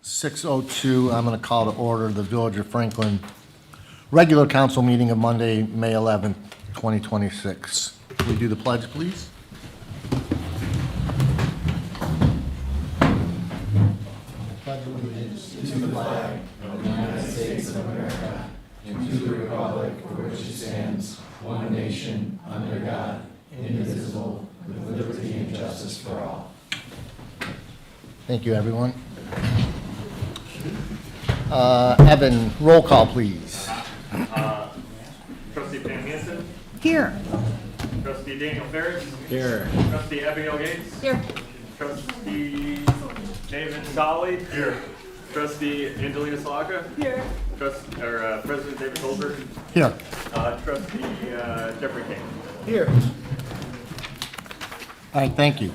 6:02, I'm going to call to order the Village of Franklin regular council meeting of Monday, May 11th, 2026. Can we do the pledge, please? Thank you, everyone. Evan, roll call, please. Trustee Pam Hansen, Here. Trustee Daniel Ferris, Here. Trustee Abigail Gates, Here. Trustee David Solly, here. Trustee Angelina Salaka, Here. President David Goldberg, Here. Trustee Jeffrey King. Here. All right, thank you.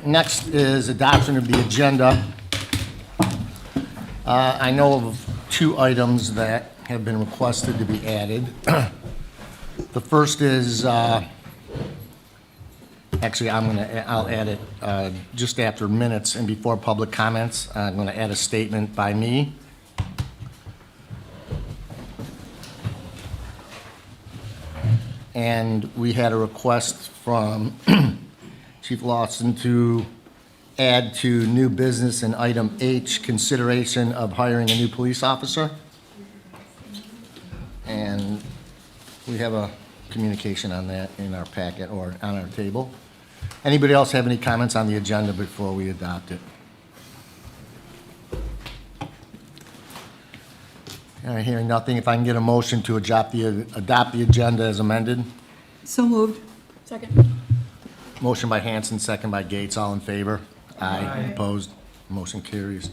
Next is adoption of the agenda. I know of two items that have been requested to be added. The first is, actually, I'll add it just after minutes and before public comments. I'm going to add a statement by me. And we had a request from Chief Lawson to add to new business in item H, consideration of hiring a new police officer. And we have a communication on that in our packet or on our table. Anybody else have any comments on the agenda before we adopt it? All right, hearing nothing, if I can get a motion to adopt the agenda as amended. So moved. Second. Motion by Hanson, second by Gates, all in favor? Aye. Opposed? Motion carries.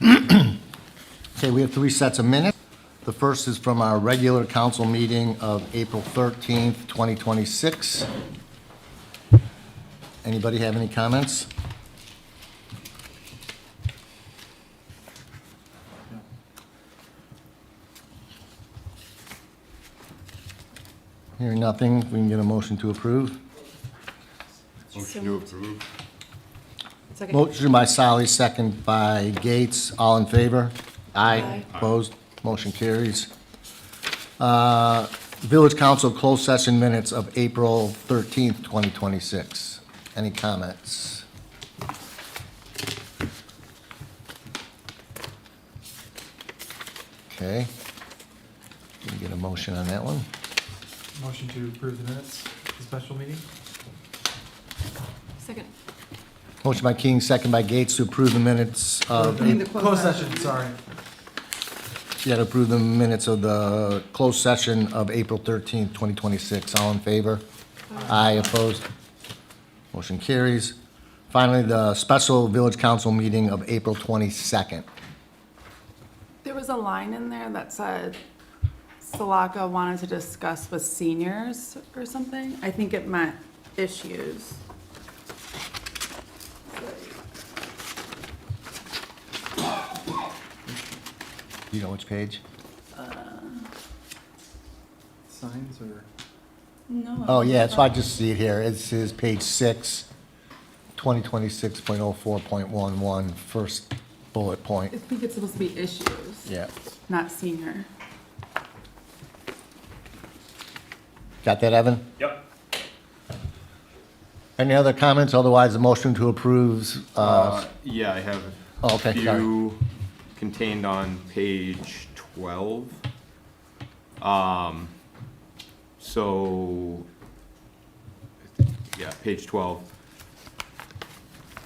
Okay, we have three sets of minutes. The first is from our regular council meeting of April 13th, 2026. Anybody have any comments? Hearing nothing, we can get a motion to approve. Motion to approve. Second. Motion by Solly, second by Gates. All in favor? Aye. Opposed? Motion carries. Village Council closed session minutes of April 13th, 2026. Any comments? Okay. Can we get a motion on that one? Motion to approve the minutes, of the special meeting? Second. Motion by King, second by Gates to approve the minutes of, I mean, the Closed session, sorry. to approve the minutes of the closed session of April 13th, 2026. All in favor? Aye. Opposed? Motion carries. Finally, the special village council meeting of April 22nd. There was a line in there that said Salaka wanted to discuss with seniors or something. I think it meant issues. You know which page? Signs or? No. Oh, yeah, so I just see it here. It says page 6, 2026.04.11, first bullet I point. think it's supposed to be issues, Yeah. not senior. Got that, Evan? Yep. Any other comments? Otherwise, the motion to approve, Yeah, I have oh, a okay, sorry. few contained on page 12. So, yeah, page 12.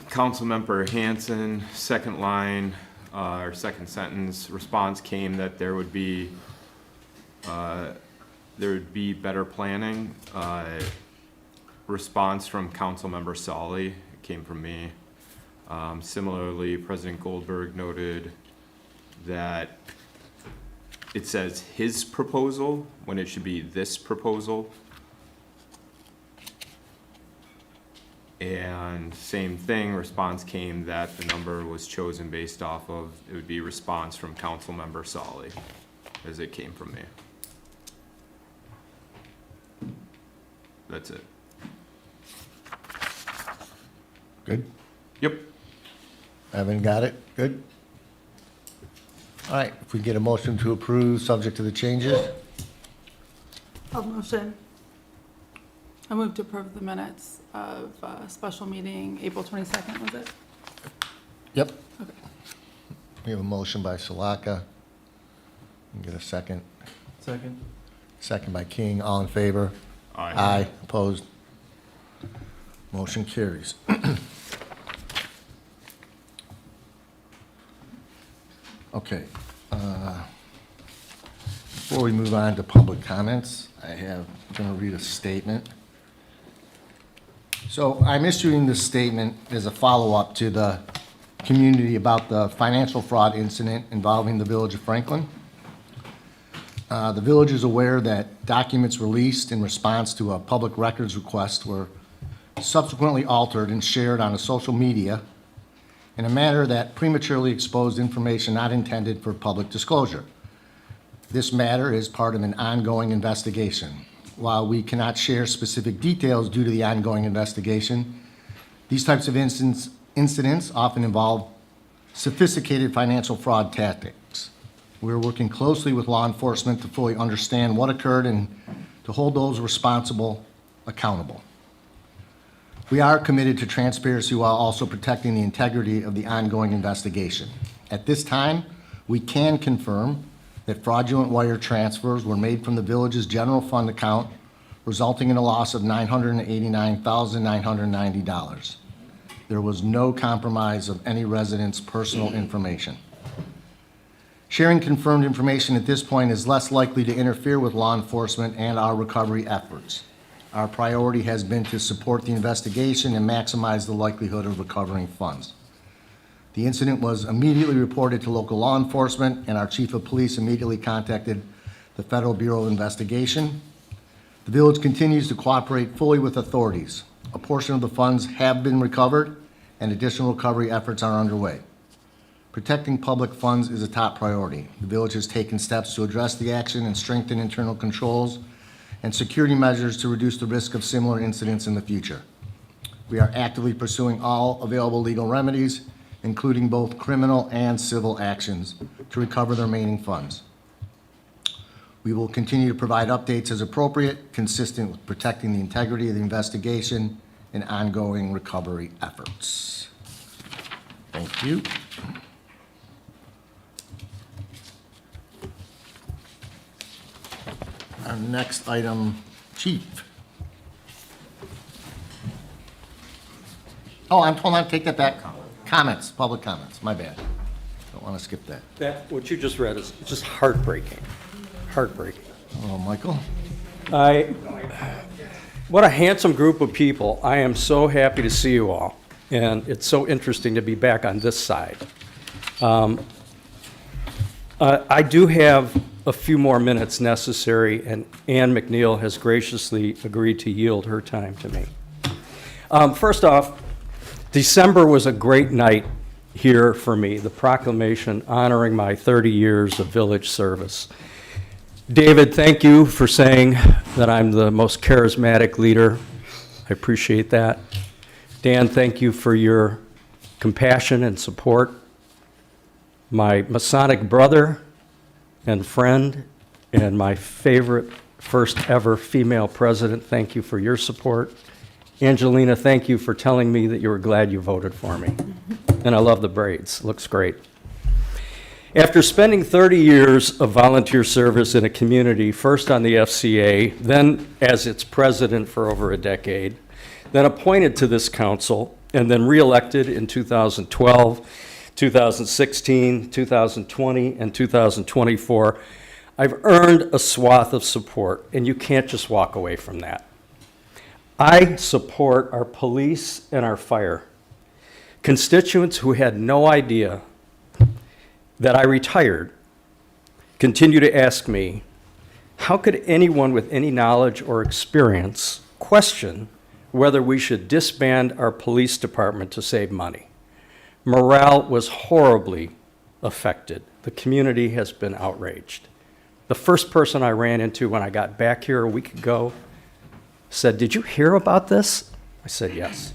Councilmember Hanson, second line, or second sentence, response came that there would be better planning. Response from Councilmember Solly, it came from me. Similarly, President Goldberg noted that it says his proposal when it should be this proposal. And same thing, response came that the number was chosen based off of, it would be response from Councilmember Solly, as it came from me. That's it. Good? Yep. Evan, got it? Good? All right, if we get a motion to approve, subject to the changes. I'll motion. I move to approve the minutes of special meeting, April 22nd, was it? Yep. Okay. We have a motion by Solaka. Can get a second. Second. Second by King. All in favor? Aye. Opposed? Motion carries. Okay. Before we move on to public comments, I'm going to read a statement. So I'm issuing this statement as a follow-up to the community about the financial fraud incident involving the Village of Franklin. The village is aware that documents released in response to a public records request were subsequently altered and shared on a social media in a manner that prematurely exposed information not intended for public disclosure. This matter is part of an ongoing investigation. While we cannot share specific details due to the ongoing investigation, these types of incidents often involve sophisticated financial fraud tactics. We're working closely with law enforcement to fully understand what occurred and to hold those responsible accountable. We are committed to transparency while also protecting the integrity of the ongoing investigation. At this time, we can confirm that fraudulent wire transfers were made from the village's general fund account, resulting in a loss of $989,990. There was no compromise of any resident's personal information. Sharing confirmed information at this point is less likely to interfere with law enforcement and our recovery efforts. Our priority has been to support the investigation and maximize the likelihood of recovering funds. The incident was immediately reported to local law enforcement, and our chief of police immediately contacted the Federal Bureau of Investigation. The village continues to cooperate fully with authorities. A portion of the funds have been recovered, and additional recovery efforts are underway. Protecting public funds is a top priority. The village has taken steps to address the action and strengthen internal controls and security measures to reduce the risk of similar incidents in the future. We are actively pursuing all available legal remedies, including both criminal and civil actions, to recover the remaining funds. We will continue to provide updates as appropriate, consistent with protecting the integrity of the investigation and ongoing recovery efforts. Thank you. Our next item, Chief. Oh, hold on, take that back. Comments, public comments, my bad. Don't want to skip that. That, what you just read is just heartbreaking, heartbreaking. Oh, Michael? What a handsome group of people. I am so happy to see you all, and it's so interesting to be back on this side. I do have a few more minutes necessary, and Ann McNeil has graciously agreed to yield her time to me. First off, December was a great night here for me, the proclamation honoring my 30 years of village service. David, thank you for saying that I'm the most charismatic leader. I appreciate that. Dan, thank you for your compassion and support. My Masonic brother and friend and my favorite first ever female president, thank you for your support. Angelina, thank you for telling me that you were glad you voted for me. And I love the braids, looks great. After spending 30 years of volunteer service in a community, first on the FCA, then as its president for over a decade, then appointed to this council, and then reelected in 2012, 2016, 2020, and 2024, I've earned a swath of support, and you can't just walk away from that. I support our police and our fire. Constituents who had no idea that I retired continue to ask me, how could anyone with any knowledge or experience question whether we should disband our police department to save money? Morale was horribly affected. The community has been outraged. The first person I ran into when I got back here a week ago said, "Did you hear about this?" I said, "Yes."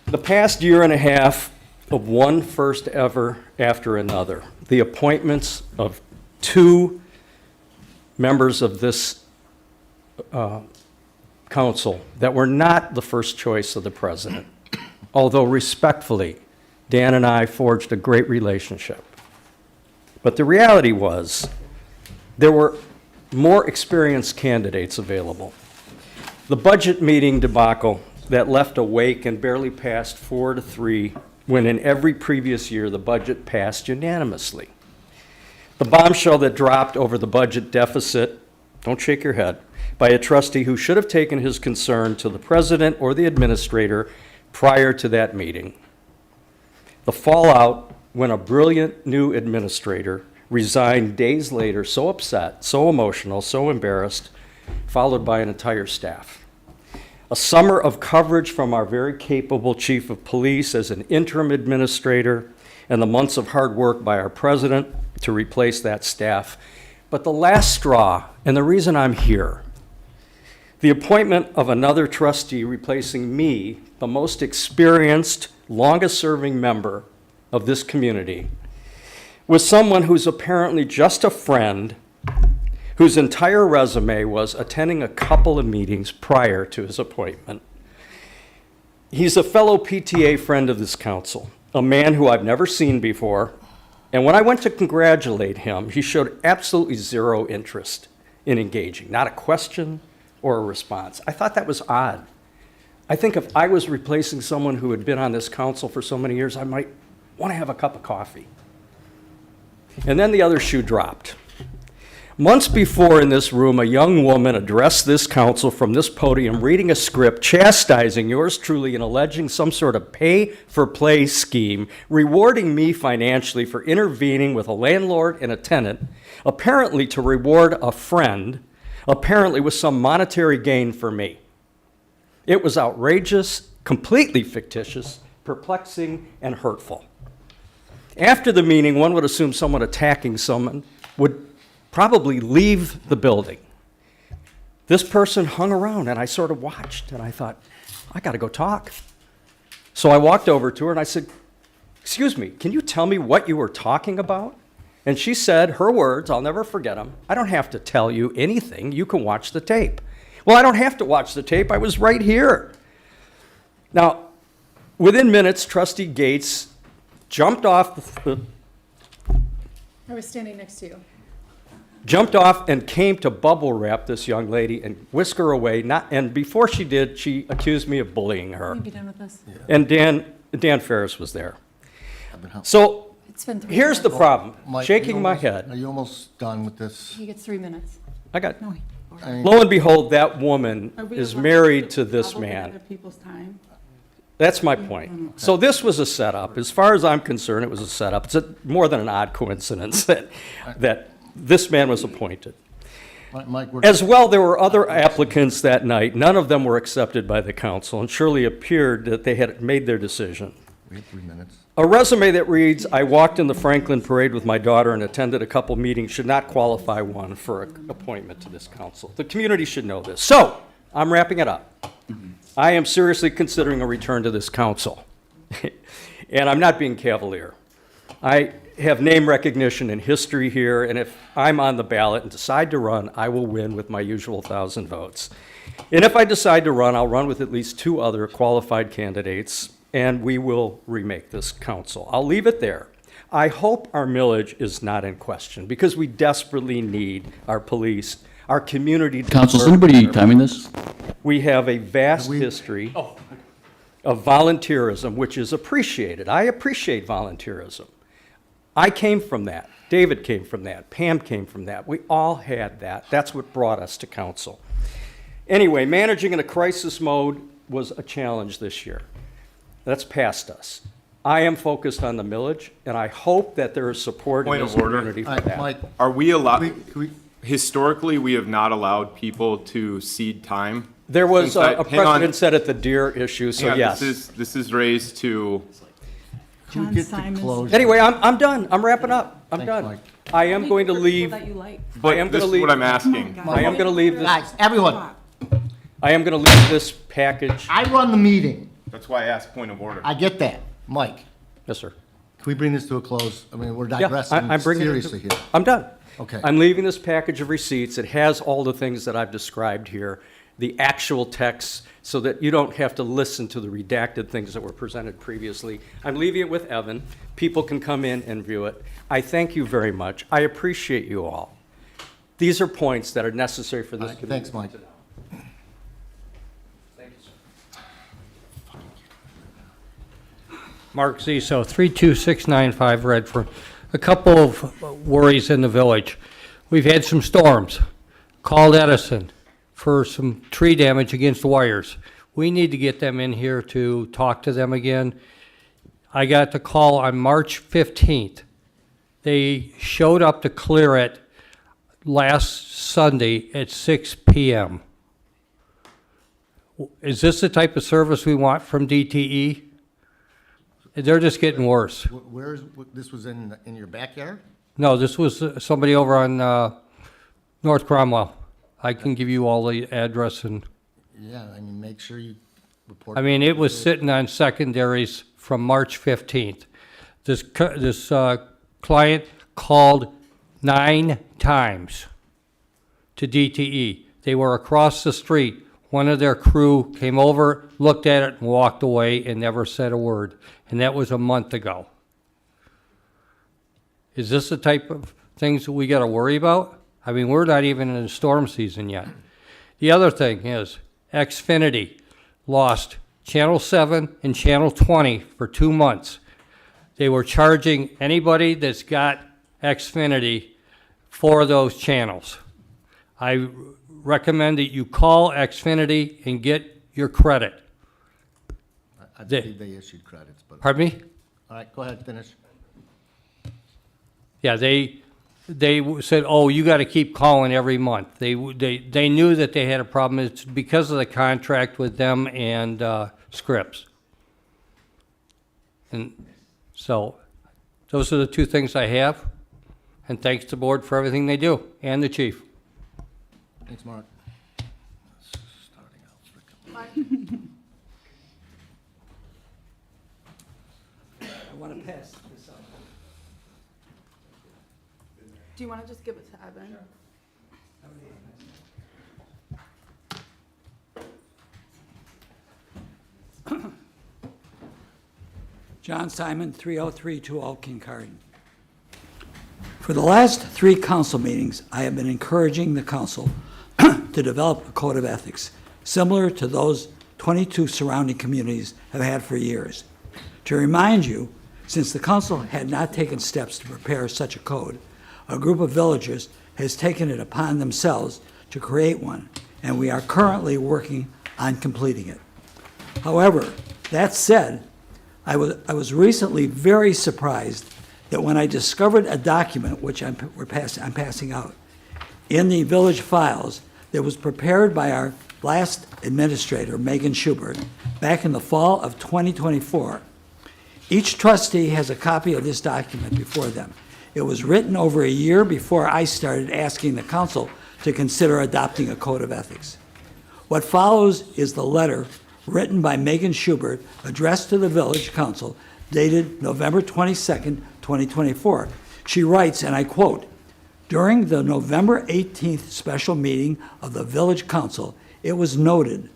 The past year and a half, of one first ever after another. The appointments of two members of this council that were not the first choice of the president. Although respectfully, Dan and I forged a great relationship. But the reality was, there were more experienced candidates available. The budget meeting debacle that left a wake and barely passed 4-3, when in every previous year the budget passed unanimously. The bombshell that dropped over the budget deficit, don't shake your head, by a trustee who should have taken his concern to the president or the administrator prior to that meeting. The fallout when a brilliant new administrator resigned days later, so upset, so emotional, so embarrassed, followed by an entire staff. A summer of coverage from our very capable chief of police as an interim administrator, and the months of hard work by our president to replace that staff. But the last straw, and the reason I'm here, the appointment of another trustee replacing me, the most experienced, longest-serving member of this community, with someone who's apparently just a friend, whose entire resume was attending a couple of meetings prior to his appointment. He's a fellow PTA friend of this council, a man who I've never seen before, and when I went to congratulate him, he showed absolutely zero interest in engaging, not a question or a response. I thought that was odd. I think if I was replacing someone who had been on this council for so many years, I might want to have a cup of coffee. And then the other shoe dropped. Months before in this room, a young woman addressed this council from this podium reading a script chastising yours truly and alleging some sort of pay-for-play scheme, rewarding me financially for intervening with a landlord and a tenant, apparently to reward a friend, apparently with some monetary gain for me. It was outrageous, completely fictitious, perplexing, and hurtful. After the meeting, one would assume someone attacking someone would probably leave the building. This person hung around, and I sort of watched, and I thought, I got to go talk. So I walked over to her, and I said, "Excuse me, can you tell me what you were talking about?" And she said, her words, I'll never forget them, "I don't have to tell you anything. You can watch the tape." Well, I don't have to watch the tape. I was right here. Now, within minutes, Trustee Gates jumped off I was standing next to you. and came to bubble wrap this young lady and whisk her away. And before she did, she accused me of bullying her. Can we be done with this? And Dan Ferris was there. So It's been 3 here's the minutes. problem. Mike, Shaking you my almost- head. Are you almost done with this? He gets 3 minutes. I got, No, I mean, lo and behold, that woman Are we is allowed married to this gobble man. other people's time? That's my point. So this was a setup. As far as I'm concerned, it was a setup. It's more than an odd coincidence that this man was appointed. Mike, we're, As well, there were other applicants that night. None of them were accepted by the council, and surely appeared that they had made their decision. we have 3 minutes. A resume that reads, "I walked in the Franklin Parade with my daughter and attended a couple meetings," should not qualify one for an appointment to this council. The community should know this. So, I'm wrapping it up. I am seriously considering a return to this council. And I'm not being cavalier. I have name recognition and history here, and if I'm on the ballot and decide to run, I will win with my usual 1,000 votes. And if I decide to run, I'll run with at least 2 other qualified candidates, and we will remake this council. I'll leave it there. I hope our millage is not in question, because we desperately need our police, our community. Council, is anybody timing this? We have a vast history of volunteerism, which is appreciated. I appreciate volunteerism. I came from that. David came from that. Pam came from that. We all had that. That's what brought us to council. Anyway, managing in a crisis mode was a challenge this year. That's past us. I am focused on the millage, and I hope that there is support in Point this of order. community All for right, that. Mike, Are we allowed, can we, historically, we have not allowed people to cede time? There was Since I- a hang on. precedent set at the deer issue, so Yeah, yes. This is raised to, can we John get to Simons. close? Anyway, I'm done. I'm wrapping up. I'm Thanks, done. Mike. I am going to leave, That you like. but am this gonna is leave- what I'm asking. I am going to leave this, Guys, everyone, I am going to leave this package. I run the meeting. That's why I asked point of order. I get that. Mike, Yes, sir. Can we bring this to a close? I mean, we're Yeah, digressing I'm bringing it to- seriously here. I'm done. Okay. I'm leaving this package of receipts. It has all the things that I've described here, the actual text, so that you don't have to listen to the redacted things that were presented previously. I'm leaving it with Evan. People can come in and view it. I thank you very much. I appreciate you all. These are points that are necessary for this All right, committee. thanks, Mike. Thank you, sir. Mark Ziso, 32695 Redford. A couple of worries in the village. We've had some storms. Called Edison for some tree damage against the wires. We need to get them in here to talk to them again. I got the call on March 15th. They showed up to clear it last Sunday at 6 p.m. Is this the type of service we want from DTE? They're just getting worse. Where's, this was in your backyard? No, this was somebody over on North Cromwell. I can give you all the address and, Yeah, I mean, make sure you report. I mean, it was sitting on secondaries from March 15th. This client called 9 times to DTE. They were across the street. One of their crew came over, looked at it, and walked away and never said a word. And that was a month ago. Is this the type of things that we got to worry about? I mean, we're not even in the storm season yet. The other thing is, Xfinity lost Channel 7 and Channel 20 for 2 months. They were charging anybody that's got Xfinity for those channels. I recommend that you call Xfinity and get your credit. I believe they issued credits, but, Pardon me? all right, go ahead, finish. Yeah, they said, oh, you got to keep calling every month. They knew that they had a problem. It's because of the contract with them and Scripps. And so those are the 2 things I have. And thanks to the board for everything they do, and the chief. Thanks, Mark. Starting out. I want to pass this out. Do you want to just give it to Evan? John Simon, 30320 Kincardine. For the last 3 council meetings, I have been encouraging the council to develop a code of ethics, similar to those 22 surrounding communities have had for years. To remind you, since the council had not taken steps to prepare such a code, a group of villagers has taken it upon themselves to create one, and we are currently working on completing it. However, that said, I was recently very surprised that when I discovered a document, which I'm passing out, in the village files that was prepared by our last administrator, Megan Schubert, back in the fall of 2024. Each trustee has a copy of this document before them. It was written over a year before I started asking the council to consider adopting a code of ethics. What follows is the letter written by Megan Schubert addressed to the village council dated November 22nd, 2024. She writes, and I quote, "During the November 18th special meeting of the village council, it was noted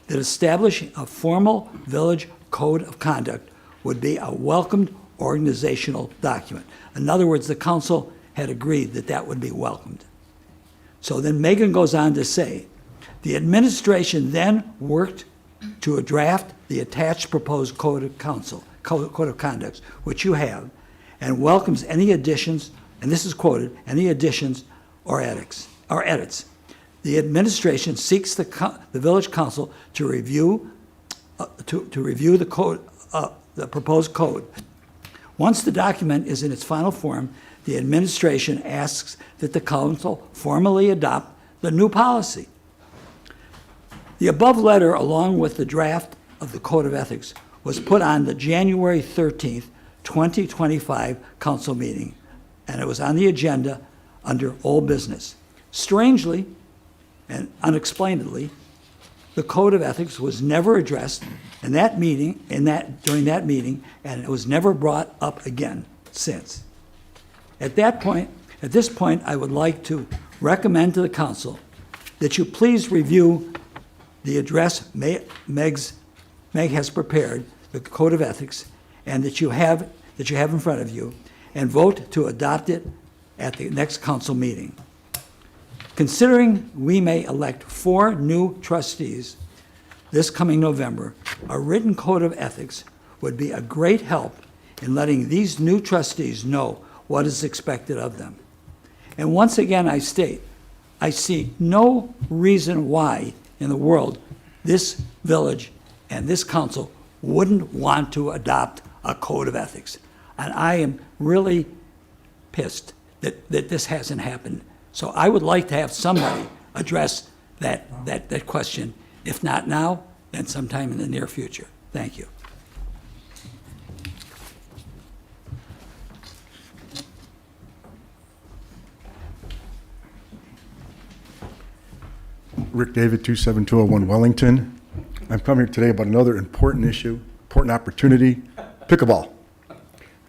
that establishing a formal village code of conduct would be a welcomed organizational document." In other words, the council had agreed that that would be welcomed. So then Megan goes on to say, the administration then worked to draft the attached proposed code of conduct, which you have, and welcomes any additions, and this is quoted, any additions or edits. The administration seeks the village council to review the code, the proposed code. Once the document is in its final form, the administration asks that the council formally adopt the new policy. The above letter, along with the draft of the Code of Ethics, was put on the January 13th, 2025 council meeting, and it was on the agenda under old business. Strangely and unexplainedly, The code of ethics was never addressed in that meeting, during that meeting, and it was never brought up again since. At this point, I would like to recommend to the council that you please review the address Meg has prepared, the code of ethics, and that you have in front of you, and vote to adopt it at the next council meeting. Considering we may elect 4 new trustees this coming November, a written code of ethics would be a great help in letting these new trustees know what is expected of them. And once again, I state, I see no reason why in the world this village and this council wouldn't want to adopt a code of ethics. And I am really pissed that this hasn't happened. So I would like to have somebody address that question, if not now, then sometime in the near future. Thank you. Rick David, 27201 Wellington. I'm coming here today about another important issue, important opportunity, pickleball.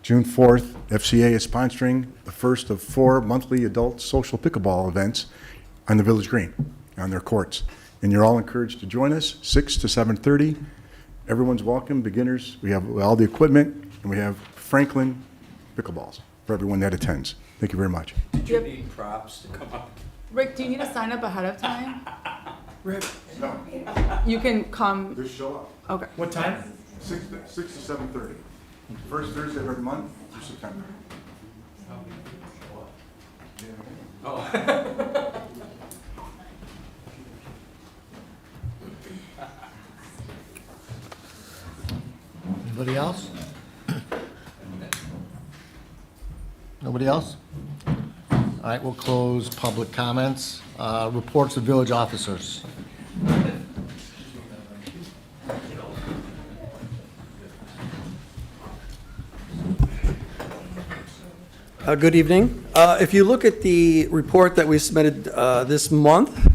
June 4th, FCA is sponsoring the first of 4 monthly adult social pickleball events on the Village Green, on their courts. And you're all encouraged to join us, 6 to 7:30. Everyone's welcome, beginners. We have all the equipment, and we have Franklin pickleballs for everyone that attends. Thank you very much. Do you need props to come up? Rick, do you need to sign up ahead of time? Rick? No, You can come, just show up. okay. What time? 6 to 7:30. First Thursday of every month through September. Anybody else? Nobody else? All right, we'll close public comments. Reports of village officers. Good evening. If you look at the report that we submitted this month,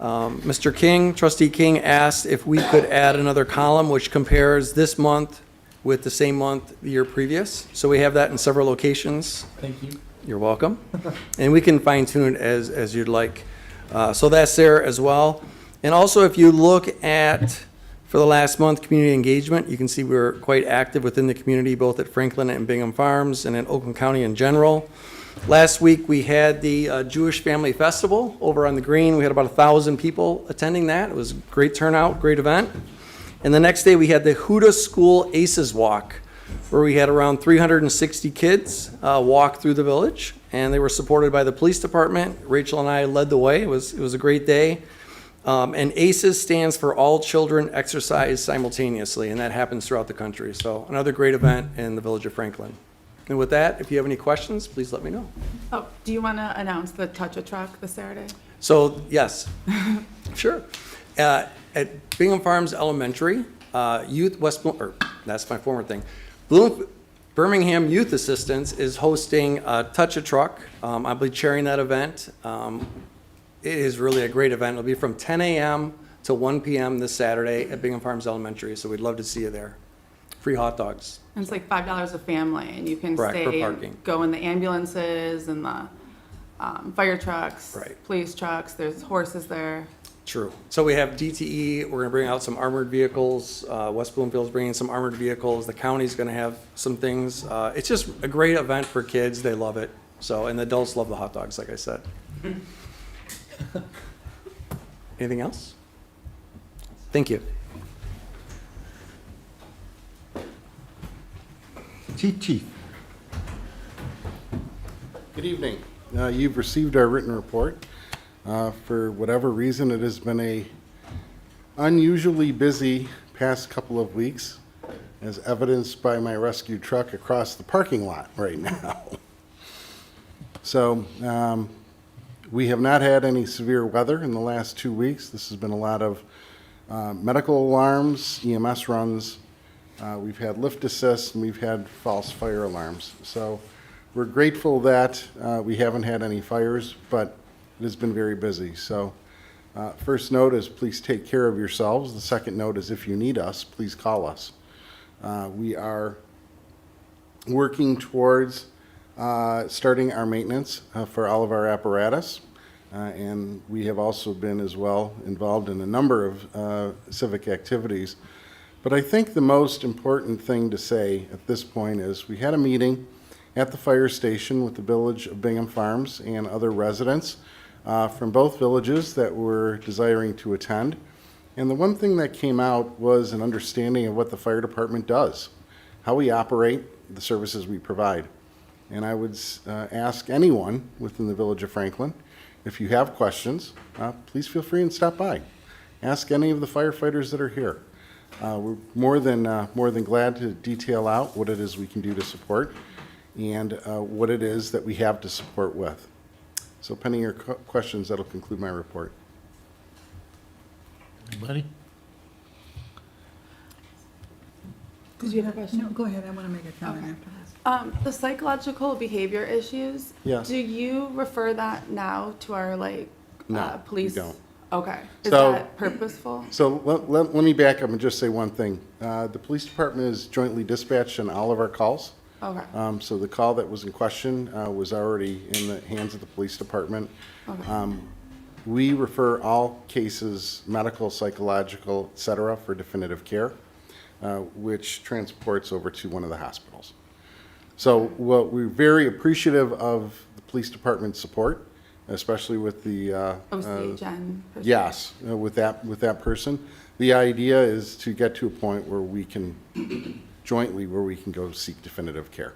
Mr. King, Trustee King asked if we could add another column which compares this month with the same month the year previous. So we have that in several locations. Thank you. You're welcome. And we can fine tune it as you'd like. So that's there as well. And also if you look at, for the last month, community engagement, you can see we're quite active within the community, both at Franklin and Bingham Farms and in Oakland County in general. Last week, we had the Jewish Family Festival over on the Green. We had about 1,000 people attending that. It was a great turnout, great event. And the next day, we had the Huda School Aces Walk, where we had around 360 kids walk through the village, and they were supported by the police department. Rachel and I led the way. It was a great day. And ACES stands for All Children Exercise Simultaneously, and that happens throughout the country. So another great event in the village of Franklin. And with that, if you have any questions, please let me know. Oh, do you want to announce the Touch a Truck this Saturday? So, yes, sure. At Bingham Farms Elementary, that's my former thing. Birmingham Youth Assistance is hosting Touch a Truck. I'll be chairing that event. It is really a great event. It'll be from 10 a.m. to 1 p.m. this Saturday at Bingham Farms Elementary, so we'd love to see you there. Free hot dogs. And it's like $5 a family, and you can Correct, for stay parking. and go in the ambulances and the fire trucks, Right. police trucks. There's horses there. True. So we have DTE, we're gonna bring out some armored vehicles, West Bloomfield's bringing some armored vehicles, the county's gonna have some things. It's just a great event for kids, they love it. So, and the adults love the hot dogs, like I said. Anything else? Thank you. Chief. Good evening. You've received our written report. For whatever reason, it has been a unusually busy past couple of weeks, as evidenced by my rescue truck across the parking lot right now. So, we have not had any severe weather in the last 2 weeks. This has been a lot of medical alarms, EMS runs. We've had lift assist, and we've had false fire alarms. So we're grateful that we haven't had any fires, but it has been very busy. So First note is please take care of yourselves. The second note is if you need us, please call us. We are working towards starting our maintenance for all of our apparatus. And we have also been as well involved in a number of civic activities. But I think the most important thing to say at this point is we had a meeting at the fire station with the village of Bingham Farms and other residents from both villages that were desiring to attend. And the one thing that came out was an understanding of what the fire department does, how we operate, the services we provide. And I would ask anyone within the village of Franklin, if you have questions, please feel free and stop by. Ask any of the firefighters that are here. We're more than glad to detail out what it is we can do to support and what it is that we have to support with. So pending your questions, that'll conclude my report. Anybody? Did you have a question? No, go ahead, I want to make a comment Okay. after this. The psychological behavior issues. Yes. Do you refer that now to our No, we police? don't. Okay. Is So- that purposeful? So let me back up and just say one thing. The police department is jointly dispatched on all of our calls. Okay. So the call that was in question was already in the hands of the police department. Okay. We refer all cases, medical, psychological, et cetera, for definitive care, which transports over to one of the hospitals. So what we're very appreciative of the police department's support, especially with the OCHN. person? yes, with that person. The idea is to get to a point where we can jointly go seek definitive care.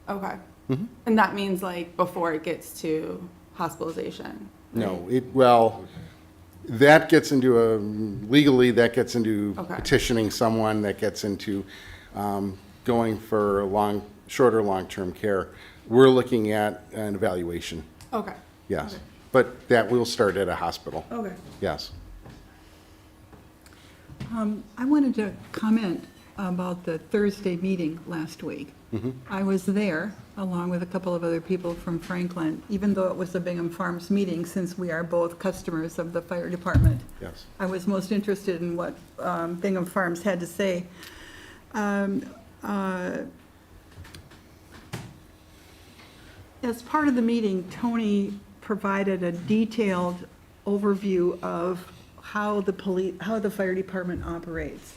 Okay. Mm-hmm. And that means before it gets to hospitalization? No, that gets into legally, that gets into Okay. petitioning someone, that gets into going for shorter long-term care. We're looking at an evaluation, Okay. yes. Okay. But that will start at a hospital, Okay. yes. I wanted to comment about the Thursday meeting last week. I was there, along with a couple of other people from Franklin, even though it was a Bingham Farms meeting, since we are both customers of the fire department. Yes. I was most interested in what Bingham Farms had to say. As part of the meeting, Tony provided a detailed overview of how the fire department operates.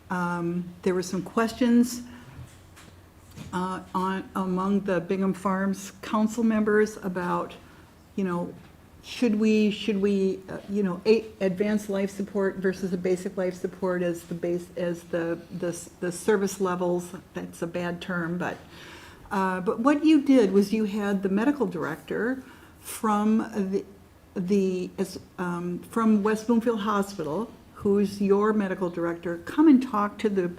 There were some questions among the Bingham Farms council members about, should we, advanced life support versus a basic life support as the service levels. That's a bad term, but what you did was you had the medical director from from West Bloomfield Hospital, who's your medical director, come and talk to the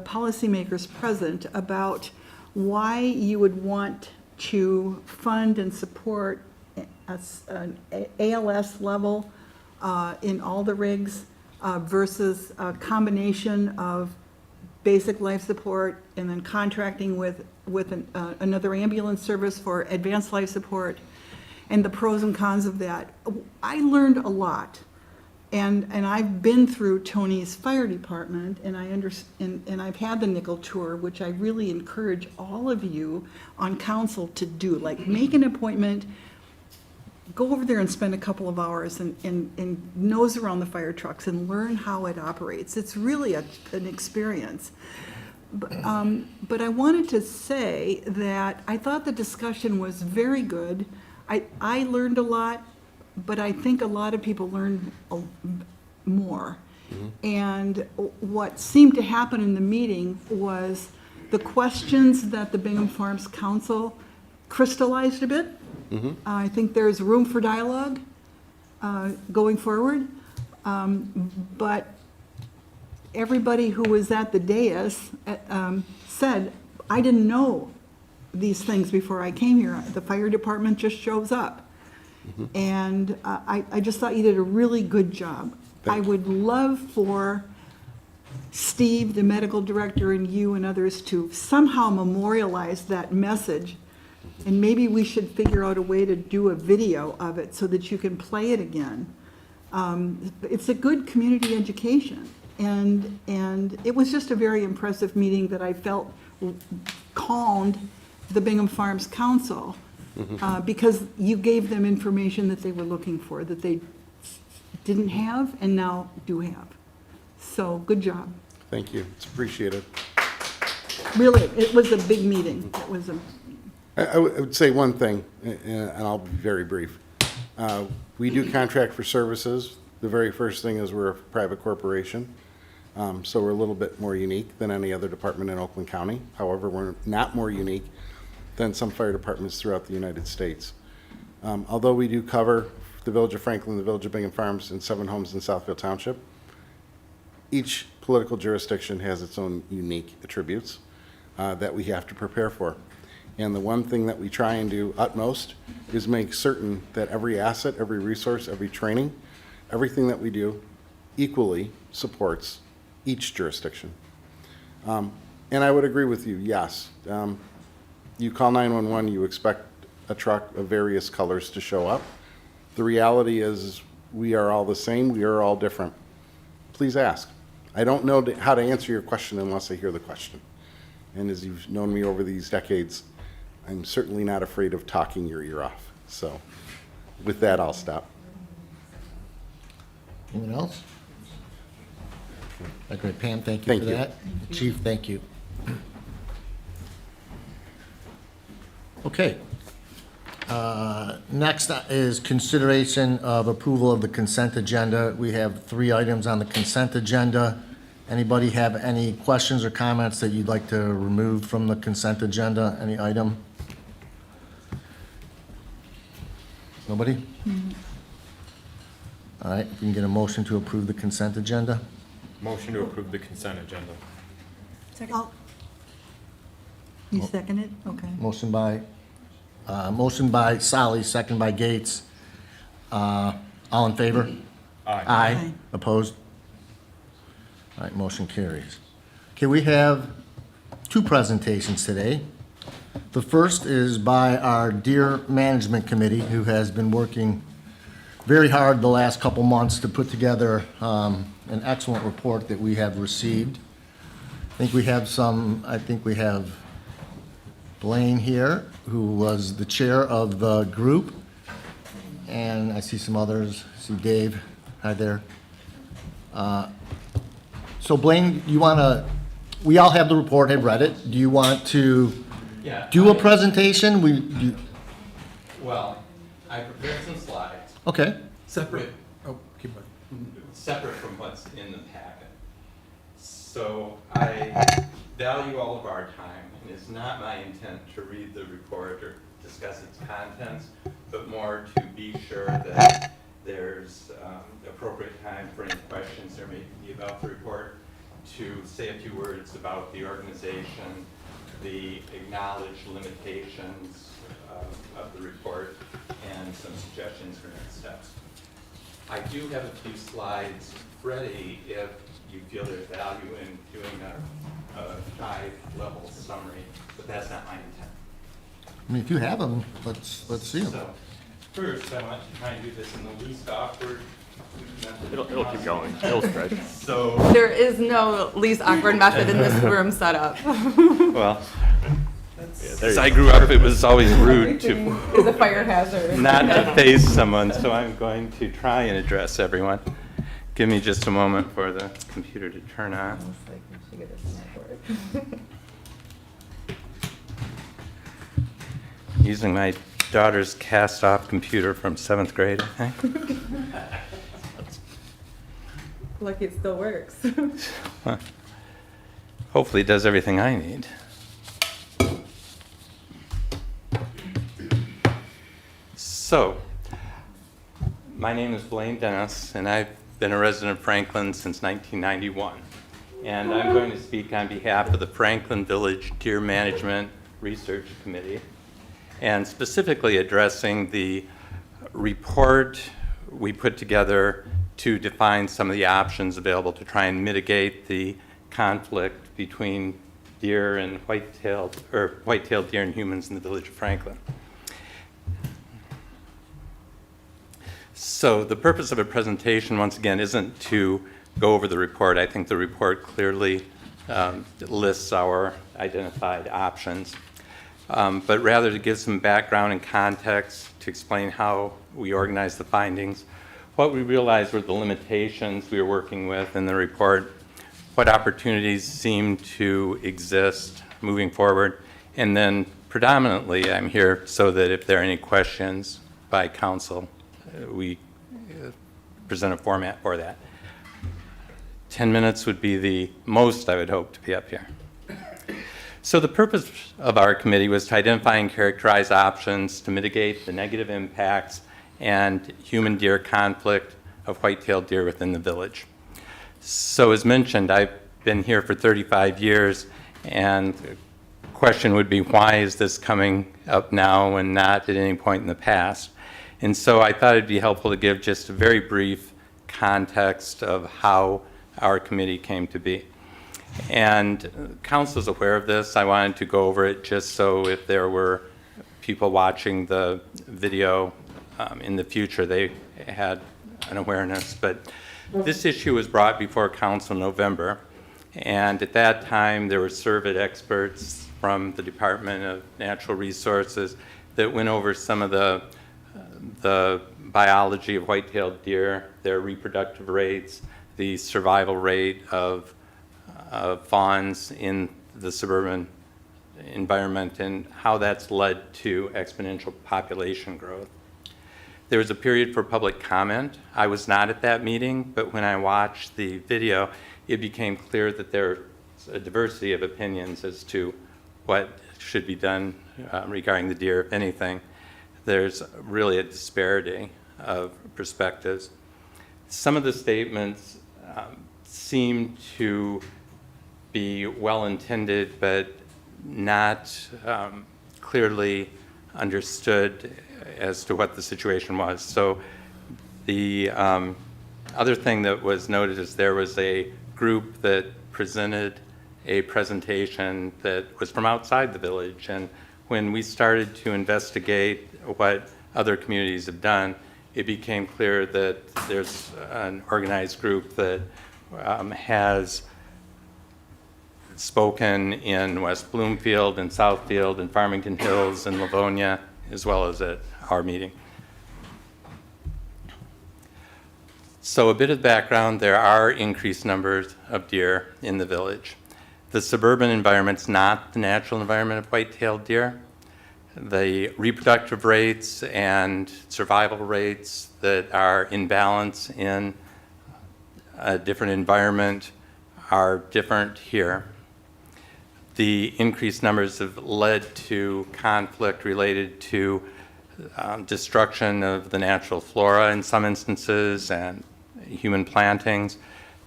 policymakers present about why you would want to fund and support an ALS level in all the rigs versus a combination of basic life support and then contracting with another ambulance service for advanced life support, and the pros and cons of that. I learned a lot. And I've been through Tony's fire department, and I understand, and I've had the nickel tour, which I really encourage all of you on council to do. Make an appointment, go over there and spend a couple of hours and nose around the fire trucks and learn how it operates. It's really an experience. But I wanted to say that I thought the discussion was very good. I learned a lot, but I think a lot of people learned more. And what seemed to happen in the meeting was the questions that the Bingham Farms Council crystallized a bit. I think there's room for dialogue going forward. But everybody who was at the dais said, I didn't know these things before I came here. The fire department just shows up. And I just thought you did a really good job. I would love for Steve, the medical director, and you and others to somehow memorialize that message And maybe we should figure out a way to do a video of it so that you can play it again. It's a good community education. And it was just a very impressive meeting that I felt calmed the Bingham Farms Council, because you gave them information that they were looking for, that they didn't have and now do have. So, good job. Thank you. It's appreciated. Really, it was a big meeting. It was a, I would say one thing, and I'll be very brief. We do contract for services. The very first thing is we're a private corporation, so we're a little bit more unique than any other department in Oakland County. However, we're not more unique than some fire departments throughout the United States. Although we do cover the Village of Franklin, the Village of Bingham Farms, and 7 homes in Southfield Township, each political jurisdiction has its own unique attributes that we have to prepare for. And the one thing that we try and do utmost is make certain that every asset, every resource, every training, everything that we do equally supports each jurisdiction. And I would agree with you, yes. You call 911, you expect a truck of various colors to show up. The reality is we are all the same, we are all different. Please ask. I don't know how to answer your question unless I hear the question. And as you've known me over these decades, I'm certainly not afraid of talking your ear off. So with that, I'll stop. Anyone else? Okay, Pam, thank you Thank for you. that. Chief, thank you. Okay. Next is consideration of approval of the consent agenda. We have 3 items on the consent agenda. Anybody have any questions or comments that you'd like to remove from the consent agenda? Any item? Nobody? All right, we can get a motion to approve the consent agenda. Motion to approve the consent agenda. I'll- you second it? Okay. Motion by Solly, second by Gates. All in favor? Aye. Aye. Opposed? All right, motion carries. Okay, we have 2 presentations today. The first is by our dear Management Committee, who has been working very hard the last couple months to put together an excellent report that we have received. I think we have Blaine here, who was the chair of the group, and I see some others. I see Dave. Hi there. So Blaine, we all have the report, have read it. Do you want to do a presentation? Well, I prepared some slides. Okay. Separate, keep going. Separate from what's in the packet. So I value all of our time, and it's not my intent to read the report or discuss its contents, but more to be sure that there's appropriate time for any questions there may be about the report, to say a few words about the organization, the acknowledged limitations of the report, and some suggestions for next steps. I do have a few slides ready if you feel there's value in doing a high-level summary, but that's not my intent. I mean, if you have them, let's see them. So, first, I want to try and do this in the least awkward method. It'll keep going. It'll stretch. So, There is no least awkward method in this room setup. well, as I grew up, it was always rude to Is a fire hazard. not to face someone, so I'm going to try and address everyone. Give me just a moment for the computer to turn on. Using my daughter's cast-off computer from 7th grade, I think. Lucky it still works. Hopefully it does everything I need. So, my name is Blaine Dennis, and I've been a resident of Franklin since 1991. And I'm going to speak on behalf of the Franklin Village Deer Management Research Committee, and specifically addressing the report we put together to define some of the options available to try and mitigate the conflict between deer and white-tailed deer and humans in the village of Franklin. So the purpose of a presentation, once again, isn't to go over the report. I think the report clearly lists our identified options, but rather to give some background and context to explain how we organized the findings, what we realized were the limitations we were working with in the report, what opportunities seem to exist moving forward, and then predominantly I'm here so that if there are any questions by council, we present a format for that. 10 minutes would be the most I would hope to be up here. So the purpose of our committee was to identify and characterize options to mitigate the negative impacts and human-deer conflict of white-tailed deer within the village. So as mentioned, I've been here for 35 years, and the question would be, why is this coming up now and not at any point in the past? And so I thought it'd be helpful to give just a very brief context of how our committee came to be. And council is aware of this. I wanted to go over it just so if there were people watching the video in the future, they had an awareness. But this issue was brought before council in November. And at that time, there were surveyed experts from the Department of Natural Resources that went over some of the biology of white-tailed deer, their reproductive rates, the survival rate of fawns in the suburban environment, and how that's led to exponential population growth. There was a period for public comment. I was not at that meeting, but when I watched the video, it became clear that there's a diversity of opinions as to what should be done regarding the deer, if anything. There's really a disparity of perspectives. Some of the statements seem to be well-intended, but not clearly understood as to what the situation was. So the other thing that was noted is there was a group that presented a presentation that was from outside the village, and when we started to investigate what other communities have done, it became clear that there's an organized group that has spoken in West Bloomfield and Southfield and Farmington Hills and Livonia, as well as at our meeting. So a bit of background, there are increased numbers of deer in the village. The suburban environment's not the natural environment of white-tailed deer. The reproductive rates and survival rates that are in balance in a different environment are different here. The increased numbers have led to conflict related to destruction of the natural flora in some instances and human plantings.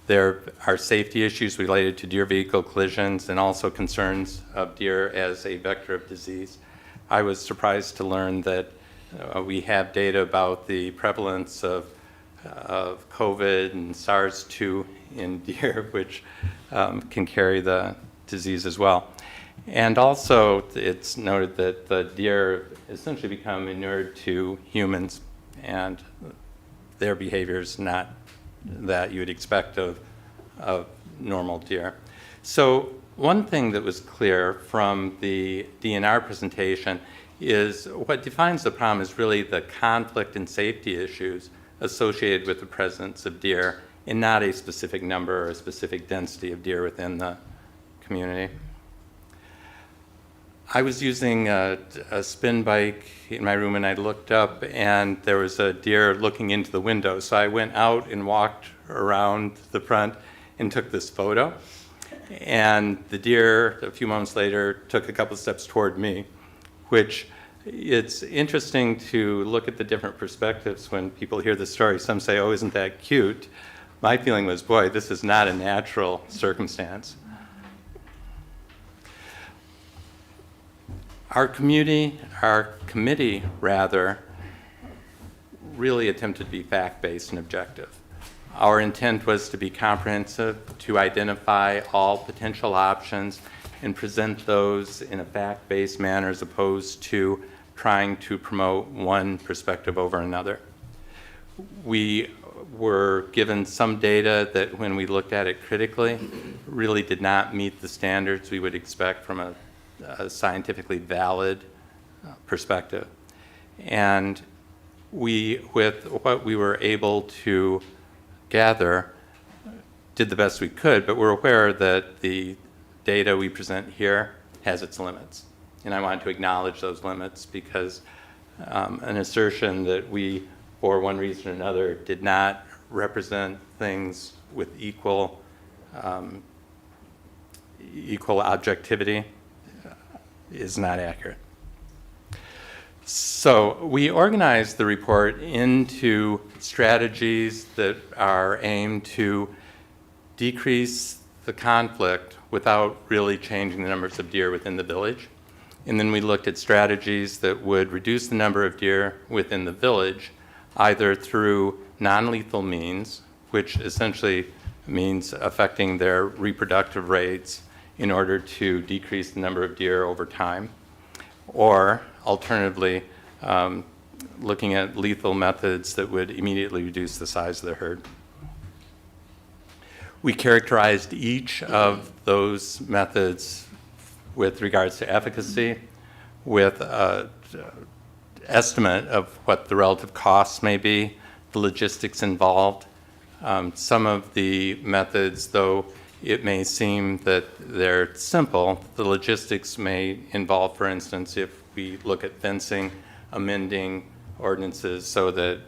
There are safety issues related to deer vehicle collisions and also concerns of deer as a vector of disease. I was surprised to learn that we have data about the prevalence of COVID and SARS-2 in deer, which can carry the disease as well. And also, it's noted that the deer essentially become inured to humans, and their behavior is not that you would expect of normal deer. So one thing that was clear from the DNR presentation is what defines the problem is really the conflict and safety issues associated with the presence of deer, and not a specific number or a specific density of deer within the community. I was using a spin bike in my room, and I looked up and there was a deer looking into the window. So I went out and walked around the front and took this photo. And the deer, a few moments later, took a couple steps toward me, which it's interesting to look at the different perspectives when people hear the story. Some say, oh, isn't that cute? My feeling was, boy, this is not a natural circumstance. Our committee, really attempted to be fact-based and objective. Our intent was to be comprehensive, to identify all potential options, and present those in a fact-based manner as opposed to trying to promote one perspective over another. We were given some data that, when we looked at it critically, really did not meet the standards we would expect from a scientifically valid perspective. And we, with what we were able to gather, did the best we could, but we're aware that the data we present here has its limits. And I want to acknowledge those limits because an assertion that we, for one reason or another, did not represent things with equal objectivity is not accurate. So we organized the report into strategies that are aimed to decrease the conflict without really changing the numbers of deer within the village. And then we looked at strategies that would reduce the number of deer within the village, either through non-lethal means, which essentially means affecting their reproductive rates in order to decrease the number of deer over time, or alternatively, looking at lethal methods that would immediately reduce the size of the herd. We characterized each of those methods with regards to efficacy, with an estimate of what the relative costs may be, the logistics involved. Some of the methods, though it may seem that they're simple, the logistics may involve, for instance, if we look at fencing, amending ordinances so that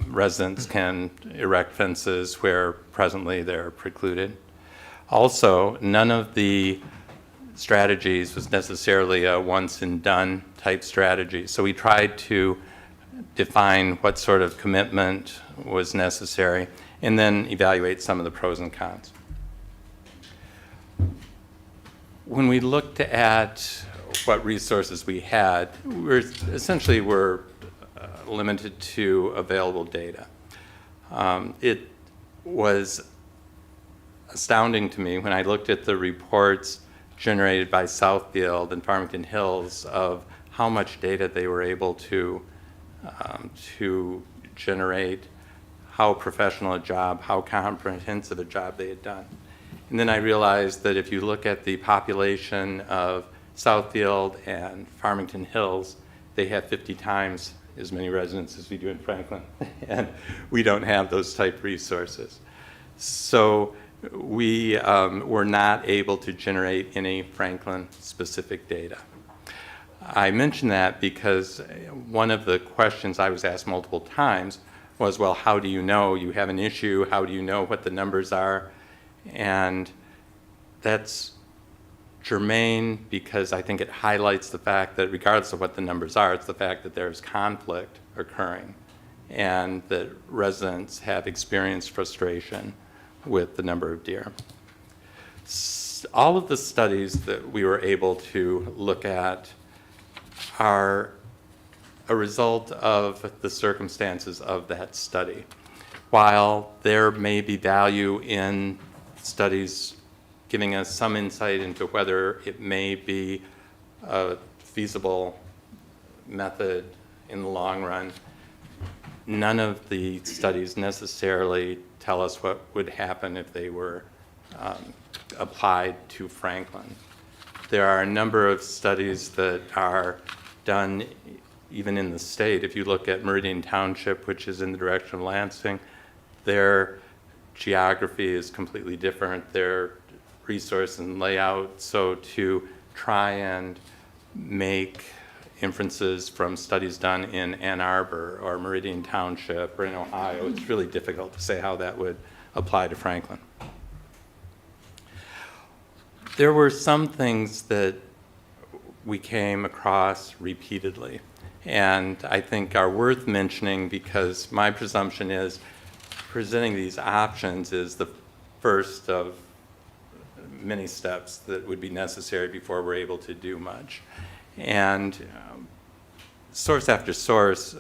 residents can erect fences where presently they're precluded. Also, none of the strategies was necessarily a once and done type strategy. So we tried to define what sort of commitment was necessary and then evaluate some of the pros and cons. When we looked at what resources we had, we essentially were limited to available data. It was astounding to me when I looked at the reports generated by Southfield and Farmington Hills of how much data they were able to generate, how professional a job, how comprehensive a job they had done. And then I realized that if you look at the population of Southfield and Farmington Hills, they have 50 times as many residents as we do in Franklin, and we don't have those type resources. So we were not able to generate any Franklin-specific data. I mention that because one of the questions I was asked multiple times was, well, how do you know you have an issue? How do you know what the numbers are? And that's germane because I think it highlights the fact that regardless of what the numbers are, it's the fact that there's conflict occurring and that residents have experienced frustration with the number of deer. All of the studies that we were able to look at are a result of the circumstances of that study. While there may be value in studies giving us some insight into whether it may be a feasible method in the long run, none of the studies necessarily tell us what would happen if they were applied to Franklin. There are a number of studies that are done even in the state. If you look at Meridian Township, which is in the direction of Lansing, their geography is completely different, their resource and layout. So to try and make inferences from studies done in Ann Arbor or Meridian Township or in Ohio, it's really difficult to say how that would apply to Franklin. There were some things that we came across repeatedly and I think are worth mentioning because my presumption is presenting these options is the first of many steps that would be necessary before we're able to do much. And source after source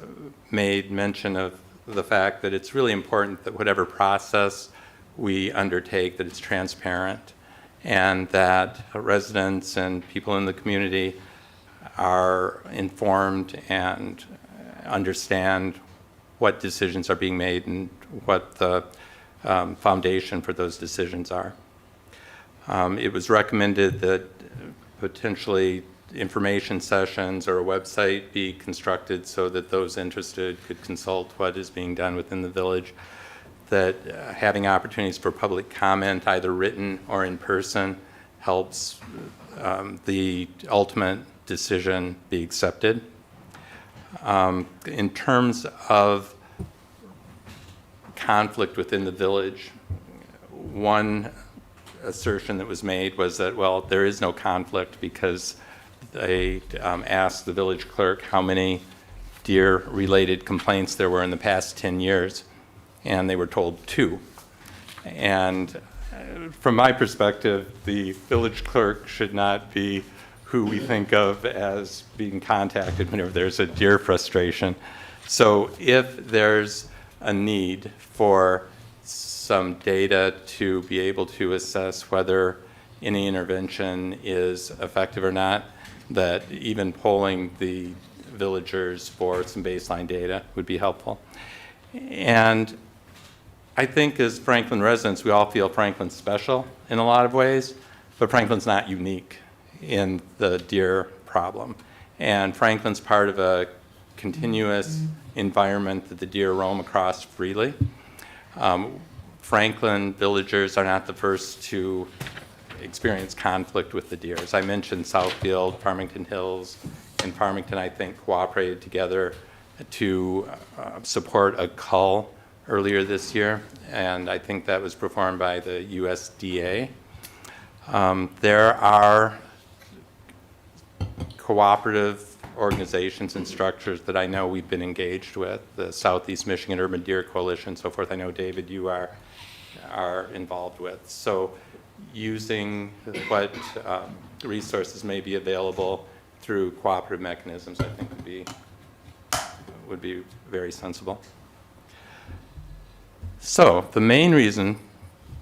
made mention of the fact that it's really important that whatever process we undertake, that it's transparent and that residents and people in the community are informed and understand what decisions are being made and what the foundation for those decisions are. It was recommended that potentially information sessions or a website be constructed so that those interested could consult what is being done within the village, that having opportunities for public comment, either written or in person, helps the ultimate decision be accepted. In terms of conflict within the village, one assertion that was made was that, well, there is no conflict because they asked the village clerk how many deer-related complaints there were in the past 10 years, and they were told 2. And from my perspective, the village clerk should not be who we think of as being contacted whenever there's a deer frustration. So if there's a need for some data to be able to assess whether any intervention is effective or not, that even polling the villagers for some baseline data would be helpful. And I think as Franklin residents, we all feel Franklin's special in a lot of ways, but Franklin's not unique in the deer problem. And Franklin's part of a continuous environment that the deer roam across freely. Franklin villagers are not the first to experience conflict with the deer. As I mentioned, Southfield, Farmington Hills, and Farmington, I think, cooperated together to support a cull earlier this year, and I think that was performed by the USDA. There are cooperative organizations and structures that I know we've been engaged with, the Southeast Michigan Urban Deer Coalition, so forth. I know, David, you are involved with. So using what resources may be available through cooperative mechanisms, I think would be very sensible. So the main reason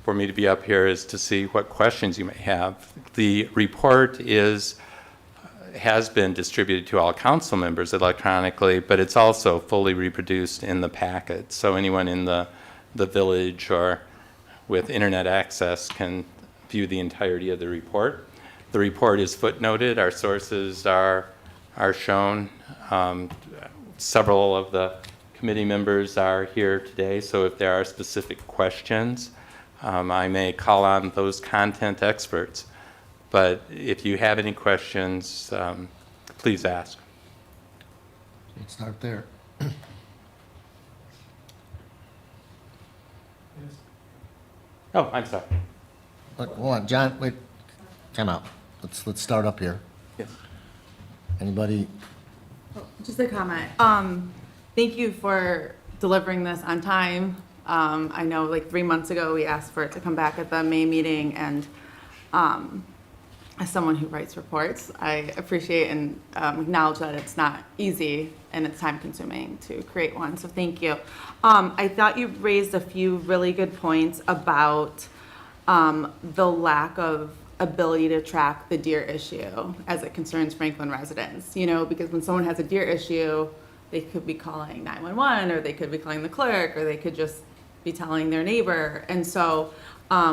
for me to be up here is to see what questions you may have. The report has been distributed to all council members electronically, but it's also fully reproduced in the packet. So anyone in the village or with internet access can view the entirety of the report. The report is footnoted. Our sources are shown. Several of the committee members are here today, so if there are specific questions, I may call on those content experts. But if you have any questions, please ask. Let's start there. Oh, I'm sorry. Look, hold on, John, wait, time out. Let's start up here. Yes. Anybody? Just a comment. Thank you for delivering this on time. I know like 3 months ago, we asked for it to come back at the May meeting, and as someone who writes reports, I appreciate and acknowledge that it's not easy and it's time consuming to create one, so thank you. I thought you raised a few really good points about the lack of ability to track the deer issue as it concerns Franklin residents, because when someone has a deer issue, they could be calling 911, or they could be calling the clerk, or they could just be telling their neighbor. And so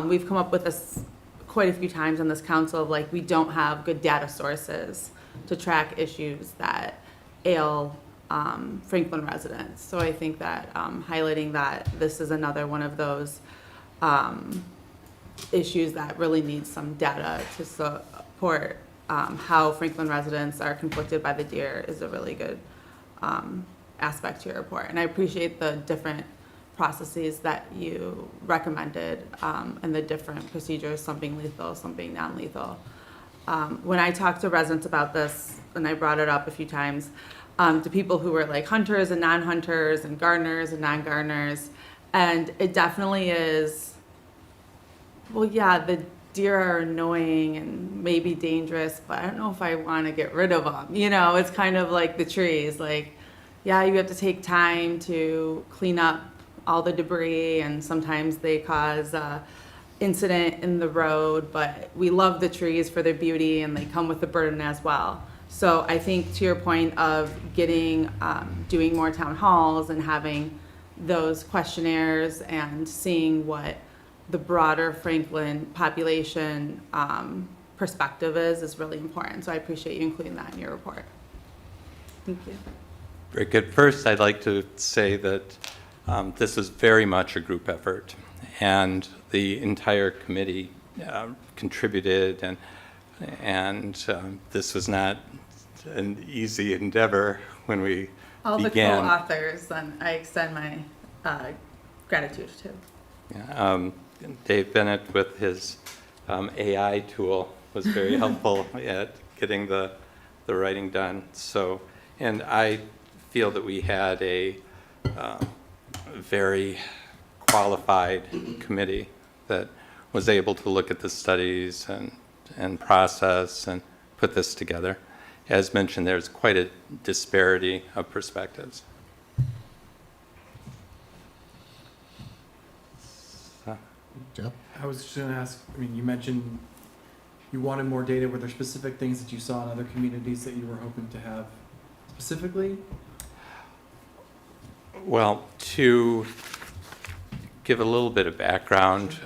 we've come up with this quite a few times on this council of like, we don't have good data sources to track issues that ail Franklin residents. So I think that highlighting that this is another one of those issues that really needs some data to support how Franklin residents are conflicted by the deer is a really good aspect to your report. And I appreciate the different processes that you recommended and the different procedures, some being lethal, some being non-lethal. When I talked to residents about this, and I brought it up a few times, to people who were like hunters and non-hunters and gardeners and non-gardeners, and it definitely is, well, yeah, the deer are annoying and maybe dangerous, but I don't know if I want to get rid of them. It's kind of like the trees. Like, yeah, you have to take time to clean up all the debris, and sometimes they cause incident in the road, but we love the trees for their beauty and they come with a burden as well. So I think to your point of getting, doing more town halls and having those questionnaires and seeing what the broader Franklin population perspective is really important. So I appreciate you including that in your report. Thank you. Very good. First, I'd like to say that this is very much a group effort, and the entire committee contributed, and this was not an easy endeavor when we All began. the co-authors, and I extend my gratitude to. Yeah, Dave Bennett with his AI tool was very helpful at getting the writing done. So, and I feel that we had a very qualified committee that was able to look at the studies and process and put this together. As mentioned, there's quite a disparity of perspectives. Jeff? I was just gonna ask, I mean, you mentioned you wanted more data. Were there specific things that you saw in other communities that you were hoping to have specifically? Well, to give a little bit of background,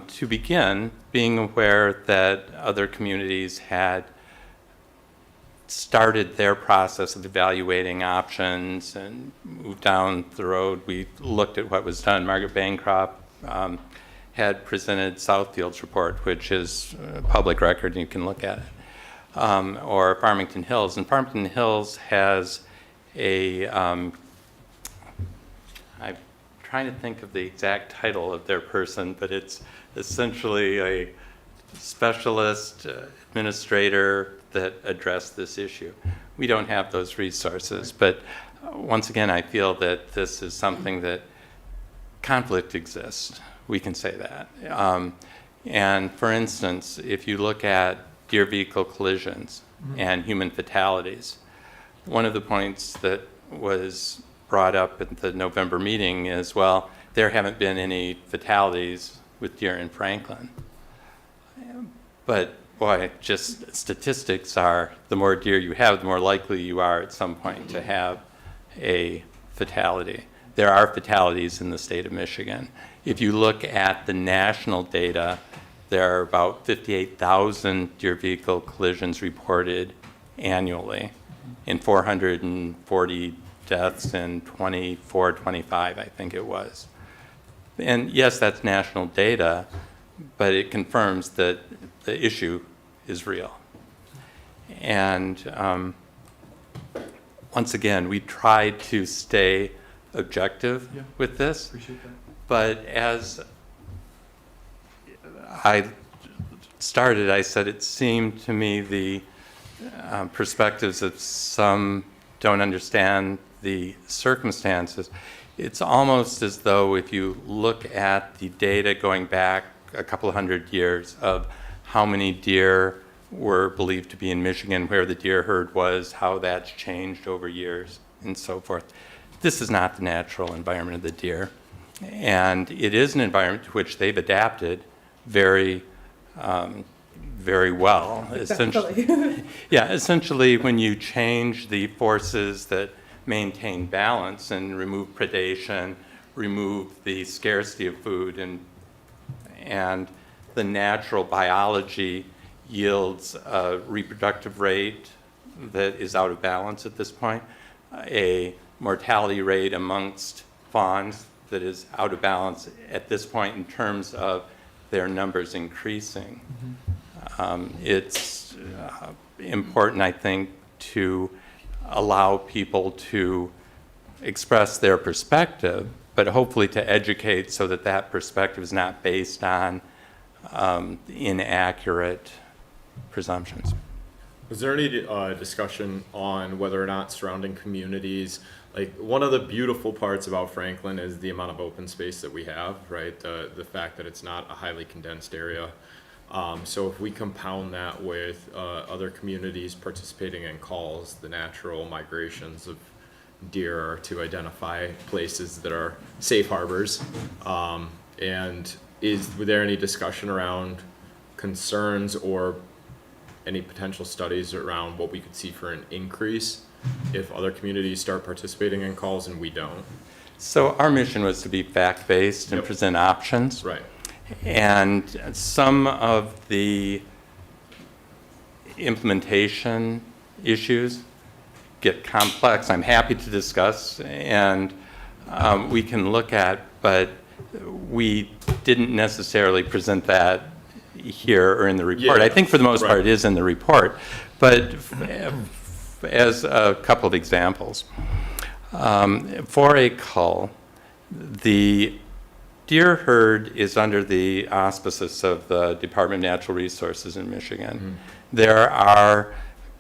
to begin, being aware that other communities had started their process of evaluating options and moved down the road, we looked at what was done. Margaret Bancroft had presented Southfield's report, which is public record, and you can look at it, or Farmington Hills. And Farmington Hills has a, I'm trying to think of the exact title of their person, but it's essentially a specialist administrator that addressed this issue. We don't have those resources, but once again, I feel that this is something that conflict exists. We can say that. And for instance, if you look at deer vehicle collisions and human fatalities, one of the points that was brought up at the November meeting is, well, there haven't been any fatalities with deer in Franklin. But boy, just statistics are, the more deer you have, the more likely you are at some point to have a fatality. There are fatalities in the state of Michigan. If you look at the national data, there are about 58,000 deer vehicle collisions reported annually, and 440 deaths in 24, 25, I think it was. And yes, that's national data, but it confirms that the issue is real. And once again, we tried to stay objective with this. Appreciate that. But as I started, I said it seemed to me the perspectives of some don't understand the circumstances. It's almost as though if you look at the data going back a couple of hundred years of how many deer were believed to be in Michigan, where the deer herd was, how that's changed over years, and so forth. This is not the natural environment of the deer. And it is an environment to which they've adapted very, very well. Essentially, yeah, essentially when you change the forces that maintain balance and remove predation, remove the scarcity of food, and the natural biology yields a reproductive rate that is out of balance at this point, a mortality rate amongst fawns that is out of balance at this point in terms of their numbers increasing. It's important, I think, to allow people to express their perspective, but hopefully to educate so that that perspective is not based on inaccurate presumptions. Was there any discussion on whether or not surrounding communities, like one of the beautiful parts about Franklin is the amount of open space that we have, right? The fact that it's not a highly condensed area. So if we compound that with other communities participating in calls, the natural migrations of deer are to identify places that are safe harbors. And were there any discussion around concerns or any potential studies around what we could see for an increase if other communities start participating in calls and we don't? So our mission was to be fact-based and Yep. present options. Right. And some of the implementation issues get complex. I'm happy to discuss, and we can look at, but we didn't necessarily present that here or in the report. Yeah, I think for the most right. part it is in the report, but as a couple of examples. For a cull, the deer herd is under the auspices of the Department of Natural Resources in Michigan. There are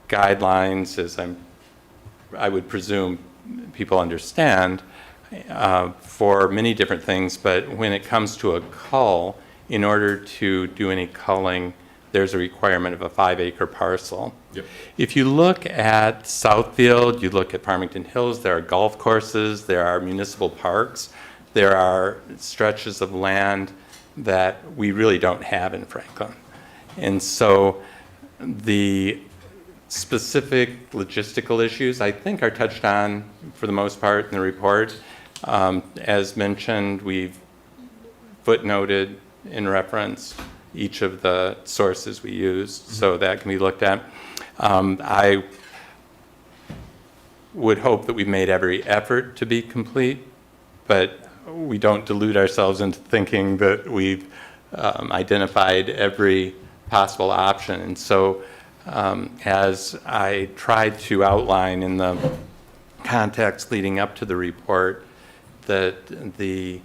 guidelines, as I would presume people understand, for many different things, but when it comes to a cull, in order to do any culling, there's a requirement of a 5-acre parcel. Yep. If you look at Southfield, you look at Farmington Hills, there are golf courses, there are municipal parks, there are stretches of land that we really don't have in Franklin. And so the specific logistical issues, I think, are touched on for the most part in the report. As mentioned, we've footnoted in reference each of the sources we used, so that can be looked at. I would hope that we've made every effort to be complete, but we don't delude ourselves into thinking that we've identified every possible option. And so as I tried to outline in the context leading up to the report, that the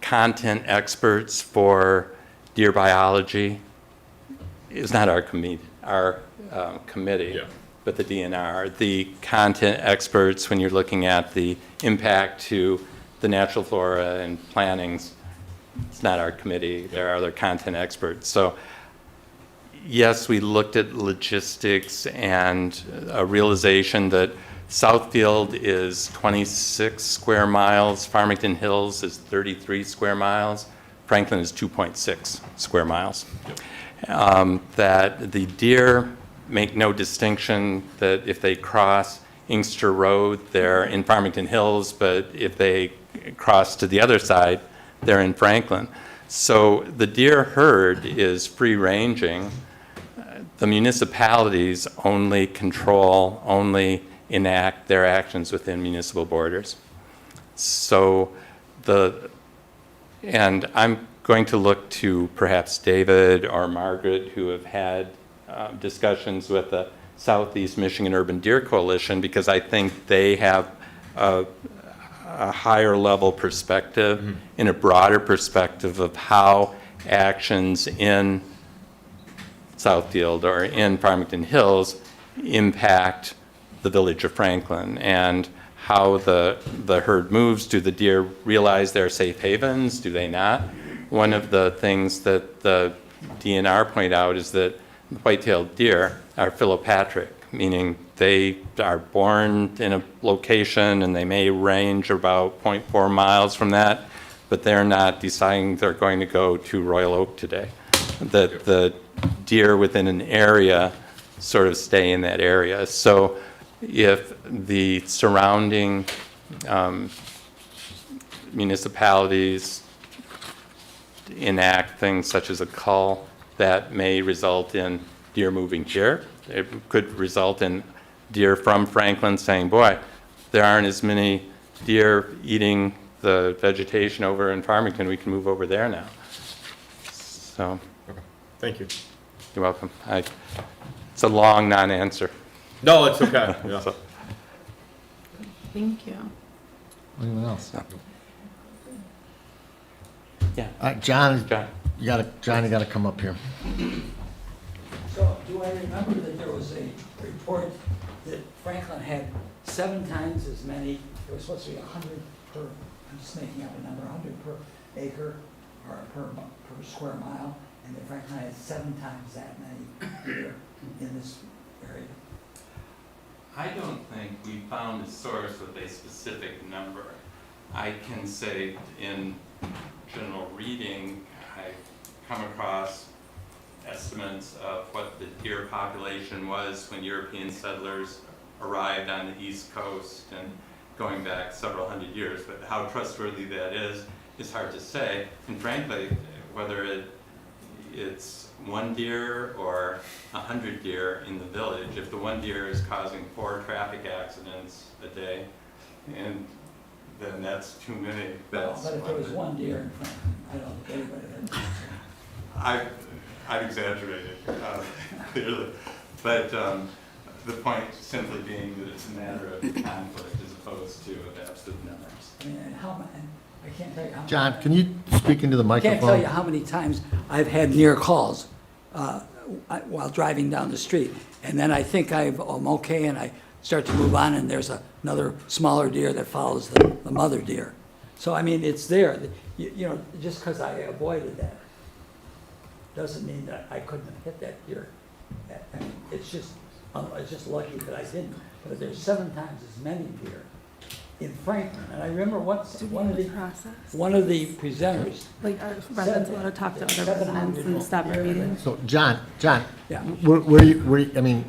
content experts for deer biology is not our committee, Yeah. but the DNR. The content experts, when you're looking at the impact to the natural flora and plantings, it's not our committee. There are other content experts. So yes, we looked at logistics and a realization that Southfield is 26 square miles, Farmington Hills is 33 square miles, Franklin is 2.6 square miles. That the deer make no distinction that if they cross Inkster Road, they're in Farmington Hills, but if they cross to the other side, they're in Franklin. So the deer herd is free-ranging. The municipalities only control, only enact their actions within municipal borders. So and I'm going to look to perhaps David or Margaret, who have had discussions with the Southeast Michigan Urban Deer Coalition, because I think they have a higher level perspective and a broader perspective of how actions in Southfield or in Farmington Hills impact the village of Franklin, and how the herd moves. Do the deer realize they're safe havens? Do they not? One of the things that the DNR point out is that white-tailed deer are philopatric, meaning they are born in a location and they may range about 0.4 miles from that, but they're not deciding they're going to go to Royal Oak today. That the deer within an area sort of stay in that area. So if the surrounding municipalities enact things such as a cull, that may result in deer moving here. It could result in deer from Franklin saying, boy, there aren't as many deer eating the vegetation over in Farmington, we can move over there now. So, Okay. Thank you. you're welcome. It's a long non-answer. No, it's okay. Yeah. So- Thank you. Anyone else? Yeah. All right, John, John. you gotta come up here. So, do I remember that there was a report that Franklin had 7 times as many, it was supposed to be 100 per, I'm just making up a number, 100 per acre or per square mile, and that Franklin had 7 times that many deer in this area? I don't think we found a source with a specific number. I can say in general reading, I've come across estimates of what the deer population was when European settlers arrived on the East Coast and going back several hundred years. But how trustworthy that is hard to say. And frankly, whether it's 1 deer or 100 deer in the village, if the 1 deer is causing 4 traffic accidents a day, and then that's too many. That's But if there was 1 deer in front, I don't think anybody had. I've exaggerated, clearly. But the point simply being that it's a matter of conflict as opposed to of absolute numbers. I mean, and I can't tell you how many. John, can you speak into the I can't tell you microphone? how many times I've had near calls while driving down the street. And then I think I'm okay, and I start to move on, and there's another smaller deer that follows the mother deer. So, I mean, it's there. You know, just because I avoided that doesn't mean that I couldn't have hit that deer. I mean, it's just lucky that I didn't. But there's 7 times as many deer in Franklin. And I remember once, one of the presenters. Like, Brendan's allowed to talk to other residents and stop our meeting. So, John, Yeah. I mean,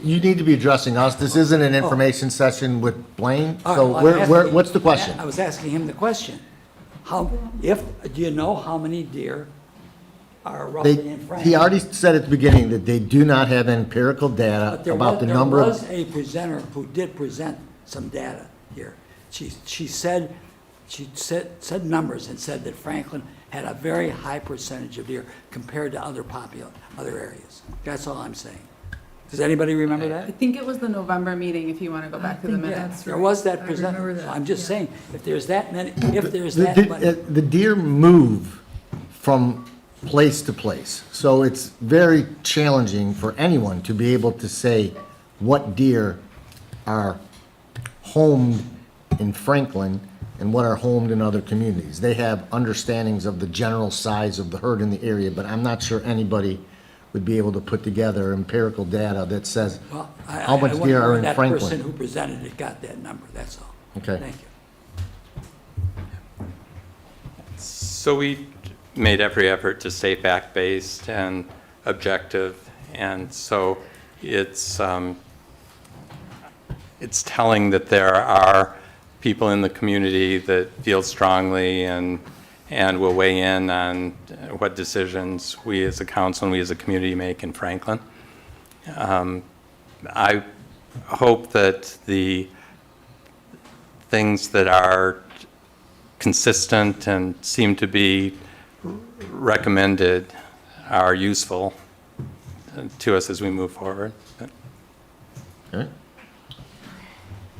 you need to be addressing us. This isn't an information session with Blaine. All So right, well, I'm asking- what's the question? I was asking him the question. Do you know how many deer are roughly in Franklin? He already said at the beginning that they do not have empirical data But there about the was, number there of. was a presenter who did present some data here. She said numbers and said that Franklin had a very high percentage of deer compared to other areas. That's all I'm saying. Does anybody remember I that? think it was the November meeting, if you want to go back to the minutes. There was that presenter. So I'm just saying, if there's that many, if there's that many. The deer move from place to place. So it's very challenging for anyone to be able to say what deer are homed in Franklin and what are homed in other communities. They have understandings of the general size of the herd in the area, but I'm not sure anybody would be able to put together empirical data that says Well, how much deer are in That person Franklin. who presented it got that number, that's all. Okay. Thank you. So we made every effort to stay fact-based and objective, and so it's telling that there are people in the community that feel strongly and will weigh in on what decisions we as a council and we as a community make in Franklin. I hope that the things that are consistent and seem to be recommended are useful to us as we move forward. Okay.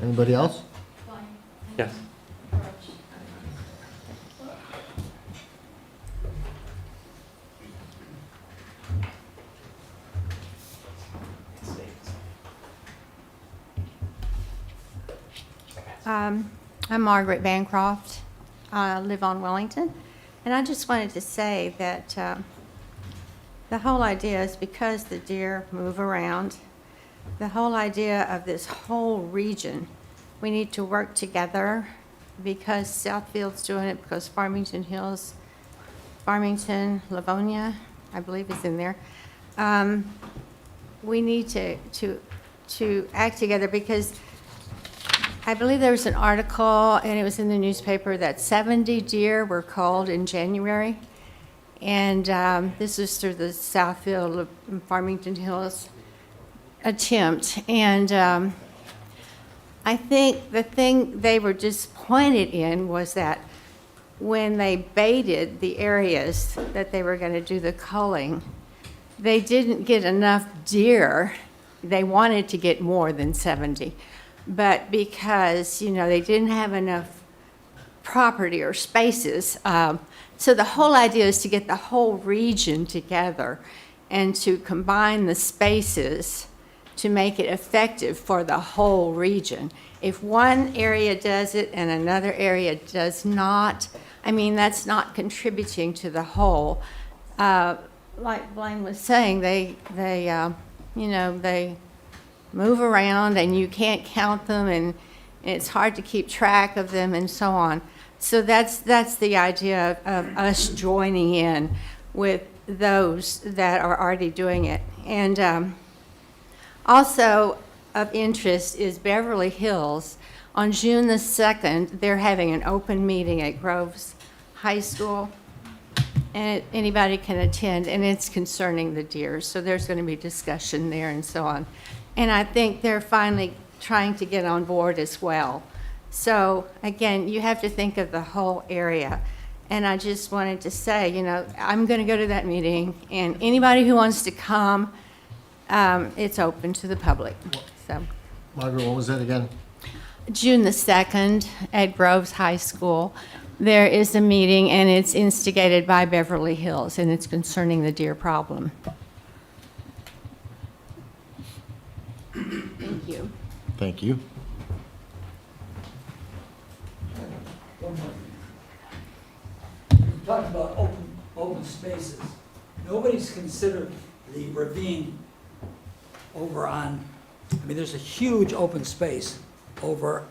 Anybody else? Yes. I'm Margaret Bancroft. I live on Wellington. And I just wanted to say that the whole idea is because the deer move around, the whole idea of this whole region, we need to work together because Southfield's doing it, because Farmington Hills, Farmington, Livonia, I believe is in there. We need to act together because I believe there was an article, and it was in the newspaper, that 70 deer were culled in January. And this was through the Southfield Farmington Hills attempt. And I think the thing they were disappointed in was that when they baited the areas that they were going to do the culling, they didn't get enough deer. They wanted to get more than 70. But because, you know, they didn't have enough property or spaces, so the whole idea is to get the whole region together and to combine the spaces to make it effective for the whole region. If one area does it and another area does not, I mean, that's not contributing to the whole. Like Blaine was saying, they move around and you can't count them and it's hard to keep track of them and so on. So that's the idea of us joining in with those that are already doing it. And also of interest is Beverly Hills. On June the 2nd, they're having an open meeting at Groves High School, and anybody can attend, and it's concerning the deer. So there's going to be discussion there and so on. And I think they're finally trying to get on board as well. So again, you have to think of the whole area. And I just wanted to say, you know, I'm going to go to that meeting, and anybody who wants to come, it's open to the public. So Margaret, what was that again? June the 2nd at Groves High School, there is a meeting, and it's instigated by Beverly Hills, and it's concerning the deer problem. Thank you. Thank you. We talked about open spaces. Nobody's considered the ravine over on, I mean, there's a huge open space over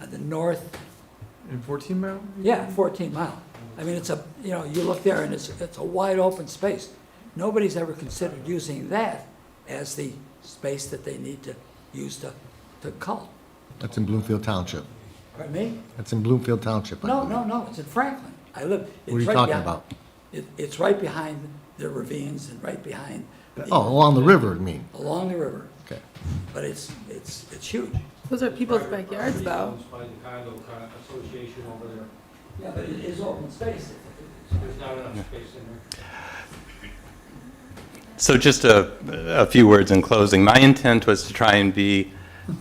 at the north. In 14 Mile? Yeah, 14 Mile. I mean, it's a, you know, you look there and it's a wide open space. Nobody's ever considered using that as the space that they need to use to cull. That's in Bloomfield Township. Pardon me? That's in Bloomfield Township. No, it's in Franklin. I live. What are it's you right talking behind- about? It's right behind the ravines and right behind. Oh, along the river, you mean? Along the river. Okay. But it's huge. Those are people's backyards, though. By the condo association over there. Yeah, but it is open space. There's not enough space in there. So just a few words in closing. My intent was to try and be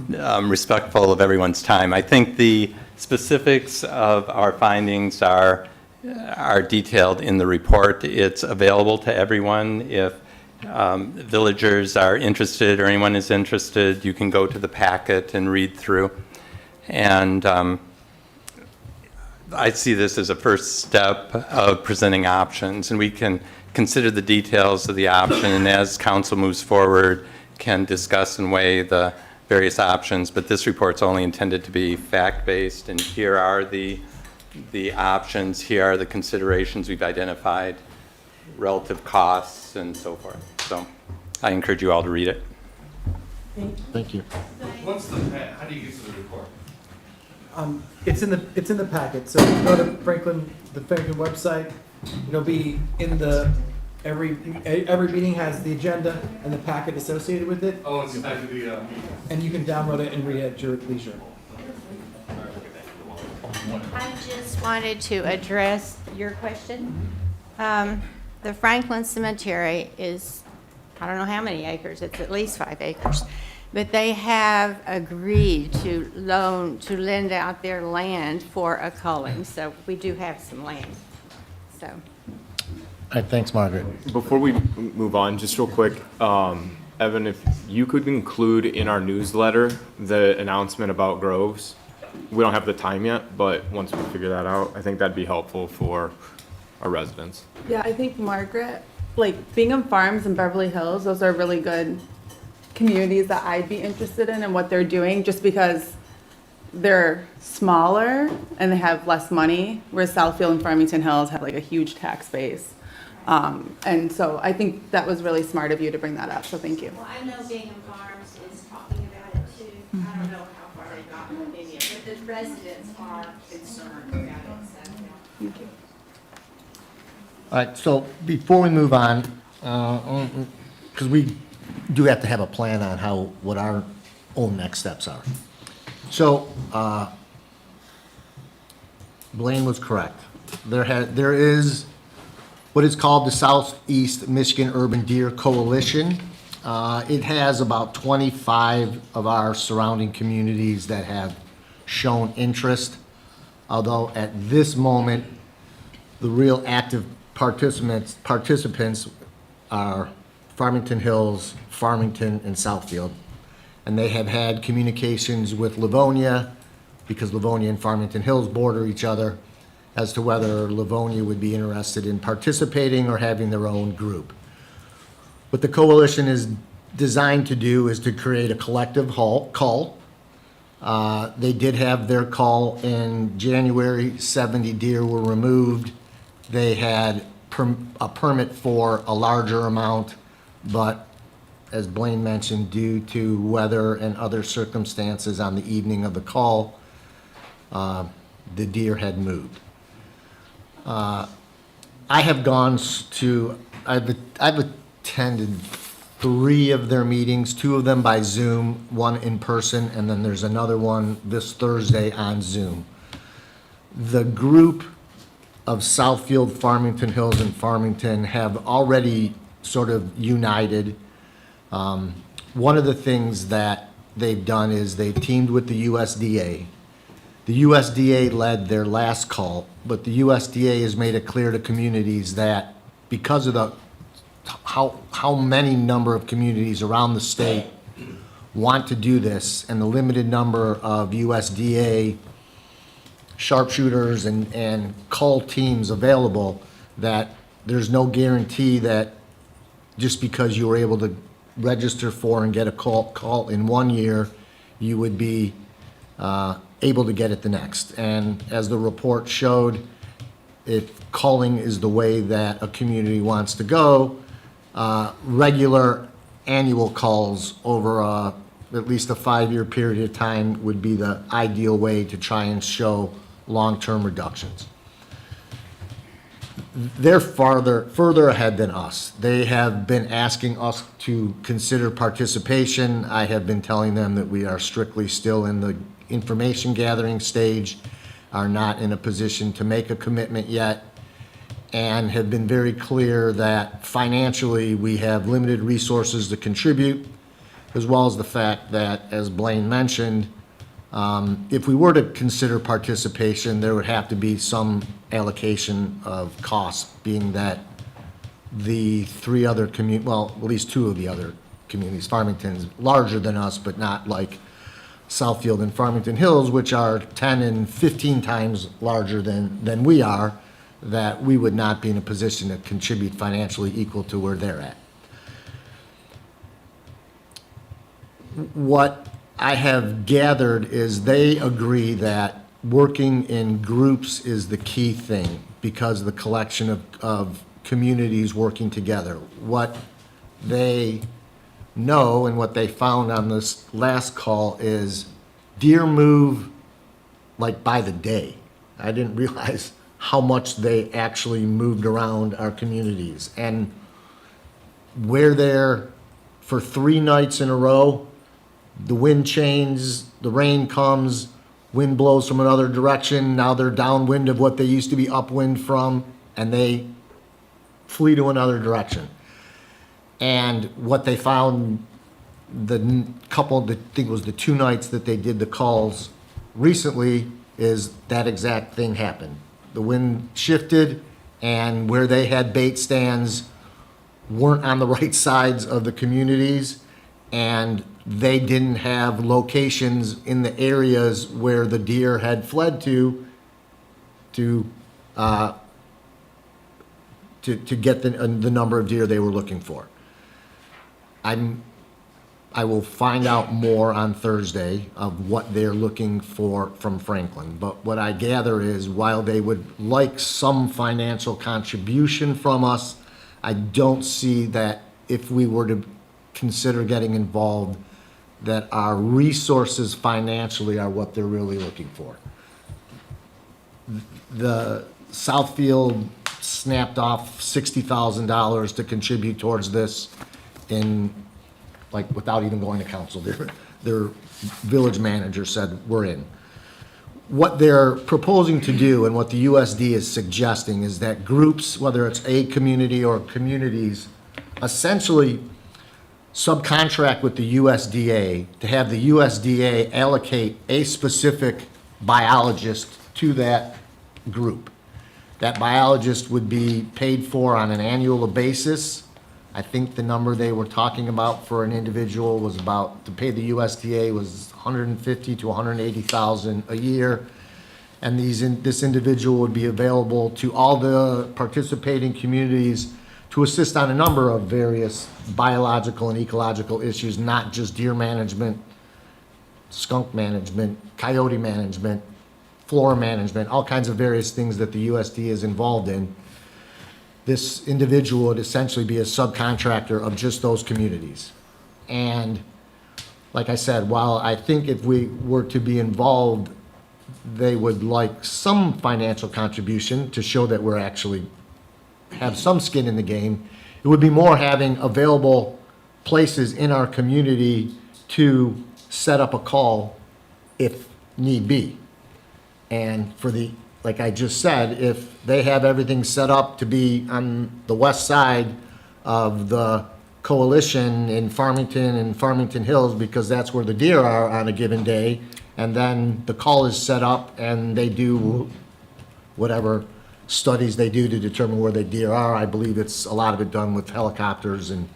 respectful of everyone's time. I think the specifics of our findings are detailed in the report. It's available to everyone. If villagers are interested or anyone is interested, you can go to the packet and read through. And I see this as a first step of presenting options, and we can consider the details of the option, and as council moves forward, can discuss and weigh the various options. But this report's only intended to be fact-based, and here are the options, here are the considerations we've identified, relative costs, and so forth. So I encourage you all to read it. Thank you. What's the, how do you get to the report? It's in the packet. So you go to the Franklin website. It'll be in the every meeting has the agenda and the packet associated with it. Oh, it's back to the, And you can download it and read it at your leisure. I just wanted to address your question. The Franklin Cemetery is, I don't know how many acres, it's at least 5 acres. But they have agreed to lend out their land for a culling, so we do have some land, so. All right, thanks, Margaret. Before we move on, just real quick, Evan, if you could include in our newsletter the announcement about Groves. We don't have the time yet, but once we figure that out, I think that'd be helpful for our residents. Yeah, I think Margaret, like Bingham Farms and Beverly Hills, those are really good communities that I'd be interested in and what they're doing, just because they're smaller and they have less money, whereas Southfield and Farmington Hills have like a huge tax base. And so I think that was really smart of you to bring that up, so thank you. Well, I know Bingham Farms is talking about it too. I don't know how far they've gotten with it yet, but the residents are concerned about it, so. Thank you. All right, so before we move on, because we do have to have a plan on what our own next steps are. So, Blaine was correct. There is what is called the Southeast Michigan Urban Deer Coalition. It has about 25 of our surrounding communities that have shown interest, although at this moment, the real active participants are Farmington Hills, Farmington, and Southfield. And they have had communications with Livonia, because Livonia and Farmington Hills border each other, as to whether Livonia would be interested in participating or having their own group. What the coalition is designed to do is to create a collective call They did have their call in January, 70 deer were removed. They had a permit for a larger amount, but as Blaine mentioned, due to weather and other circumstances on the evening of the call, the deer had moved. I have gone to, I've attended 3 of their meetings, 2 of them by Zoom, 1 in person, and then there's another one this Thursday on Zoom. The group of Southfield, Farmington Hills, and Farmington have already sort of united. One of the things that they've done is they've teamed with the USDA. The USDA led their last call, but the USDA has made it clear to communities that because of the how many number of communities around the state want to do this and the limited number of USDA sharpshooters and call teams available, that there's no guarantee that just because you were able to register for and get a call in 1 year, you would be able to get it the next. And as the report showed, if calling is the way that a community wants to go, regular annual calls over at least a 5-year period of time would be the ideal way to try and show long-term reductions. They're further ahead than us. They have been asking us to consider participation. I have been telling them that we are strictly still in the information gathering stage, are not in a position to make a commitment yet, and have been very clear that financially we have limited resources to contribute, as well as the fact that, as Blaine mentioned, if we were to consider participation, there would have to be some allocation of costs, being that the 3 other well, at least 2 of the other communities, Farmington's larger than us, but not like Southfield and Farmington Hills, which are 10 and 15 times larger than we are, that we would not be in a position to contribute financially equal to where they're at. What I have gathered is they agree that working in groups is the key thing because of the collection of communities working together. What they know and what they found on this last call is deer move like by the day. I didn't realize how much they actually moved around our communities. And we're there for 3 nights in a row. The wind changes, the rain comes, wind blows from another direction. Now they're downwind of what they used to be upwind from, and they flee to another direction. And what they found I think it was the 2 nights that they did the calls recently, is that exact thing happened. The wind shifted, and where they had bait stands weren't on the right sides of the communities, and they didn't have locations in the areas where the deer had fled to get the number of deer they were looking for. I will find out more on Thursday of what they're looking for from Franklin. But what I gather is while they would like some financial contribution from us, I don't see that if we were to consider getting involved, that our resources financially are what they're really looking for. The Southfield snapped off $60,000 to contribute towards this without even going to council. Their village manager said, we're in. What they're proposing to do and what the USD is suggesting is that groups, whether it's a community or communities, essentially subcontract with the USDA to have the USDA allocate a specific biologist to that group. That biologist would be paid for on an annual basis. I think the number they were talking about for an individual was to pay the USDA was $150,000 to $180,000 a year. And this individual would be available to all the participating communities to assist on a number of various biological and ecological issues, not just deer management, skunk management, coyote management, flora management, all kinds of various things that the USD is involved in. This individual would essentially be a subcontractor of just those communities. And like I said, while I think if we were to be involved, they would like some financial contribution to show that we're actually have some skin in the game. It would be more having available places in our community to set up a call if need be. And for the, like I just said, if they have everything set up to be on the west side of the coalition in Farmington and Farmington Hills, because that's where the deer are on a given day, and then the call is set up and they do whatever studies they do to determine where the deer are. I believe it's a lot of it done with helicopters and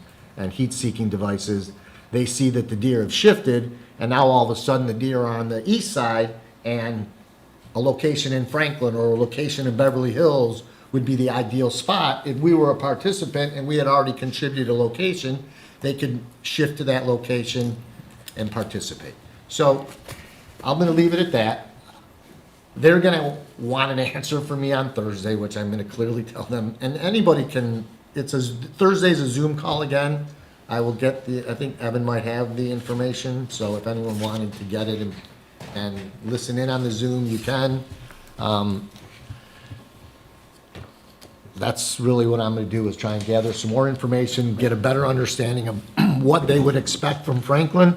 heat-seeking devices. They see that the deer have shifted, and now all of a sudden the deer are on the east side, and a location in Franklin or a location in Beverly Hills would be the ideal spot. If we were a participant and we had already contributed a location, they could shift to that location and participate. So I'm gonna leave it at that. They're gonna want an answer from me on Thursday, which I'm gonna clearly tell them, and anybody can, Thursday's a Zoom call again. I will get I think Evan might have the information, so if anyone wanted to get it and listen in on the Zoom, you can. That's really what I'm gonna do, is try and gather some more information, get a better understanding of what they would expect from Franklin.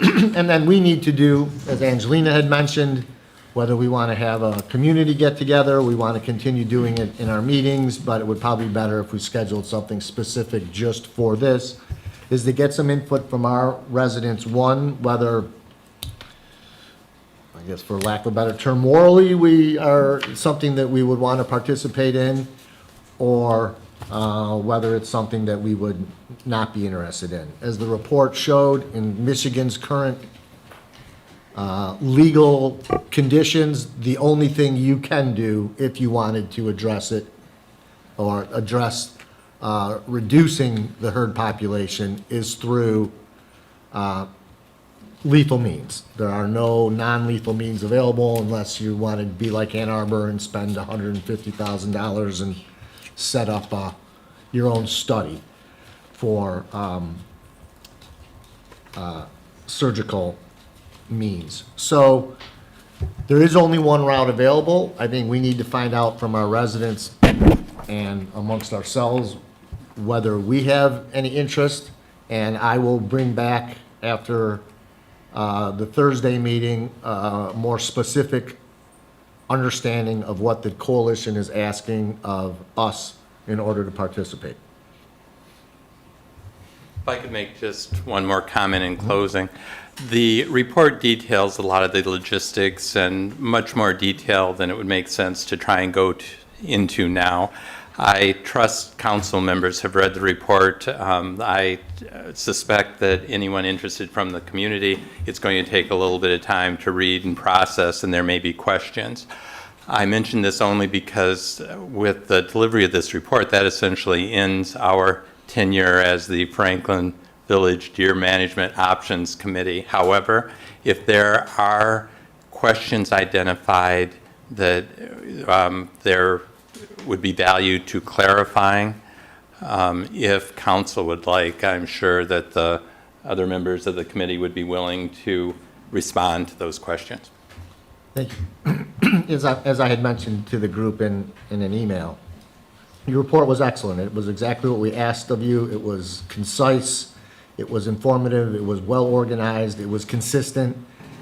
And then we need to do, as Angelina had mentioned, whether we want to have a community get-together, we want to continue doing it in our meetings, but it would probably be better if we scheduled something specific just for this, is to get some input from our residents. One, whether, I guess for lack of a better term, morally we are something that we would want to participate in, or whether it's something that we would not be interested in. As the report showed, in Michigan's current legal conditions, the only thing you can do if you wanted to address it or address reducing the herd population is through lethal means. There are no non-lethal means available unless you want to be like Ann Arbor and spend $150,000 and set up your own study for surgical means. So there is only one route available. I think we need to find out from our residents and amongst ourselves whether we have any interest, and I will bring back after the Thursday meeting more specific understanding of what the coalition is asking of us in order to participate. If I could make just one more comment in closing. The report details a lot of the logistics and much more detail than it would make sense to try and go into now. I trust council members have read the report. I suspect that anyone interested from the community, it's going to take a little bit of time to read and process, and there may be questions. I mention this only because with the delivery of this report, that essentially ends our tenure as the Franklin Village Deer Management Options Committee. However, if there are questions identified that there would be value to clarifying, if council would like, I'm sure that the other members of the committee would be willing to respond to those questions. Thank you. As I had mentioned to the group in an email, your report was excellent. It was exactly what we asked of you. It was concise, it was informative, it was well organized, it was consistent,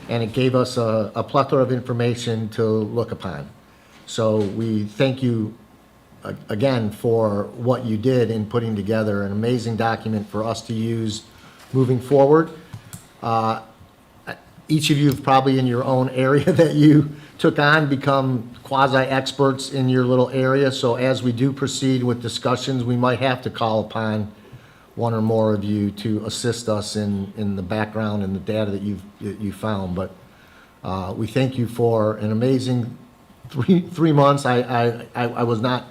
and it gave us a plethora of information to look upon. So we thank you again for what you did in putting together an amazing document for us to use moving forward. Each of you have probably in your own area that you took on become quasi-experts in your little area. So as we do proceed with discussions, we might have to call upon one or more of you to assist us in the background and the data that you found. But we thank you for an amazing three months. I was not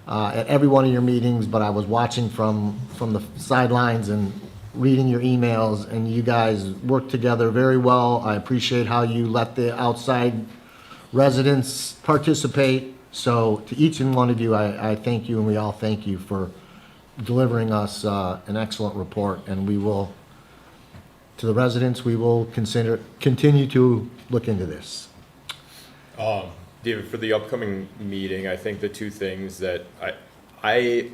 at every one of your meetings, but I was watching from the sidelines, and reading your emails, and you guys work together very well. I appreciate how you let the outside residents participate. So to each and one of you, I thank you, and we all thank you for delivering us an excellent report. And we will, to the residents, we will continue to look into this. David, for the upcoming meeting, I think the two things that I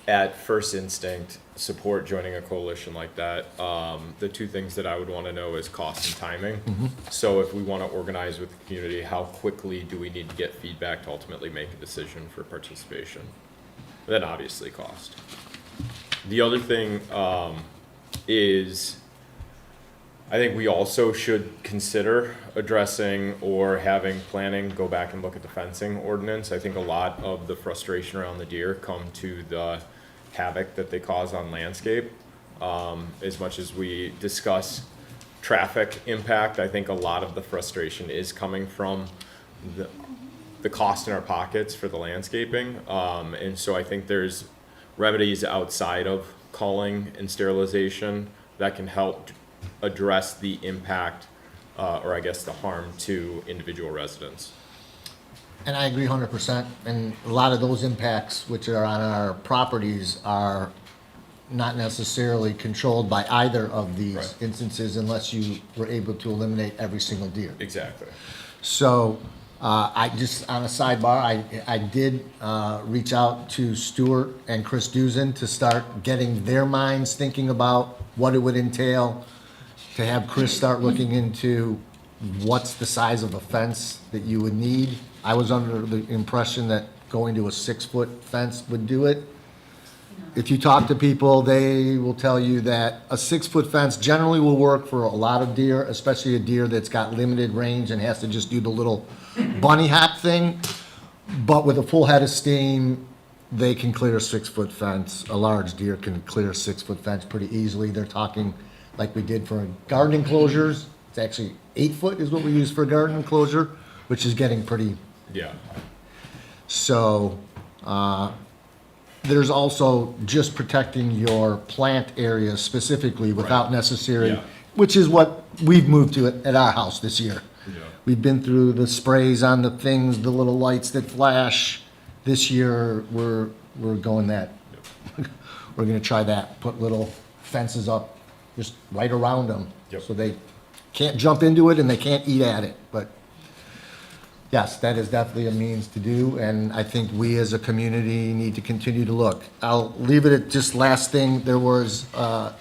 at first instinct, support joining a coalition like that. The two things that I would want to know is cost and timing. So if we want to organize with the community, how quickly do we need to get feedback to ultimately make a decision for participation? Then obviously cost. The other thing is I think we also should consider addressing or having planning go back and look at the fencing ordinance. I think a lot of the frustration around the deer come to the havoc that they cause on landscape. As much as we discuss traffic impact, I think a lot of the frustration is coming from the cost in our pockets for the landscaping. And so I think there's remedies outside of culling and sterilization that can help address the impact, or I guess the harm to individual residents. And I agree 100%. And a lot of those impacts, which are on our properties, are not necessarily controlled by either of these instances unless you were able to eliminate every single deer. Exactly. So I just, on a sidebar, I did reach out to Stuart and Chris Duzin to start getting their minds thinking about what it would entail to have Chris start looking into what's the size of a fence that you would need. I was under the impression that going to a 6-foot fence would do it. If you talk to people, they will tell you that a 6-foot fence generally will work for a lot of deer, especially a deer that's got limited range and has to just do the little bunny hop thing. But with a full head of steam, they can clear a 6-foot fence. A large deer can clear a 6-foot fence pretty easily. They're talking like we did for garden enclosures. It's actually 8 foot is what we use for a garden enclosure, which is getting pretty. Yeah. So there's also just protecting your plant area specifically without necessarily, which is what we've moved to at our house this year. We've been through the sprays on the things, the little lights that flash. This year, we're going that. We're gonna try that, put little fences up just right around them. So they can't jump into it and they can't eat at it. But yes, that is definitely a means to do, and I think we as a community need to continue to look. I'll leave it at just last thing. There was a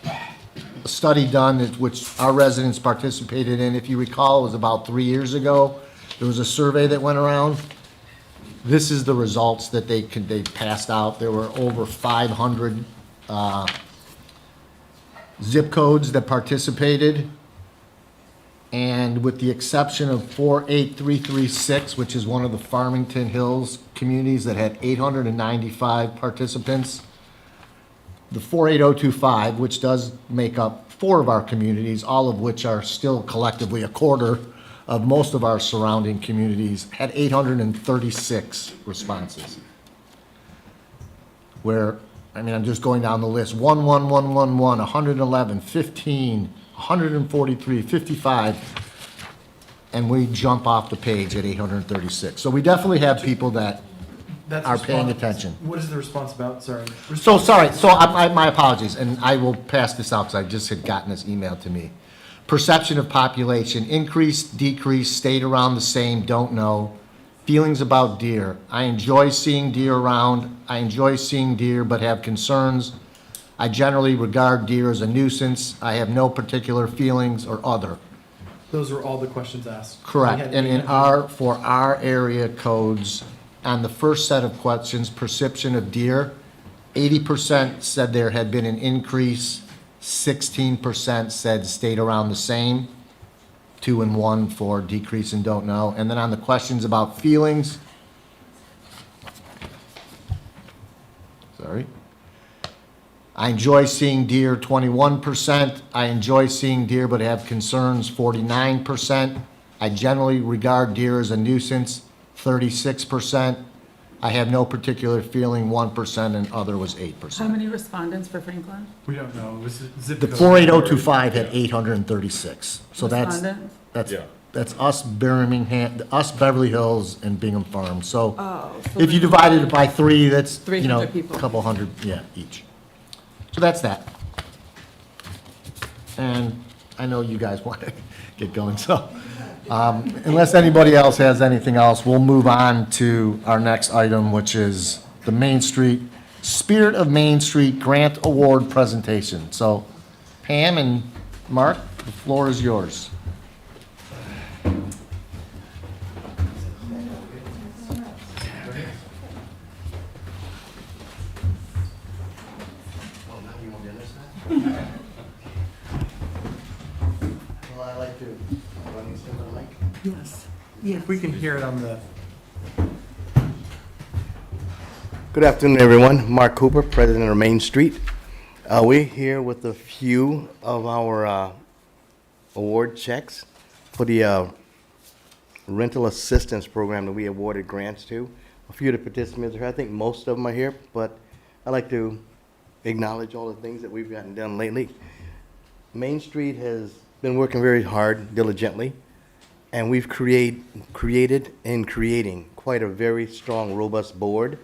study done which our residents participated in. If you recall, it was about 3 years ago. There was a survey that went around. This is the results that they passed out. There were over 500 zip codes that participated. And with the exception of 48336, which is one of the Farmington Hills communities that had 895 participants, the 48025, which does make up 4 of our communities, all of which are still collectively a quarter of most of our surrounding communities, had 836 responses. Where, I mean, I'm just going down the list, 11111, 111, 15, 143, 55, and we jump off the page at 836. So we definitely have people that are paying attention. What is the response about? Sorry. So, sorry, so my apologies, and I will pass this out because I just had gotten this email to me. Perception of population, increased, decreased, stayed around the same, don't know. Feelings about deer. I enjoy seeing deer around. I enjoy seeing deer, but have concerns. I generally regard deer as a nuisance. I have no particular feelings or other. Those are all the questions asked. Correct. And for our area codes, on the first set of questions, perception of deer, 80% said there had been an increase, 16% said stayed around the same, 2 and 1 for decrease and don't know. And then on the questions about feelings, sorry. I enjoy seeing deer, 21%. I enjoy seeing deer but have concerns, 49%. I generally regard deer as a nuisance, 36%. I have no particular feeling 1% and other was 8%. How many respondents for Franklin? We don't know, it was zip The code. 48025 had 836. So Respondents? that's us Birmingham, us Beverly Hills and Bingham Farms. So Oh, so if you divided it by 3, that's, 300 people. a couple hundred, yeah, each. So that's that. And I know you guys want to get going, so unless anybody else has anything else, we'll move on to our next item, which is the Main Street, Spirit of Main Street Grant Award presentation. So Pam and Mark, the floor is yours. Well, I like to, Yes. If we can hear it on the. Good afternoon, everyone. Mark Cooper, President of Main Street. We're here with a few of our award checks for the rental assistance program that we awarded grants to. A few of the participants are here. I think most of them are here, but I'd like to acknowledge all the things that we've gotten done lately. Main Street has been working very hard, diligently, and we've created and creating quite a very strong, robust board.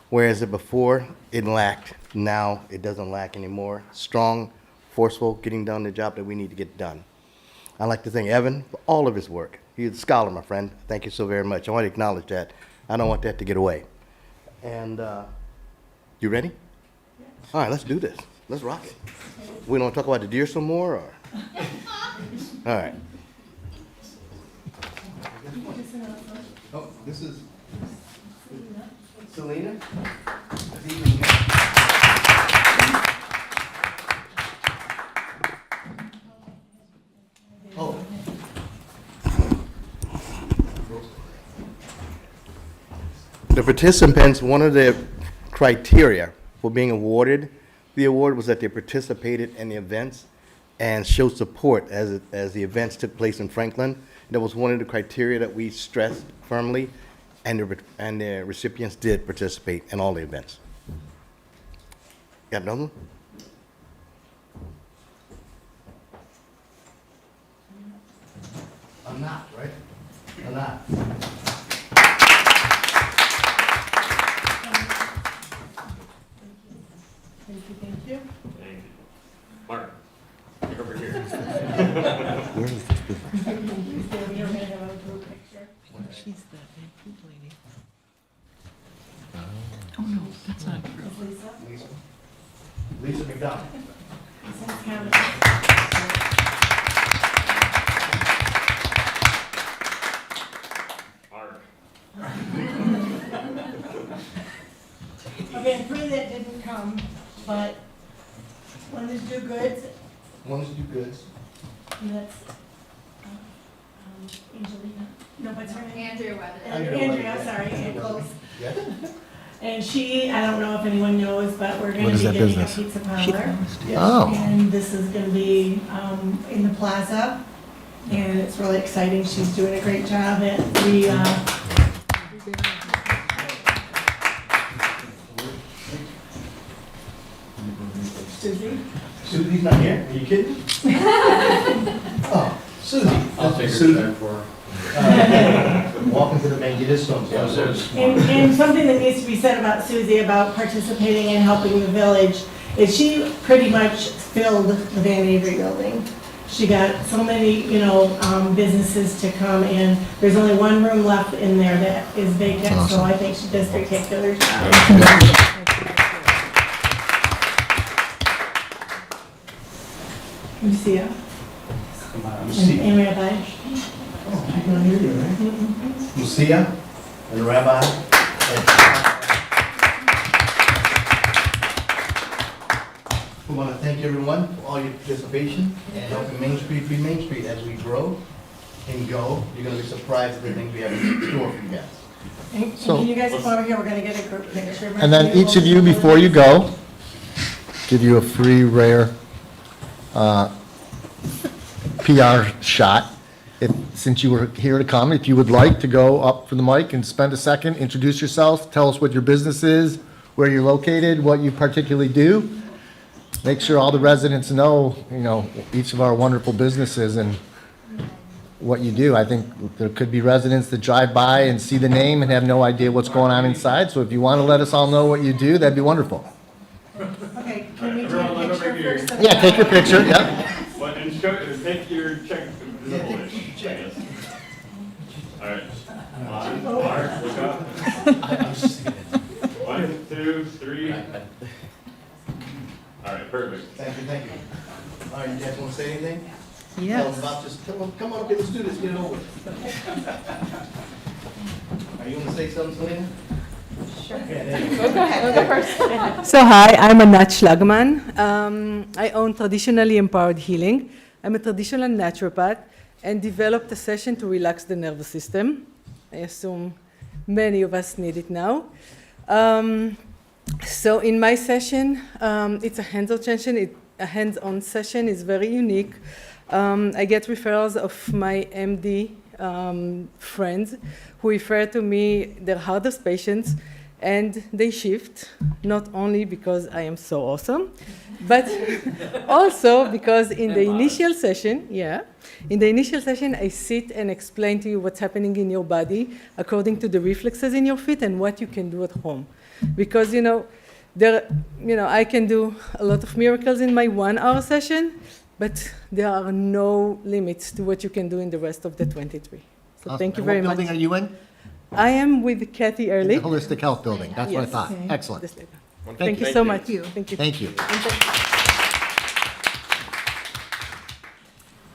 Whereas before, it lacked. Now, it doesn't lack anymore. Strong, forceful, getting done the job that we need to get done. I'd like to thank Evan for all of his work. He's a scholar, my friend. Thank you so very much. I want to acknowledge that. I don't want that to get away. And you ready? All right, let's do this. Let's rock it. We don't talk about the deer some more, or? All right. Oh, this is Selena. Oh. The participants, one of the criteria for being awarded the award was that they participated in the events and showed support as the events took place in Franklin. That was one of the criteria that we stressed firmly, and the recipients did participate in all the events. Got another one? I'm not, right? I'm not. Thank you. Thank you. Mark, get over here. Where is this business? She's the food lady. Oh, no, that's not true. Lisa McDonald. Mark. Okay, three that didn't come, but one is Do Goods, One is Do Goods. and that's Angelina. No, what's her name? Andrea Weather. Andrea, sorry, and close. Yes? And she, I don't know if anyone knows, but we're gonna What is be that getting a business? pizza parlor. Oh. And this is gonna be in the plaza, and it's really exciting. She's doing a great job at Susie? Susie's not here? Are you kidding? Oh, Susie. I'll take Susie. her check for her. Welcome to the bank. You did something. And something that needs to be said about Susie about participating and helping the village is she pretty much filled the Van Avery building. She got so many, businesses to come in. There's only one room left in there that is vacant, so I think she does a spectacular job. Lucia. And Rabbi. Oh, I can hear you, right? Lucia and Rabbi. We want to thank everyone for all your participation and helping Main Street be Main Street as we grow and go. You're going to be surprised at the things we have in store for you guys. And So- can you guys come over here? We're gonna get a group picture. And then each of you, before you go, give you a free rare PR shot. since you were here to come, if you would like to go up for the mic and spend a second, introduce yourself, tell us what your business is, where you're located, what you particularly do. Make sure all the residents know, each of our wonderful businesses and what you do. I think there could be residents that drive by and see the name and have no idea what's going on inside. So if you want to let us all know what you do, that'd be wonderful. Okay, can we take a picture first? Yeah, take your picture, yep. But take your check visible-ish, I guess. All right. Mark, look up. 1, 2, 3. All right, perfect. Thank you. All right, you guys want to say anything? Yes. Come on, okay, let's do this, get it over with. Are you going to say something, Selena? So hi, I'm Anat Schlagman. I own Traditionally Empowered Healing. I'm a traditional naturopath and developed a session to relax the nervous system. I assume many of us need it now. So in my session, it's a hands-on session. It's very unique. I get referrals of my MD friends who refer to me their hardest patients, and they shift, not only because I am so awesome, but also because in the initial session, I sit and explain to you what's happening in your body according to the reflexes in your feet and what you can do at home. Because, I can do a lot of miracles in my 1-hour session, but there are no limits to what you can do in the rest of the 23. So Awesome. thank you And very what much. building are you in? I am with Kathy The Ehrlich. Holistic Health Building, that's what I Yes. thought. Okay. Excellent. Thank you so much. Thank you. Thank you.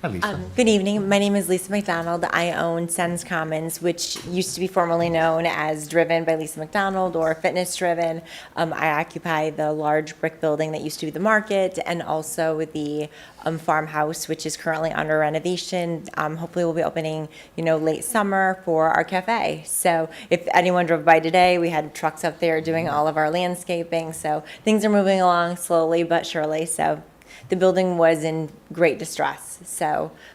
Hi, Lisa. Good evening. My name is Lisa McDonald. I own Sens Commons, which used to be formerly known as Driven by Lisa McDonald or Fitness Driven. I occupy the large brick building that used to be the market and also the farmhouse, which is currently under renovation. Hopefully we'll be opening, late summer for our cafe. So if anyone drove by today, we had trucks up there doing all of our landscaping. So things are moving along slowly but surely. So the building was in great distress,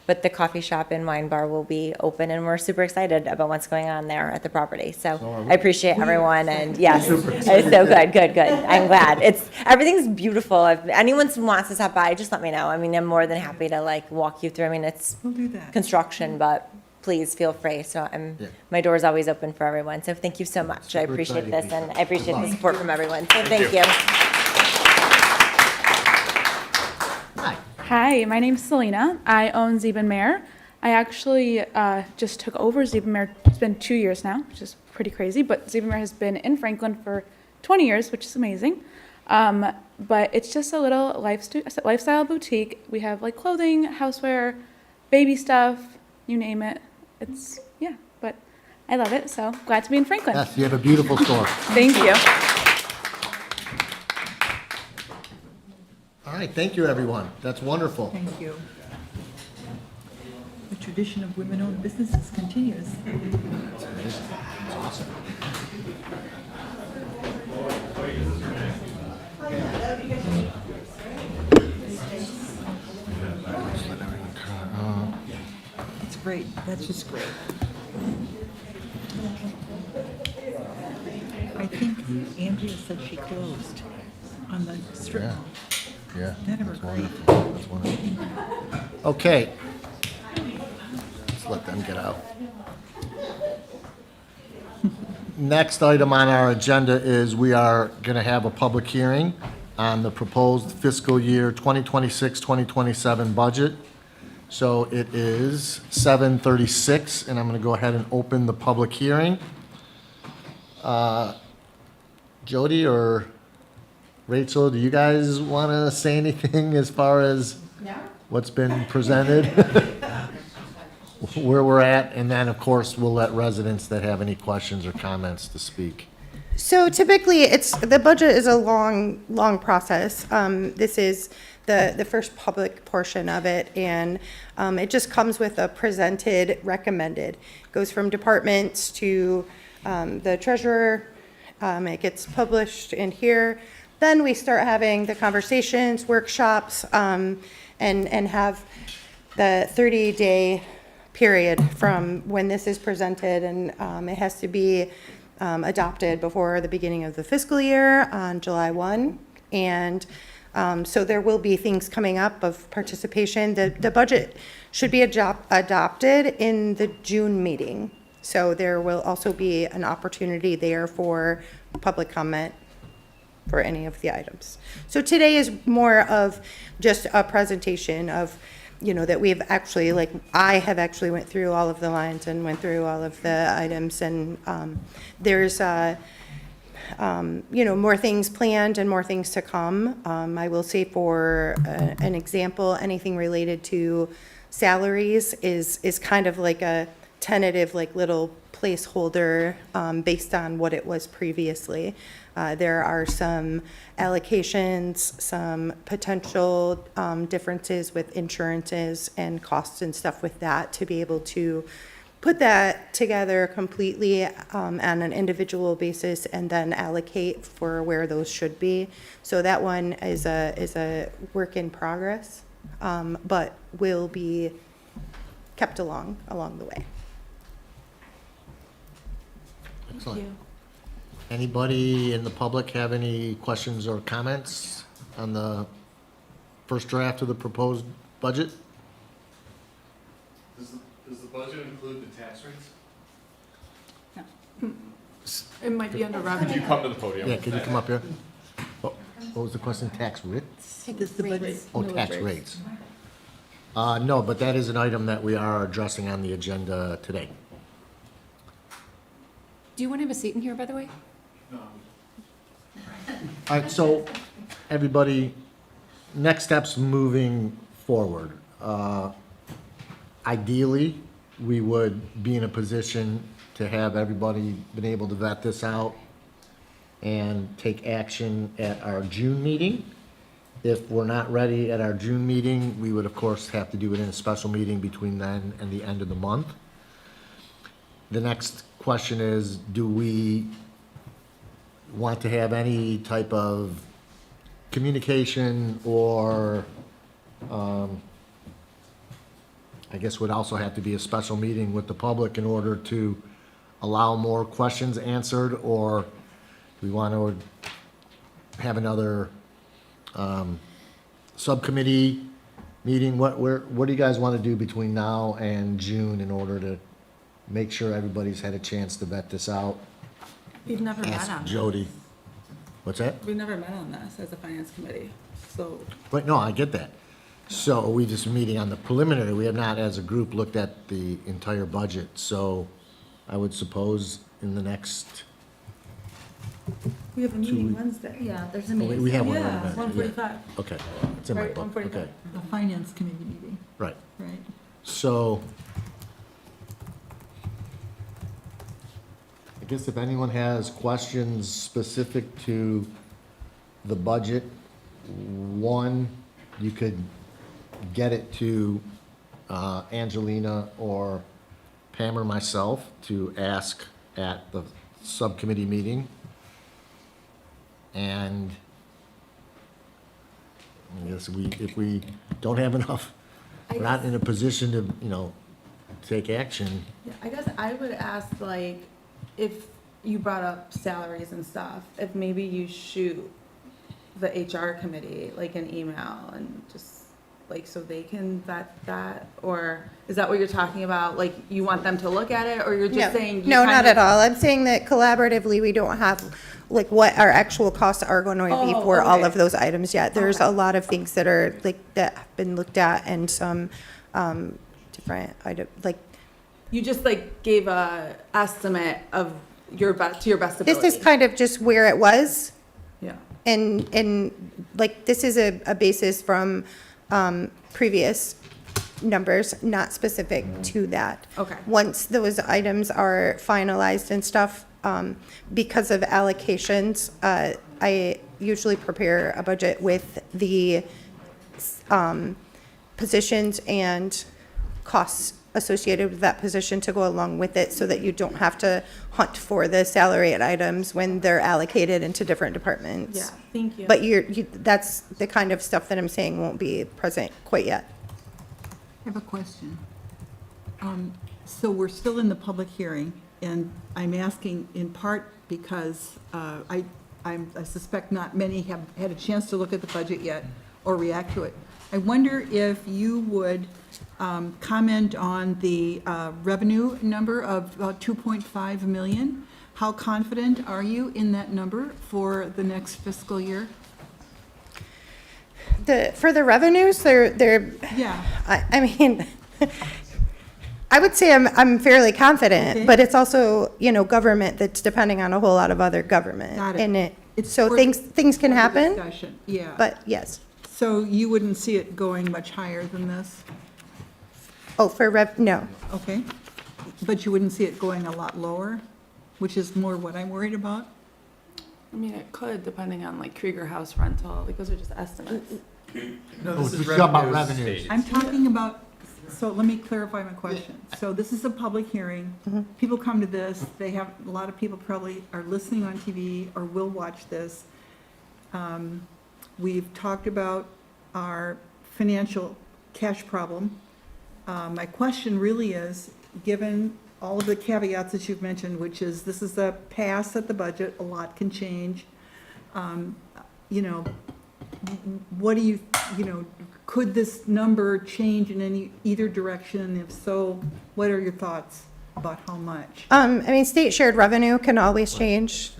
but the coffee shop and wine bar will be open, and we're super excited about what's going on there at the property. So I appreciate everyone, and yes, it's so good. I'm glad. Everything's beautiful. If anyone wants to stop by, just let me know. I mean, I'm more than happy to walk you through. I mean, it's construction, but please feel free. So my door is always open for everyone. So thank you so much. I appreciate this, and I appreciate the support from everyone. So thank you. Hi, my name's Selena. I own Zeben Mare. I actually just took over Zeben Mare. It's been 2 years now, which is pretty crazy, but Zeben Mare has been in Franklin for 20 years, which is amazing. But it's just a little lifestyle boutique. We have clothing, houseware, baby stuff, you name it. But I love it, so glad to be in Franklin. Yes, you have a beautiful store. Thank you. All right, thank you, everyone. That's wonderful. Thank you. The tradition of women-owned businesses continues. It's amazing. It's awesome. It's great. That's just great. I think Andrea said she closed on the strip mall. Yeah. None of her That's great. wonderful. That's wonderful. Okay. Let's let them get out. Next item on our agenda is we are going to have a public hearing on the proposed fiscal year 2026-2027 budget. So it is 7:36, and I'm going to go ahead and open the public hearing. Jody or Rachel, do you guys want to say anything as far as what's been presented? Where we're at, and then, of course, we'll let residents that have any questions or comments to speak. So typically, the budget is a long process. This is the first public portion of it, and it just comes with a presented recommended. Goes from departments to the treasurer. It gets published in here. Then we start having the conversations, workshops, and have the 30-day period from when this is presented, and it has to be adopted before the beginning of the fiscal year on July 1. And so there will be things coming up of participation. The budget should be adopted in the June meeting. So there will also be an opportunity there for public comment for any of the items. So today is more of just a presentation of, you know, that we've actually, like, I have actually went through all of the lines and went through all of the items, and there's, you know, more things planned and more things to come. I will say for an example, anything related to salaries is kind of like a tentative, like, little placeholder based on what it was previously. There are some allocations, some potential differences with insurances and costs and stuff with that, to be able to put that together completely on an individual basis and then allocate for where those should be. So that one is a work in progress, but will be kept along the way. Excellent. Anybody in the public have any questions or comments on the first draft of the proposed budget? Does the budget include the tax rates? It might be under Could revenue. you come to the podium? Yeah, can you come up here? What was the question? Tax rates? Oh, tax rates. No, but that is an item that we are addressing on the agenda today. Do you want to have a seat in here, by the way? All right, so, everybody, next steps moving forward. Ideally, we would be in a position to have everybody been able to vet this out and take action at our June meeting. If we're not ready at our June meeting, we would, of course, have to do it in a special meeting between then and the end of the month. The next question is, do we want to have any type of communication or, I guess would also have to be a special meeting with the public in order to allow more questions answered, or do we want to have another subcommittee meeting? What do you guys want to do between now and June in order to make sure everybody's had a chance to vet this out? We've never met Ask on Jody. What's that? this. We've never met on this as a finance committee, so. But no, I get that. So we just meeting on the preliminary, we have not as a group looked at the entire budget, so I would suppose in the next, We have a meeting meeting Wednesday. Yeah, there's a we have one. Yeah, already. 1:45. Okay, it's in my Right, book, 1:45. okay, The finance committee meeting, right. right? So, I guess if anyone has questions specific to the budget, one, you could get it to Angelina or Pam or myself to ask at the subcommittee meeting. And I guess if we don't have enough, we're not in a position to, take action. Yeah, I guess I would ask, like, if you brought up salaries and stuff, if maybe you shoot the HR committee, like, an email and just, like, so they can vet that, or is that what you're talking about? Like, you want them to look at it, or you're No, just saying? you No, kind not of- at all. I'm saying that collaboratively, we don't have, like, what our actual costs are going to be Oh, for all okay. of those items yet. There's Okay. a lot of things that are, like, that have been looked at, and some different item, like, You just, like, gave a estimate of your best, to your best ability. this is kind of just where it was. Yeah. And like, this is a basis from previous numbers, not specific to that. Okay. Once those items are finalized and stuff, because of allocations, I usually prepare a budget with the positions and costs associated with that position to go along with it, so that you don't have to hunt for the salary items when they're allocated into different departments. Yeah, thank you. But that's the kind of stuff that I'm saying won't be present quite yet. I have a question. So we're still in the public hearing, and I'm asking in part because I suspect not many have had a chance to look at the budget yet or react to it. I wonder if you would comment on the revenue number of about 2.5 million. How confident are you in that number for the next fiscal year? For the revenues, they're, Yeah. I mean, I would say I'm fairly confident, Okay. but it's also, government that's depending on a whole lot of other government. Got it. And It's so for- things can for happen, discussion, yeah. but yes. So you wouldn't see it going much higher than this? Oh, no. Okay. But you wouldn't see it going a lot lower, which is more what I'm worried about? I mean, it could, depending on like Krieger House rental, like those are just estimates. No, Oh, this is we're talking about revenues. revenues. I'm talking about, so let me clarify my question. So this is a public hearing. People come to this, a lot of people probably are listening on TV or will watch this. We've talked about our financial cash problem. My question really is, given all of the caveats that you've mentioned, which is this is a pass at the budget, a lot can change. What do you, could this number change in either direction? If so, what are your thoughts about how much? I mean, state shared revenue can always change.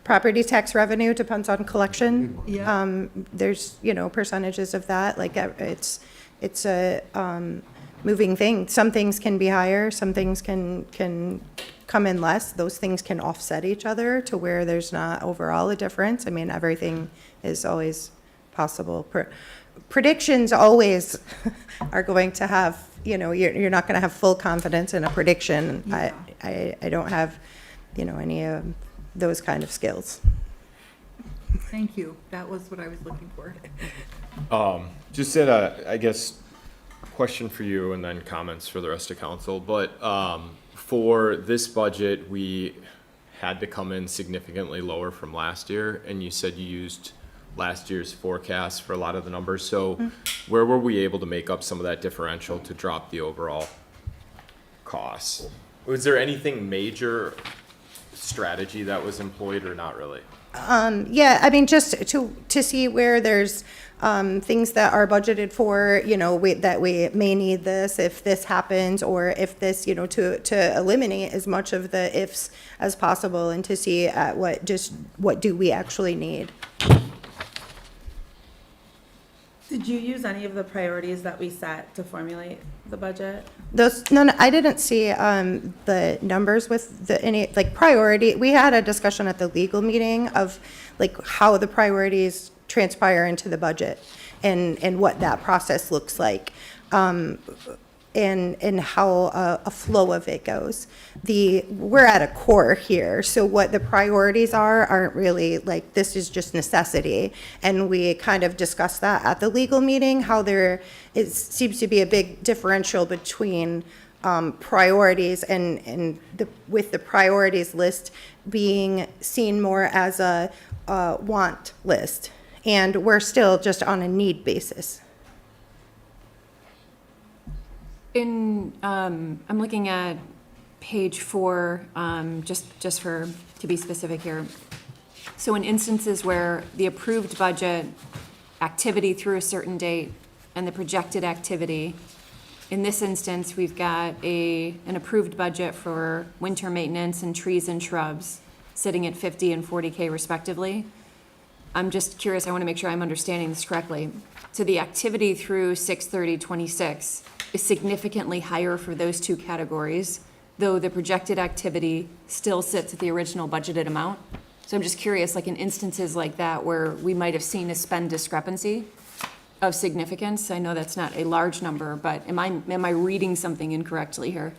Property tax revenue depends on collection. Yeah. There's, percentages of that, like, it's a, moving thing. Some things can be higher, some things can come in less. Those things can offset each other to where there's not overall a difference. I mean, everything is always possible. Predictions always are going to have, you're not going to have full confidence in a prediction. Yeah. I don't have, any of those kind of skills. Thank you. That was what I was looking for. Just had a, I guess, question for you and then comments for the rest of council. But for this budget, we had to come in significantly lower from last year, and you said you used last year's forecast for a lot of the numbers. So where were we able to make up some of that differential to drop the overall costs? Was there anything major strategy that was employed or not really? Yeah, I mean, just to see where there's things that are budgeted for, that we may need this if this happens, or if this, to eliminate as much of the ifs as possible, and to see at what do we actually need. Did you use any of the priorities that we set to formulate the budget? I didn't see the numbers with any priority. We had a discussion at the legal meeting of how the priorities transpire into the budget and what that process looks like. And how a flow of it goes. We're at a core here, so what the priorities aren't really this is just necessity. And we kind of discussed that at the legal meeting, how seems to be a big differential between priorities and with the priorities list being seen more as a want list. And we're still just on a need basis. I'm looking at page 4, just to be specific here. So in instances where the approved budget activity through a certain date and the projected activity, in this instance, we've got an approved budget for winter maintenance and trees and shrubs sitting at 50 and 40K respectively. I'm just curious, I want to make sure I'm understanding this correctly. So the activity through 6/30/26 is significantly higher for those two categories, though the projected activity still sits at the original budgeted amount. So I'm just curious, in instances like that where we might have seen a spend discrepancy of significance, I know that's not a large number, but am I reading something incorrectly here?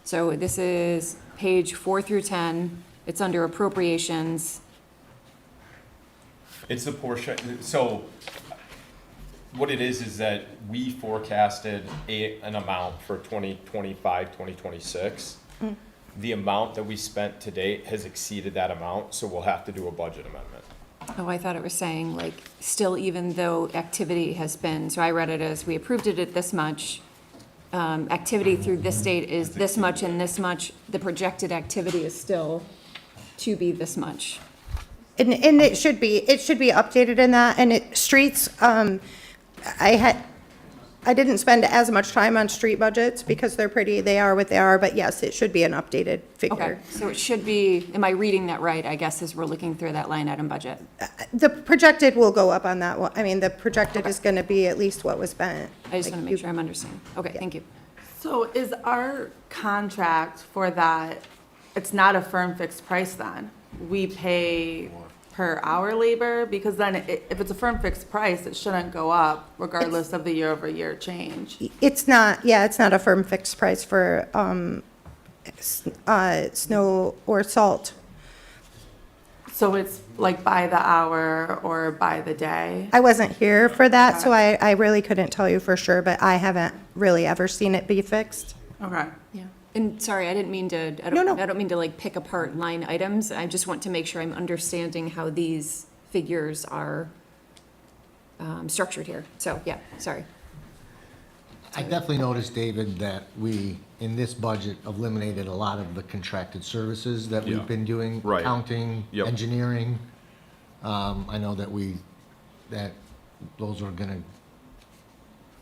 So this is page 4 through 10, it's under appropriations. It's the portion, so what it is that we forecasted an amount for 2025, 2026. The amount that we spent to date has exceeded that amount, so we'll have to do a budget amendment. Oh, I thought it was saying still even though activity has been, so I read it as we approved it at this much, activity through this date is this much and this much, the projected activity is still to be this much. And it should be updated in that, and streets, I didn't spend as much time on street budgets because they are what they are, but yes, it should be an updated Okay, figure. so it should be, am I reading that right, I guess, as we're looking through that line item budget? The projected will go up on that one. I mean, the projected is gonna be at least what was spent. I just want to make sure I'm understanding. Okay, thank you. So is our contract for that, it's not a firm fixed price then? We pay per hour labor? Because then if it's a firm fixed price, it shouldn't go up regardless of the year-over-year change. It's not a firm fixed price for, snow or salt. So it's like by the hour or by the day? I wasn't here for that, so I really couldn't tell you for sure, but I haven't really ever seen it be fixed. Okay. Yeah. And sorry, I didn't mean to, I don't mean to like pick apart line items. I just want to make sure I'm understanding how these figures are structured here. So, yeah, sorry. I definitely noticed, David, that we, in this budget, eliminated a lot of the contracted services that Yeah. we've been doing. Right. Accounting, Yep. engineering. I know that those are gonna,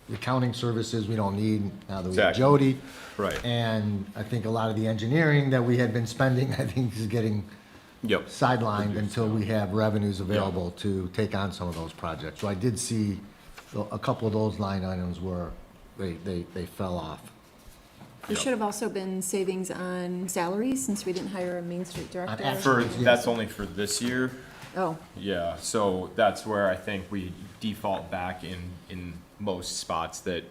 the accounting services we don't need now that we have Exactly. Jody. Right. And I think a lot of the engineering that we had been spending, I think is getting Yep. sidelined until we have revenues available to take on some of those projects. So I did see a couple of those line items where they fell off. There should have also been savings on salaries since we didn't hire a Main Street director. That's only for this year. Oh, Yeah, so that's where I think we default back in most spots that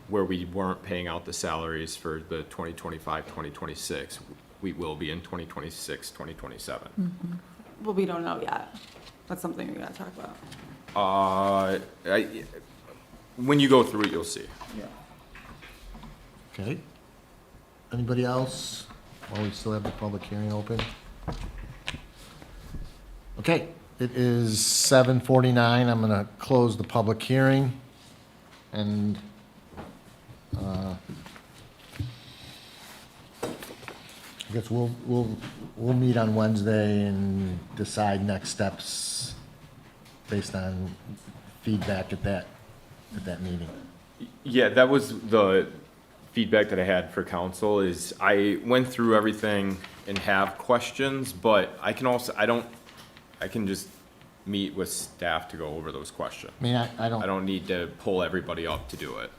where we weren't paying out the salaries for the 2025, 2026. We will be in 2026, 2027. Well, we don't know yet. That's something we gotta talk about. When you go through it, you'll see. Okay. Anybody else? While we still have the public hearing open? Okay, it is 7:49. I'm gonna close the public hearing. And, I guess we'll meet on Wednesday and decide next steps based on feedback at that meeting. Yeah, that was the feedback that I had for council is I went through everything and have questions, but I can also, I can just meet with staff to go over those questions. I mean, I don't. I don't need to pull everybody up to do it,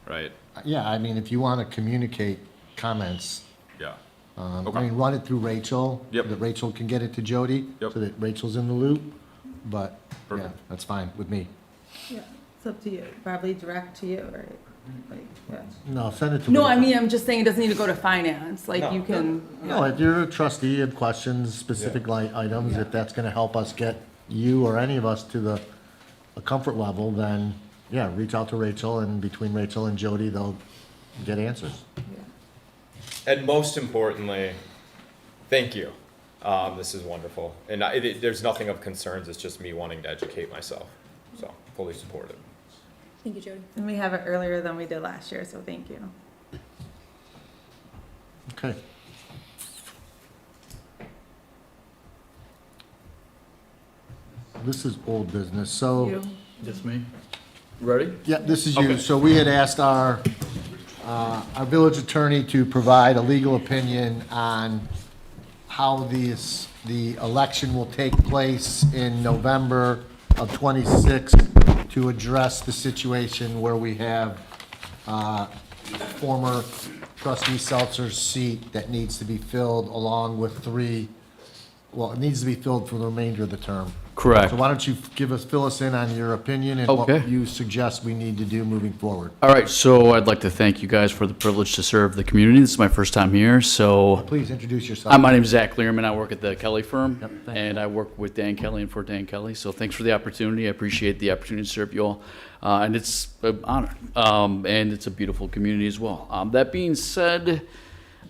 right? Yeah, I mean, if you want to communicate comments, Yeah. I mean, run it through Rachel. Yep. So that Rachel can get it to Jody. Yep. So that Rachel's in the loop, but, yeah, Perfect. that's fine with me. Yeah, it's up to you, probably direct to you, right? Like, yeah. No, send it to. No, I Rachel. mean, I'm just saying it doesn't need to go to finance, like you can. No, if you're a trustee, you have questions, specific items, if that's gonna help us get you or any of us to a comfort level, then, yeah, reach out to Rachel, and between Rachel and Jody, they'll get answers. And most importantly, thank you. This is wonderful. And there's nothing of concerns, it's just me wanting to educate myself. So, fully supportive. thank you, Jody. And we have it earlier than we did last year, so thank you. Okay. This is old business, so. Just me. Ready? Yeah, this is you. Okay. So we had asked our village attorney to provide a legal opinion on how the election will take place in November of '26 to address the situation where we have former trustee Seltzer's seat that needs to be filled along with it needs to be filled for the remainder of the term. Correct. So why don't you fill us in on your opinion and Okay. what you suggest we need to do moving forward? All right, so I'd like to thank you guys for the privilege to serve the community. This is my first time here, so. Please introduce yourself. My name is Zach Learman. I work at the Kelly firm. Yep, thank you. And I work with Dan Kelly and for Dan Kelly. So thanks for the opportunity. I appreciate the opportunity to serve you all. And it's an honor. And it's a beautiful community as well. That being said,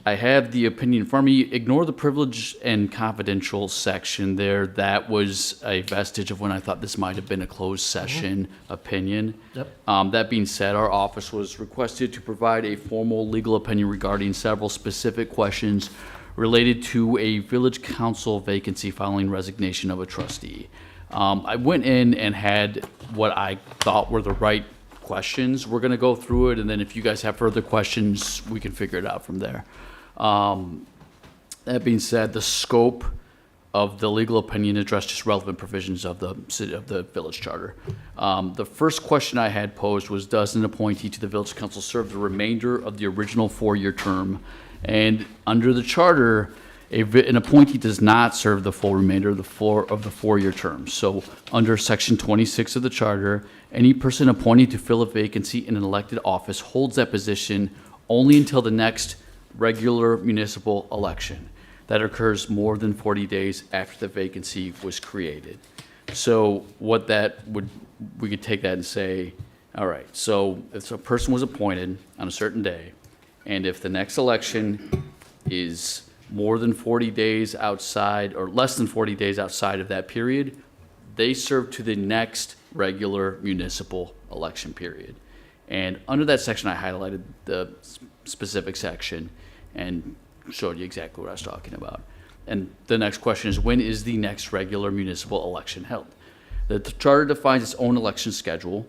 I have the opinion for me. Ignore the privilege and confidential section there. That was a vestige of when I thought this might have been a closed session opinion. Yep. That being said, our office was requested to provide a formal legal opinion regarding several specific questions related to a village council vacancy following resignation of a trustee. I went in and had what I thought were the right questions. We're going to go through it, and then if you guys have further questions, we can figure it out from there. That being said, the scope of the legal opinion addressed just relevant provisions of the village charter. The first question I had posed was, does an appointee to the village council serve the remainder of the original 4-year term? And under the charter, an appointee does not serve the full remainder of the 4-year term. So under section 26 of the charter, any person appointed to fill a vacancy in an elected office holds that position only until the next regular municipal election that occurs more than 40 days after the vacancy was created. So what that would, we could take that and say, all right, so if a person was appointed on a certain day, and if the next election is more than 40 days outside, or less than 40 days outside of that period, they serve to the next regular municipal election period. And under that section, I highlighted the specific section and showed you exactly what I was talking about. And the next question is, when is the next regular municipal election held? The charter defines its own election schedule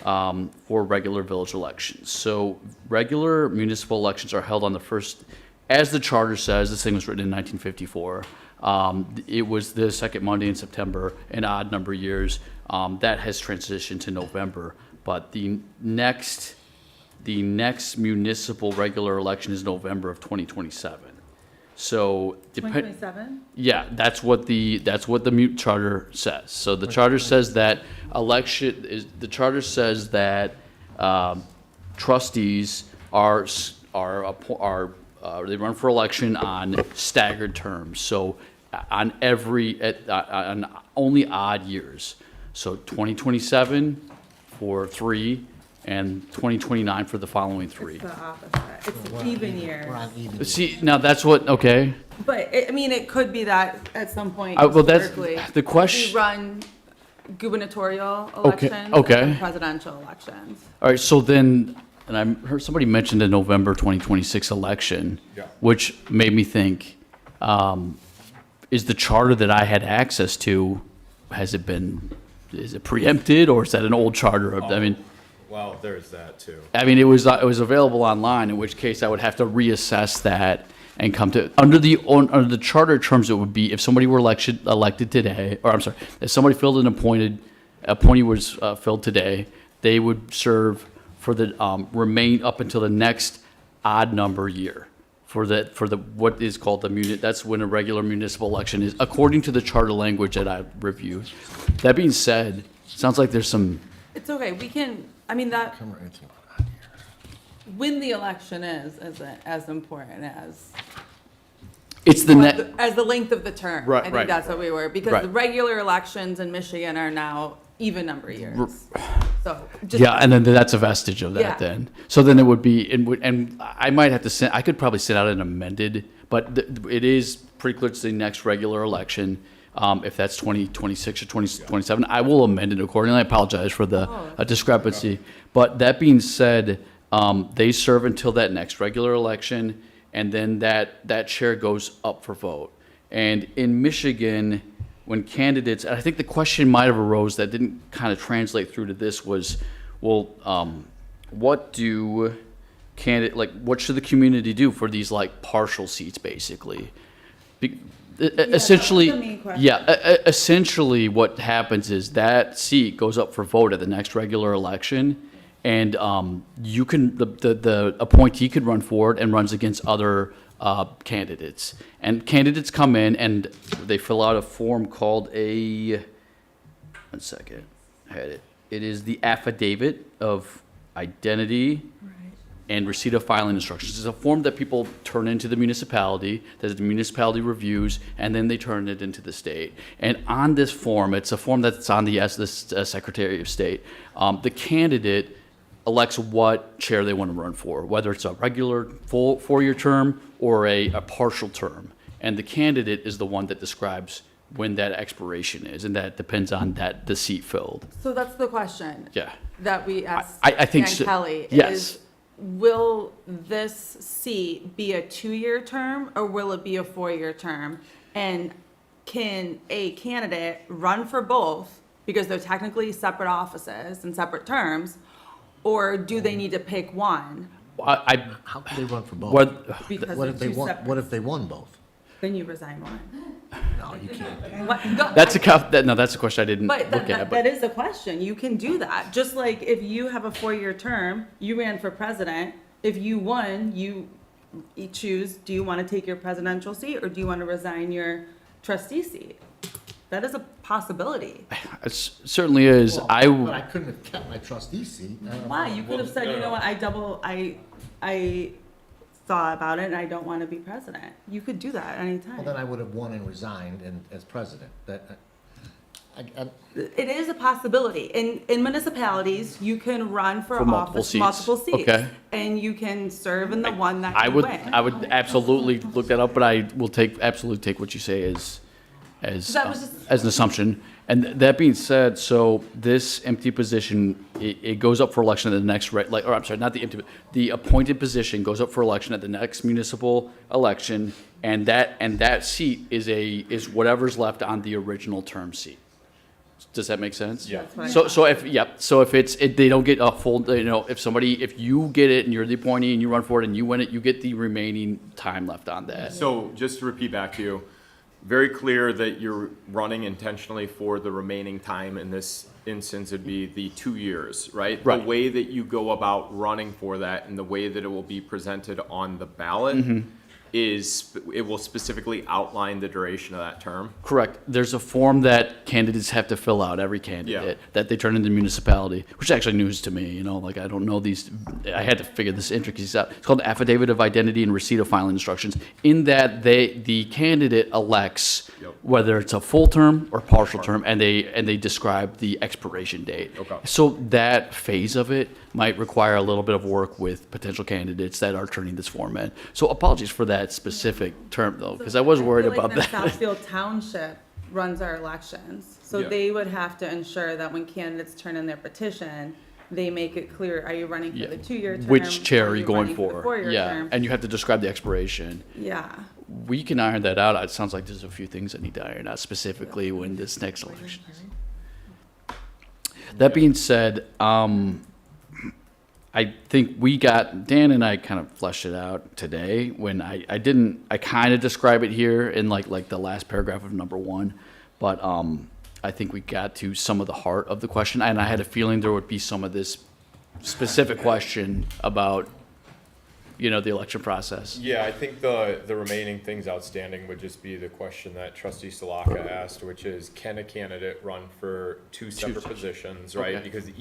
for regular village elections. So regular municipal elections are held on the first, as the charter says, this thing was written in 1954. It was the second Monday in September, an odd number of years. That has transitioned to November, but the next municipal regular election is November of 2027. So 2027? Yeah, that's what the mute charter says. So the charter says that trustees they run for election on staggered terms. So on only odd years. So 2027 for 3 and 2029 for the following 3. It's the opposite. It's even years. See, now that's what, okay. But, I mean, it could be that at some point Well, that's historically, the question. we run gubernatorial Okay, elections okay. and presidential elections. All right, so then, and I heard somebody mention the November 2026 election, which made me think, is the charter that I had access to, is it preempted, or is that an old charter? I mean, Well, there's that too. I mean, it was available online, in which case I would have to reassess that and come to, under the charter terms, it would be if somebody were elected today, or I'm sorry, if somebody filled an appointee was filled today, they would serve for the remain up until the next odd number year for the what is called that's when a regular municipal election is, according to the charter language that I reviewed. That being said, sounds like there's some. It's okay, we can, I mean, that, when the election is as important as. It's the As the length of the term. Right, I think right. that's what we were, because Right. the regular elections in Michigan are now even number of years. So, just. Yeah, and then that's a vestige of that Yeah. then. So then it would be, and I might have to send, I could probably send out an amended, but it is pretty clear it's the next regular election. If that's 2026 or 2027, I will amend it accordingly. I apologize for the discrepancy. But that being said, they serve until that next regular election, and then that chair goes up for vote. And in Michigan, when candidates, and I think the question might have arose that didn't kind of translate through to this was, well, what should the community do for these like partial seats, basically? Essentially, that was the main question. essentially what happens is that seat goes up for vote at the next regular election, and you can the appointee could run for it and runs against other candidates. And candidates come in and they fill out a form called one second, I had it. It is the affidavit of identity and receipt of filing instructions. It's a form that people turn into the municipality, that the municipality reviews, and then they turn it into the state. And on this form, it's a form that's on the Secretary of State. The candidate elects what chair they want to run for, whether it's a regular full four-year term or a partial term. And the candidate is the one that describes when that expiration is, and that depends on the seat filled. So that's the question. Yeah. That we asked I think Dan so. Kelly. Yes. Is, will this seat be a 2-year term or will it be a 4-year term? And can a candidate run for both because they're technically separate offices and separate terms, or do they need to pick one? How could they run for both? Because What if they're they two won, separate- what if they won both? Then you resign one. No, you can't. What? Go- That's a question I didn't But look at. that is a question. You can do that. Just like if you have a 4-year term, you ran for president. If you won, you choose, do you want to take your presidential seat or do you want to resign your trustee seat? That is a possibility. It certainly is. Well, I But I couldn't have kept my trustee seat. Why? You could have said, you know what, I thought about it and I don't want to be president. You could do that at any Well, time. then I would have won and resigned as president. It is a possibility. In municipalities, you can run for multiple office, seats. multiple seats. Okay. And you can serve in the one that I you would win. I would absolutely look that up, but I will absolutely take what you say as That was just- as an assumption. And that being said, so this empty position, it goes up for election at the next, or I'm sorry, not the empty, the appointed position goes up for election at the next municipal election, and that seat is whatever's left on the original term seat. Does that make sense? Yeah. That's what I So if they don't get a full, if you get it and you're the appointee and you run for it and you win it, you get the remaining time left on that. So just to repeat back to you, very clear that you're running intentionally for the remaining time. In this instance, it'd be the 2 years, right? Right. The way that you go about running for that and the way that it will be presented on the ballot is it will specifically outline the duration of that term. Correct. There's a form that candidates have to fill out, every candidate, that they turn into the municipality, which is actually news to me, like I don't know these, I had to figure this intricacies out. It's called Affidavit of Identity and Receipt of Filing Instructions. In that, the candidate elects whether it's a full term or partial term, and they describe the expiration date. Okay. So that phase of it might require a little bit of work with potential candidates that are turning this form in. So apologies for that specific term, though, because I was worried feel like about that. Southfield Township runs our elections, so Yeah. they would have to ensure that when candidates turn in their petition, they make it clear, are you running for the 2-year term? Which chair or are you going running the for? 4-year Yeah, term? and you have to describe the expiration. Yeah. We can iron that out. It sounds like there's a few things that need to iron out specifically when this next election is. That being said, I think Dan and I kind of fleshed it out today when I kind of describe it here in like the last paragraph of number 1, but I think we got to some of the heart of the question, and I had a feeling there would be some of this specific question about, the election process. Yeah, I think the remaining things outstanding would just be the question that Trustee Salaka asked, which is, can a candidate run for two separate positions, right? Okay. Because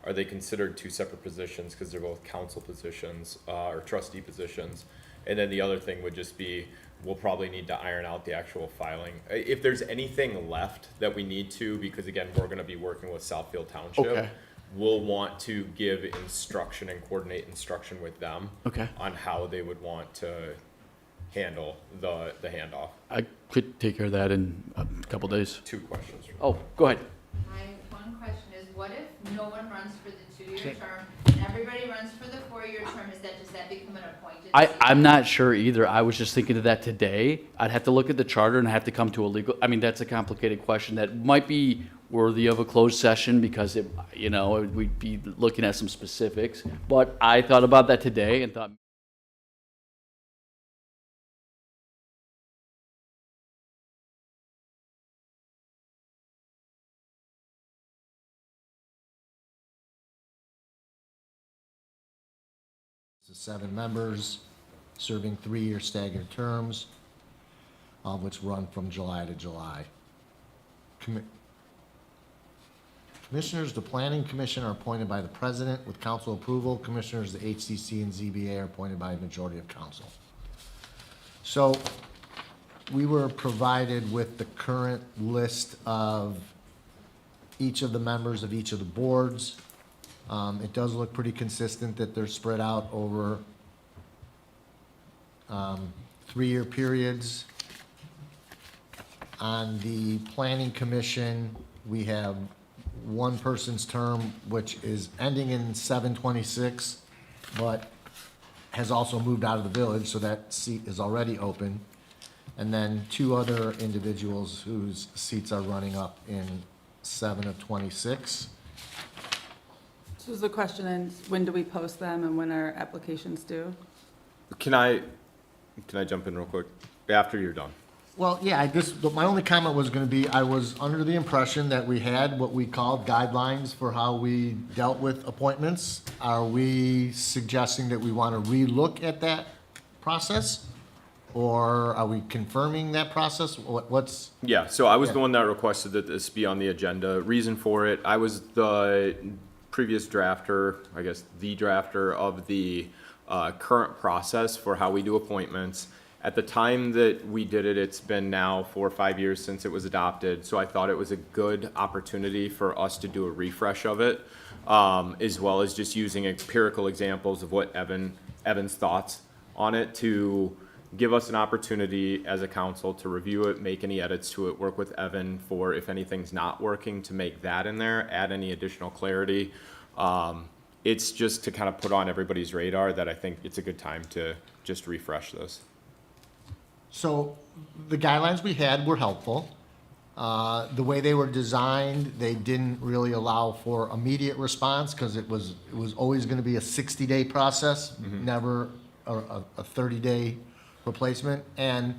are they considered two separate positions because they're both council positions or trustee positions? And then the other thing would just be, we'll probably need to iron out the actual filing. If there's anything left that we need to, because again, we're gonna be working with Southfield Township. Okay. We'll want to give instruction and coordinate instruction with them. Okay. On how they would want to handle the handoff. I could take care of that in a couple days. 2 questions. Oh, go ahead. My one question is, what if no one runs for the 2-year term and everybody runs for the 4-year term? Does that become an appointed seat? I'm not sure either. I was just thinking of that today. I'd have to look at the charter and have to come to a legal, that's a complicated question that might be worthy of a closed session because we'd be looking at some specifics. But I thought about that today and thought, It's 7 members, serving 3-year staggered terms, which run from July to July. Commissioners, the Planning Commission are appointed by the President with council approval. Commissioners, the HCC and ZBA are appointed by a majority of council. So we were provided with the current list of each of the members of each of the boards. It does look pretty consistent that they're spread out over 3-year periods. On the planning commission, we have one person's term, which is ending in 7/26, but has also moved out of the village, so that seat is already open. And then 2 other individuals whose seats are running up in 7/26. So the question is, when do we post them and when are applications due? Can I jump in real quick? After you're done. Well, yeah, my only comment was gonna be, I was under the impression that we had what we called guidelines for how we dealt with appointments. Are we suggesting that we wanna relook at that process? Or are we confirming that process? What's? Yeah, so I was Yeah. the one that requested that this be on the agenda. Reason for it, I was the previous drafter, I guess, the drafter of the current process for how we do appointments. At the time that we did it, it's been now 4 or 5 years since it was adopted, so I thought it was a good opportunity for us to do a refresh of it, as well as just using empirical examples of what Evan's thoughts on it to give us an opportunity as a council to review it, make any edits to it, work with Evan for if anything's not working to make that in there, add any additional clarity. It's just to kind of put on everybody's radar that I think it's a good time to just refresh this. So the guidelines we had were helpful. The way they were designed, they didn't really allow for immediate response because it was always going to be a 60-day process, never a 30-day replacement. And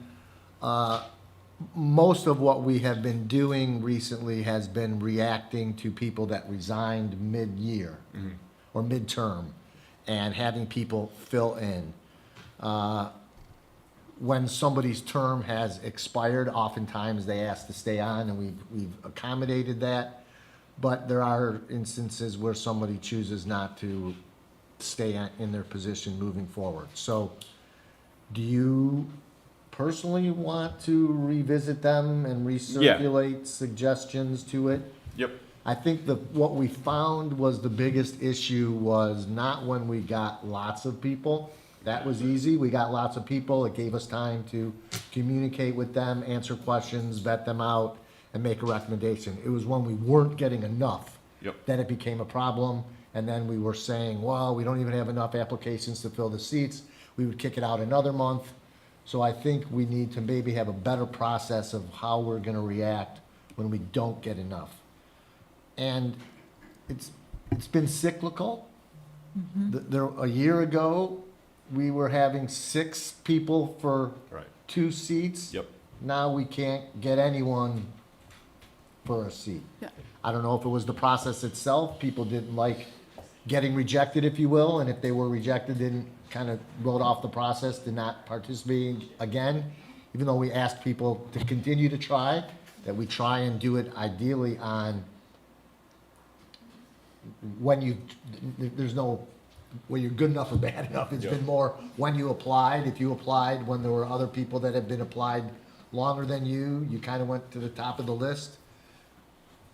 most of what we have been doing recently has been reacting to people that resigned mid-year or midterm and having people fill in. When somebody's term has expired, oftentimes they ask to stay on, and we've accommodated that. But there are instances where somebody chooses not to stay in their position moving forward. So do you personally want to revisit them and recirculate suggestions to it? Yep. I think what we found was the biggest issue was not when we got lots of people. That was easy. We got lots of people. It gave us time to communicate with them, answer questions, vet them out, and make a recommendation. It was when we weren't getting enough that it became a problem. And then we were saying, well, we don't even have enough applications to fill the seats. We would kick it out another month. So I think we need to maybe have a better process of how we're going to react when we don't get enough. And it's been cyclical. A year ago, we were having 6 people for 2 seats. Now we can't get anyone for a seat. I don't know if it was the process itself. People didn't like getting rejected, if you will, and if they were rejected, then kind of wrote off the process, did not participate again. Even though we asked people to continue to try, that we try and do it ideally on when there's no, when you're good enough or bad enough. It's been more when you applied. If you applied when there were other people that had been applied longer than you kind of went to the top of the list.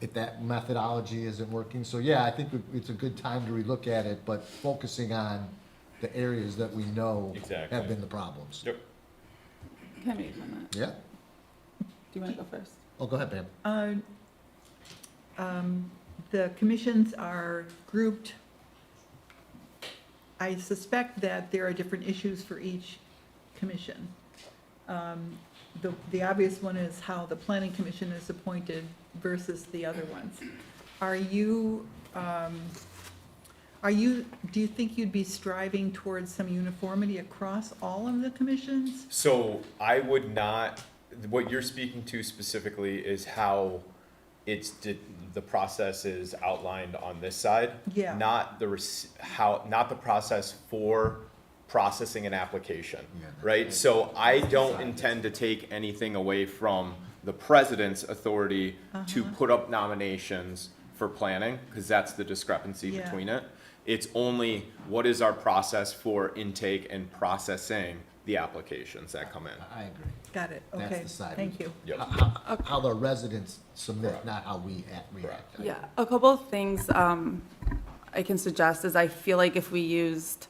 If that methodology isn't working. So yeah, I think it's a good time to relook at it, but focusing on the areas that we know have been the problems. Can I make a comment? Yeah. Do you want to go first? Oh, go ahead, Pam. The commissions are grouped. I suspect that there are different issues for each commission. The obvious one is how the planning commission is appointed versus the other ones. Do you think you'd be striving towards some uniformity across all of the commissions? So I would not, what you're speaking to specifically is how the process is outlined on this side. Yeah. Not not the process for processing an application, right? So I don't intend to take anything away from the president's authority to put up nominations for planning, because that's the discrepancy between it. It's only what is our process for intake and processing the applications that come in. I agree. Got it, okay, That's the side. thank you. How the residents submit, not how we react. Yeah, a couple of things. I I can suggest is I feel like if we used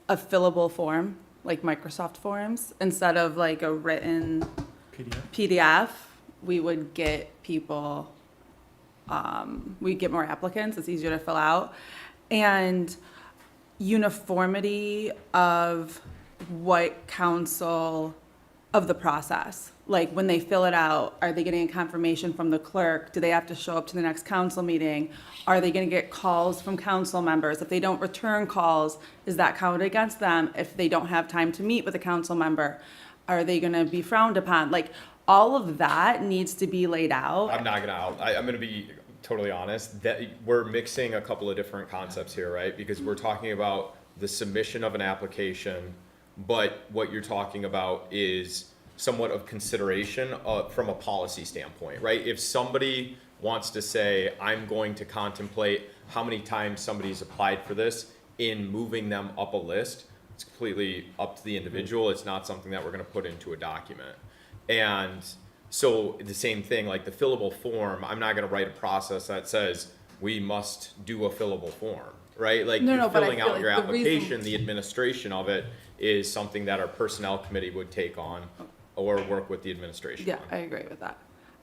a fillable form, like Microsoft Forms, instead of like a written PDF, we would get people, we'd get more applicants, it's easier to fill out. And uniformity of what council, of the process. Like when they fill it out, are they getting a confirmation from the clerk? Do they have to show up to the next council meeting? Are they gonna get calls from council members? If they don't return calls, is that counted against them? If they don't have time to meet with a council member, are they gonna be frowned upon? Like, all of that needs to be laid out. I'm gonna be totally honest, that we're mixing a couple of different concepts here, right? Because we're talking about the submission of an application, but what you're talking about is somewhat of consideration from a policy standpoint, right? If somebody wants to say, I'm going to contemplate how many times somebody's applied for this in moving them up a list, it's completely up to the individual. It's not something that we're gonna put into a document. And so the same thing, like the fillable form, I'm not gonna write a process that says we must do a fillable form, right? Like No, you're but I filling feel out like your the reason- application, the administration of it is something that our personnel committee would take on or work with the administration Yeah, on. I agree with that.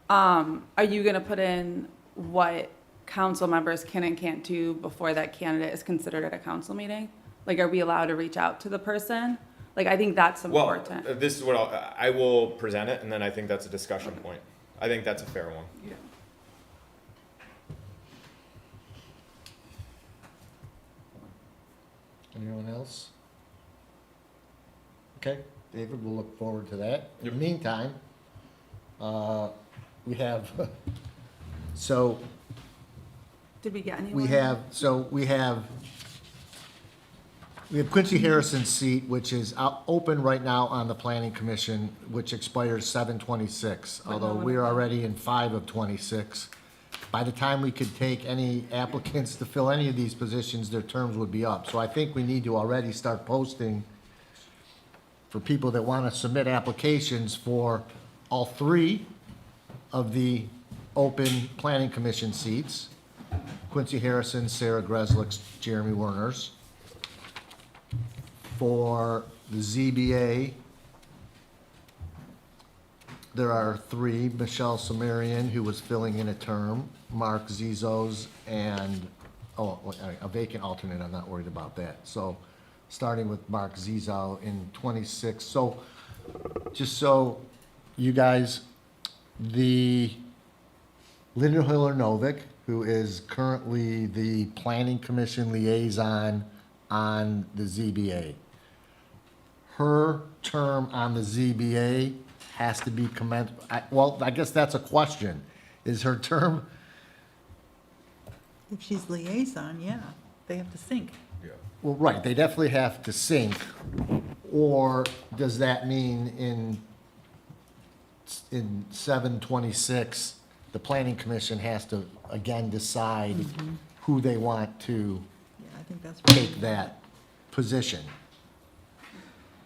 Are you gonna put in what council members can and can't do before that candidate is considered at a council meeting? Like, are we allowed to reach out to the person? Like, I think that's Well, important. this is what I will present it, and then I think that's a discussion point. I think that's a fair one. Yeah. Anyone else? Okay, David, we'll look forward to that. In the meantime, we have, so Did we get anyone? we have Quincy Harrison's seat, which is open right now on the planning commission, which expires 7/26, although we're already in 5 of 26. By the time we could take any applicants to fill any of these positions, their terms would be up. So I think we need to already start posting for people that want to submit applications for all 3 of the open planning commission seats. Quincy Harrison, Sarah Greslick's, Jeremy Werner's. For the ZBA, there are 3, Michelle Sumerian, who was filling in a term, Mark Zizos, and, a vacant alternate, I'm not worried about that. So, starting with Mark Zizo in 26. So, just so you guys, the Linda Hiller-Novick, who is currently the Planning Commission liaison on the ZBA. Her term on the ZBA has to be I guess that's a question. Is her term, If she's liaison, yeah, they have to sync. well, right, they definitely have to sync, or does that mean in 7/26, the planning commission has to again decide who they want to Yeah, I think that's. take that position?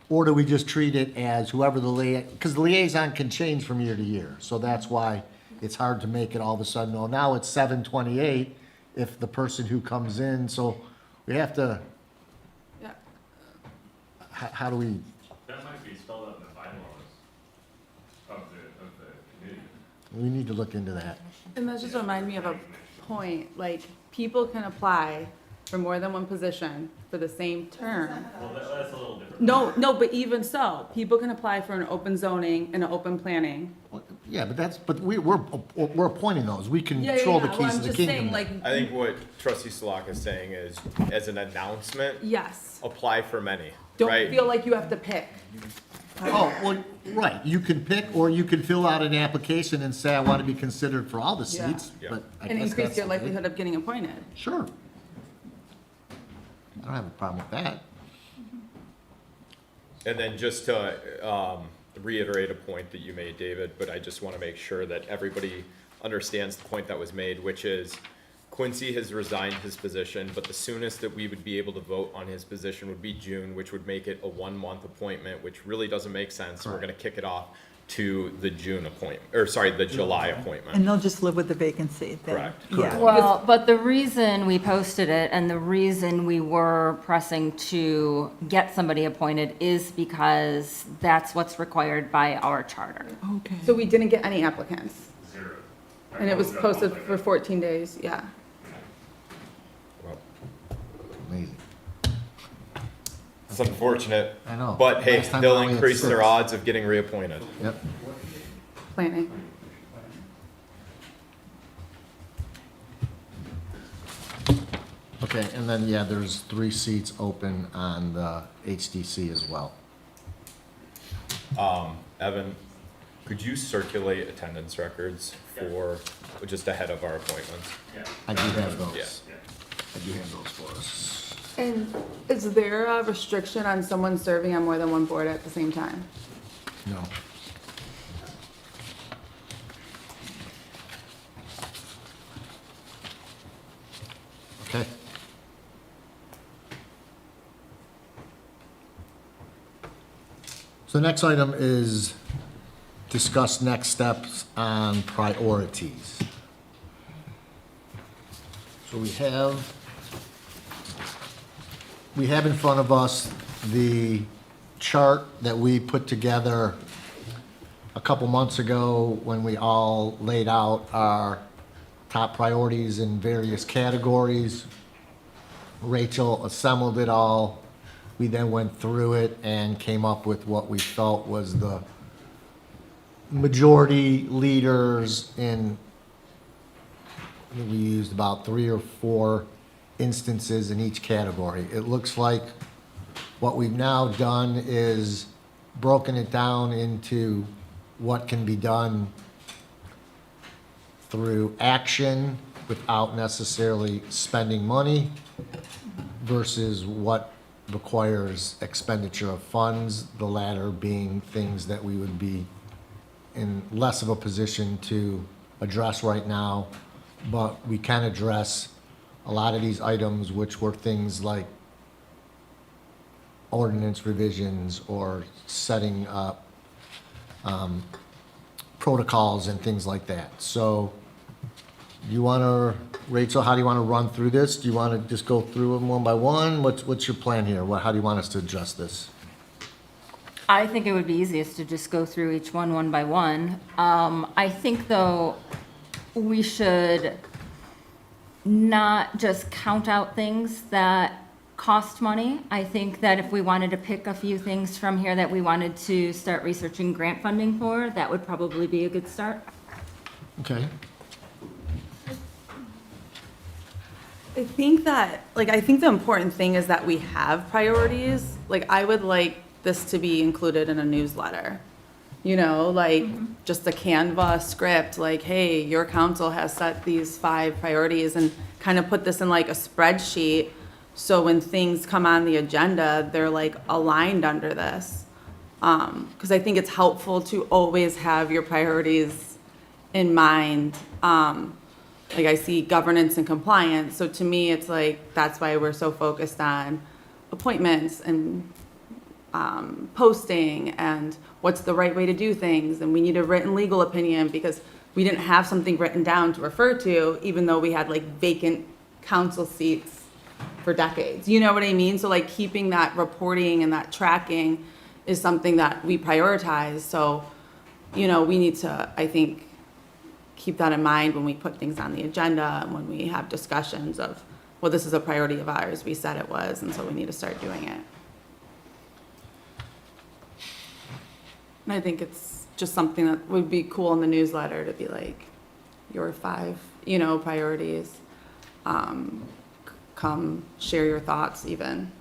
Or do we just treat it as whoever because the liaison can change from year to year, so that's why it's hard to make it all of a sudden, oh, now it's 7/28, if the person who comes in, so we have to, Yeah. how do we, That might be spelled out in the bylaws of the committee. we need to look into that. And that just reminded me of a point, like, people can apply for more than one position for the same term. Well, that's a little different. No, but even so, people can apply for an open zoning and an open planning. Yeah, but we're appointing those, we control the Well, keys I'm of the just kingdom. saying, like, I think what trustee Salak is saying is, as an announcement, yes, apply for many, don't right? feel like you have to pick. Oh, well, right, you can pick, or you can fill out an application and say, I want to be considered for all the Yeah. seats, but I And guess increase that's your okay. likelihood of getting appointed. Sure. I don't have a problem with that. And then just to reiterate a point that you made, David, but I just want to make sure that everybody understands the point that was made, which is Quincy has resigned his position, but the soonest that we would be able to vote on his position would be June, which would make it a 1-month appointment, which really doesn't make sense. We're going to kick it off to the June appointment, or sorry, the July appointment. And they'll just live with the vacancy then? Correct. Yeah. Well, but the reason we posted it and the reason we were pressing to get somebody appointed is because that's what's required by our charter. Okay. So we didn't get any applicants, Zero. and it was posted for 14 days, yeah. Amazing. It's unfortunate. I know. But hey, Last time they'll we only had increase their 6. odds of getting reappointed. Yep. Planning. Okay, and then, yeah, there's 3 seats open on the HDC as well. Evan, could you circulate attendance records for, just ahead of our appointments? I do have those. Yeah. I do have those for us. And is there a restriction on someone serving on more than one board at the same time? No. Okay. So the next item is discuss next steps on priorities. So we have in front of us the chart that we put together a couple months ago when we all laid out our top priorities in various categories. Rachel assembled it all. We then went through it and came up with what we felt was the majority leaders in, we used about 3 or 4 instances in each category. It looks like what we've now done is broken it down into what can be done through action without necessarily spending money versus what requires expenditure of funds, the latter being things that we would be in less of a position to address right now, but we can address a lot of these items, which were things like ordinance revisions or setting up protocols and things like that. So you want to, Rachel, how do you want to run through this? Do you want to just go through them one by one? What's your plan here? How do you want us to address this? I think it would be easiest to just go through each one by one. I think, though, we should not just count out things that cost money. I think that if we wanted to pick a few things from here that we wanted to start researching grant funding for, that would probably be a good start. Okay. I think that, I think the important thing is that we have priorities. I would like this to be included in a newsletter. Just a Canva script, hey, your council has set these 5 priorities, and kind of put this in a spreadsheet. So when things come on the agenda, they're aligned under this. Because I think it's helpful to always have your priorities in mind. I see governance and compliance. So to me, it's that's why we're so focused on appointments and posting and what's the right way to do things. And we need a written legal opinion because we didn't have something written down to refer to, even though we had vacant council seats for decades. You know what I mean? So keeping that reporting and that tracking is something that we prioritize. So, we need to, I think, keep that in mind when we put things on the agenda and when we have discussions of, well, this is a priority of ours. We said it was, and so we need to start doing it. And I think it's just something that would be cool in the newsletter to be your 5, priorities. Come share your thoughts even.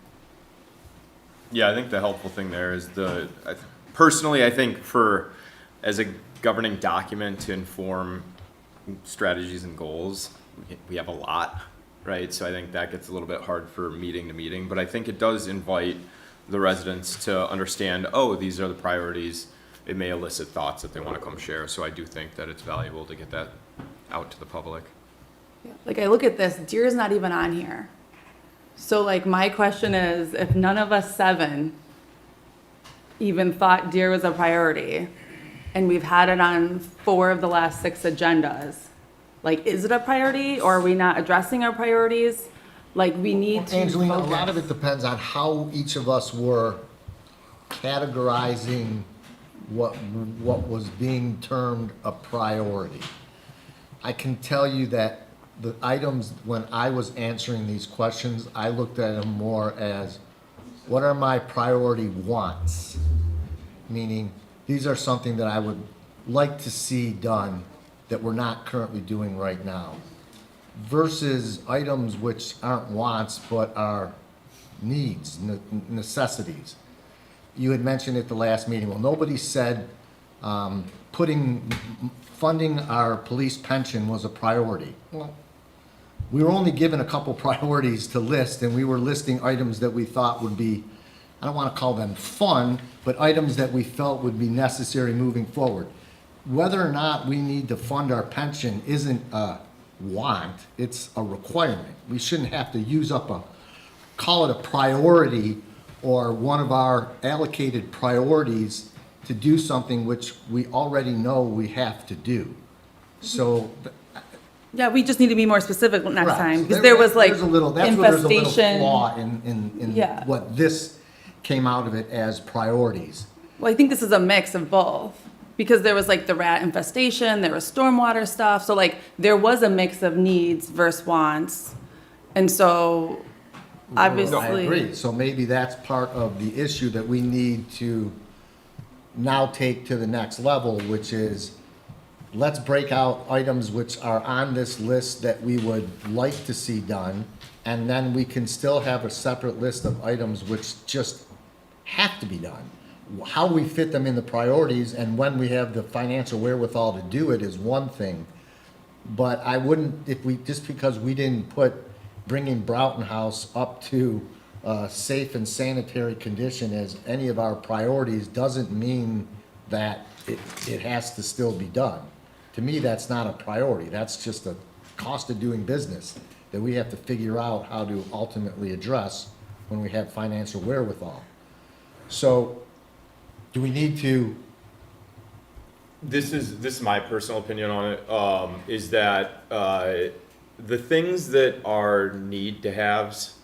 Yeah, I think the helpful thing there is personally, I think as a governing document to inform strategies and goals, we have a lot, right? So I think that gets a little bit hard for meeting to meeting, but I think it does invite the residents to understand, oh, these are the priorities. It may elicit thoughts that they want to come share. So I do think that it's valuable to get that out to the public. I look at this, deer is not even on here. So my question is, if none of us 7 even thought deer was a priority, and we've had it on 4 of the last 6 agendas. Like, is it a priority, or are we not addressing our priorities? Like, we need to Angelina, a lot of focus. it depends on how each of us were categorizing what was being termed a priority. I can tell you that the items, when I was answering these questions, I looked at them more as, what are my priority wants? Meaning, these are something that I would like to see done that we're not currently doing right now. Versus items which aren't wants, but are needs, necessities. You had mentioned at the last meeting, well, nobody said funding our police pension was a priority. Well, we were only given a couple priorities to list, and we were listing items that we thought would be, I don't want to call them fun, but items that we felt would be necessary moving forward. Whether or not we need to fund our pension isn't a want, it's a requirement. We shouldn't have to use up call it a priority or one of our allocated priorities to do something which we already know we have to do. So, Yeah, we just need to be more specific next right, time, so because there was like that's where there's a little infestation. flaw in Yeah. what this came out of it as priorities. Well, I think this is a mix of both, because there was like the rat infestation, there was stormwater stuff, so like there was a mix of needs versus wants. And so obviously. I agree, so maybe that's part of the issue that we need to now take to the next level, which is, let's break out items which are on this list that we would like to see done, and then we can still have a separate list of items which just have to be done. How we fit them in the priorities and when we have the financial wherewithal to do it is one thing. But I wouldn't, just because we didn't put bringing Broughton House up to safe and sanitary condition as any of our priorities doesn't mean that it has to still be done. To me, that's not a priority. That's just a cost of doing business that we have to figure out how to ultimately address when we have financial wherewithal. So, do we need to? This is my personal opinion on it, is that the things that are need to haves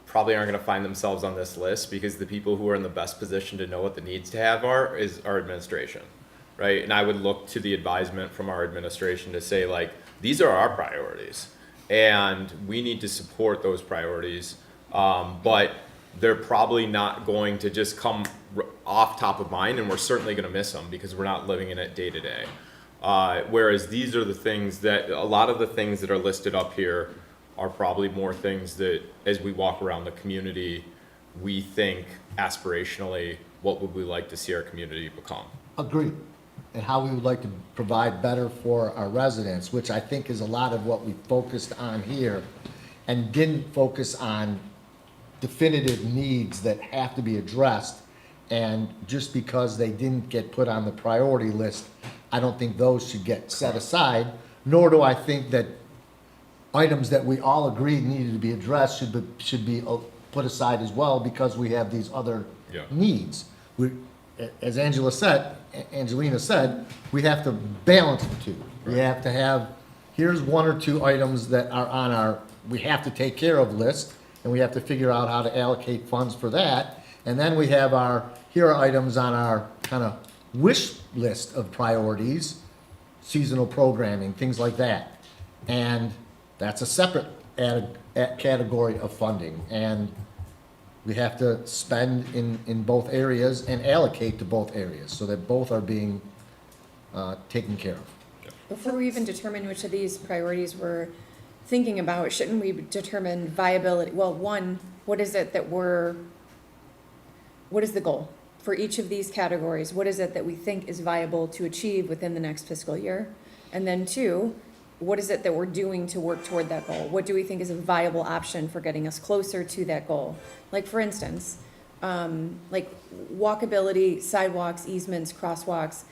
probably aren't going to find themselves on this list, because the people who are in the best position to know what the needs to have is our administration, right? And I would look to the advisement from our administration to say, like, these are our priorities and we need to support those priorities, but they're probably not going to just come off top of mind, and we're certainly going to miss them because we're not living in it day to day. Whereas these are the things that, a lot of the things that are listed up here are probably more things that, as we walk around the community, we think aspirationally, what would we like to see our community become? Agreed. And how we would like to provide better for our residents, which I think is a lot of what we focused on here and didn't focus on definitive needs that have to be addressed. And just because they didn't get put on the priority list, I don't think those should get set aside, nor do I think that items that we all agreed needed to be addressed should be put aside as well, because we have these other needs. As Angelina said, we have to balance the two. We have to have, here's 1 or 2 items that are on our, we have to take care of list, and we have to figure out how to allocate funds for that. And then we have here are items on our kind of wish list of priorities, seasonal programming, things like that. And that's a separate category of funding. And we have to spend in both areas and allocate to both areas so that both are being taken care of. Before we even determine which of these priorities we're thinking about, shouldn't we determine viability? Well, one, what is it that what is the goal for each of these categories? What is it that we think is viable to achieve within the next fiscal year? And then 2, what is it that we're doing to work toward that goal? What do we think is a viable option for getting us closer to that goal? Like, for instance, like walkability, sidewalks, easements, crosswalks,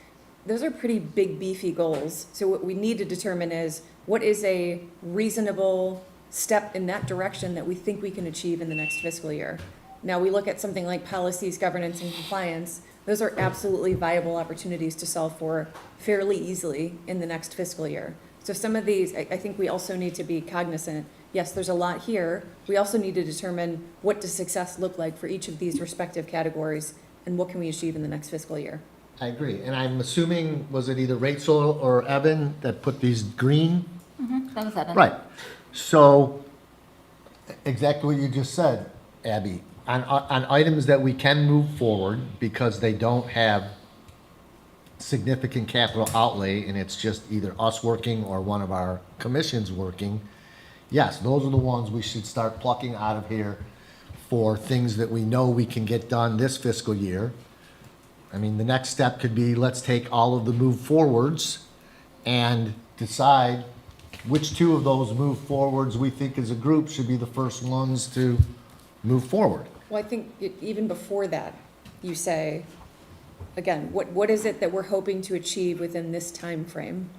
those are pretty big, beefy goals. So what we need to determine is, what is a reasonable step in that direction that we think we can achieve in the next fiscal year? Now, we look at something like policies, governance, and compliance. those are absolutely viable opportunities to solve for fairly easily in the next fiscal year. So some of these, I think we also need to be cognizant, yes, there's a lot here. We also need to determine what does success look like for each of these respective categories and what can we achieve in the next fiscal year. I agree, and I'm assuming, was it either Rachel or Evan that put these green? That was Evan. Right. So, exactly what you just said, Abby. On items that we can move forward because they don't have significant capital outlay and it's just either us working or one of our commissions working, yes, those are the ones we should start plucking out of here for things that we know we can get done this fiscal year. I mean, the next step could be, let's take all of the move forwards and decide which two of those move forwards we think as a group should be the first ones to move forward. Well, I think even before that, you say, again, what is it that we're hoping to achieve within this time frame?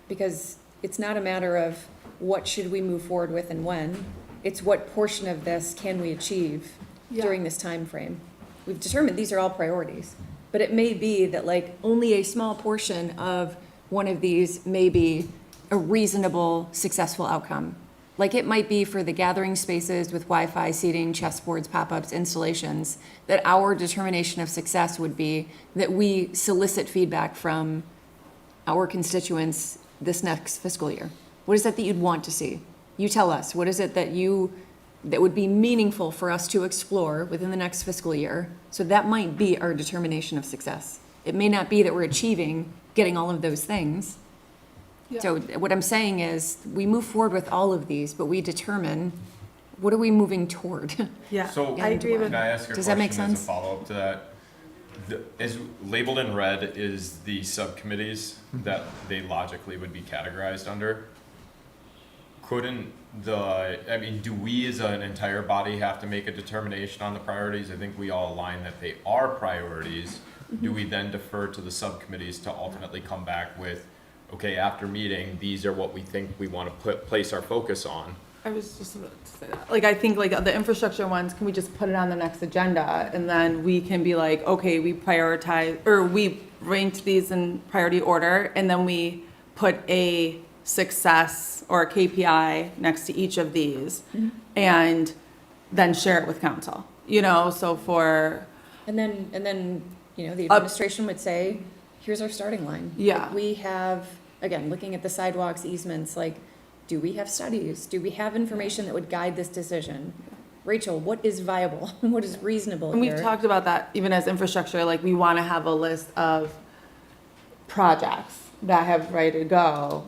Because it's not a matter of what should we move forward with and when, it's what portion of this can we achieve during this time frame. We've determined these are all priorities, but it may be that like Only a small portion of one of these may be a reasonable, successful outcome. Like it might be for the gathering spaces with Wi-Fi, seating, chessboards, pop-ups, installations, that our determination of success would be that we solicit feedback from our constituents this next fiscal year. What is it that you'd want to see? You tell us, what is it that would be meaningful for us to explore within the next fiscal year? So that might be our determination of success. It may not be that we're achieving getting all of those things. So what I'm saying is, we move forward with all of these, but we determine, what are we moving toward? Yeah, So, I agree with. can I ask a Does that make question as a sense? follow-up to that? Is labeled in red is the subcommittees that they logically would be categorized under? Couldn't do we as an entire body have to make a determination on the priorities? I think we all align that they are priorities. Do we then defer to the subcommittees to ultimately come back with, okay, after meeting, these are what we think we want to place our focus on? I was just about to say that. Like, I think like the infrastructure ones, can we just put it on the next agenda? And then we can be like, okay, we prioritize, or we ranked these in priority order, and then we put a success or a KPI next to each of these, and then share it with council, so for. And then, the administration would say, here's our starting line. Yeah. Like, we have, again, looking at the sidewalks, easements, like, do we have studies? Do we have information that would guide this decision? Rachel, what is viable? What is reasonable And we've here? talked about that even as infrastructure, like we want to have a list of projects that have ready to go,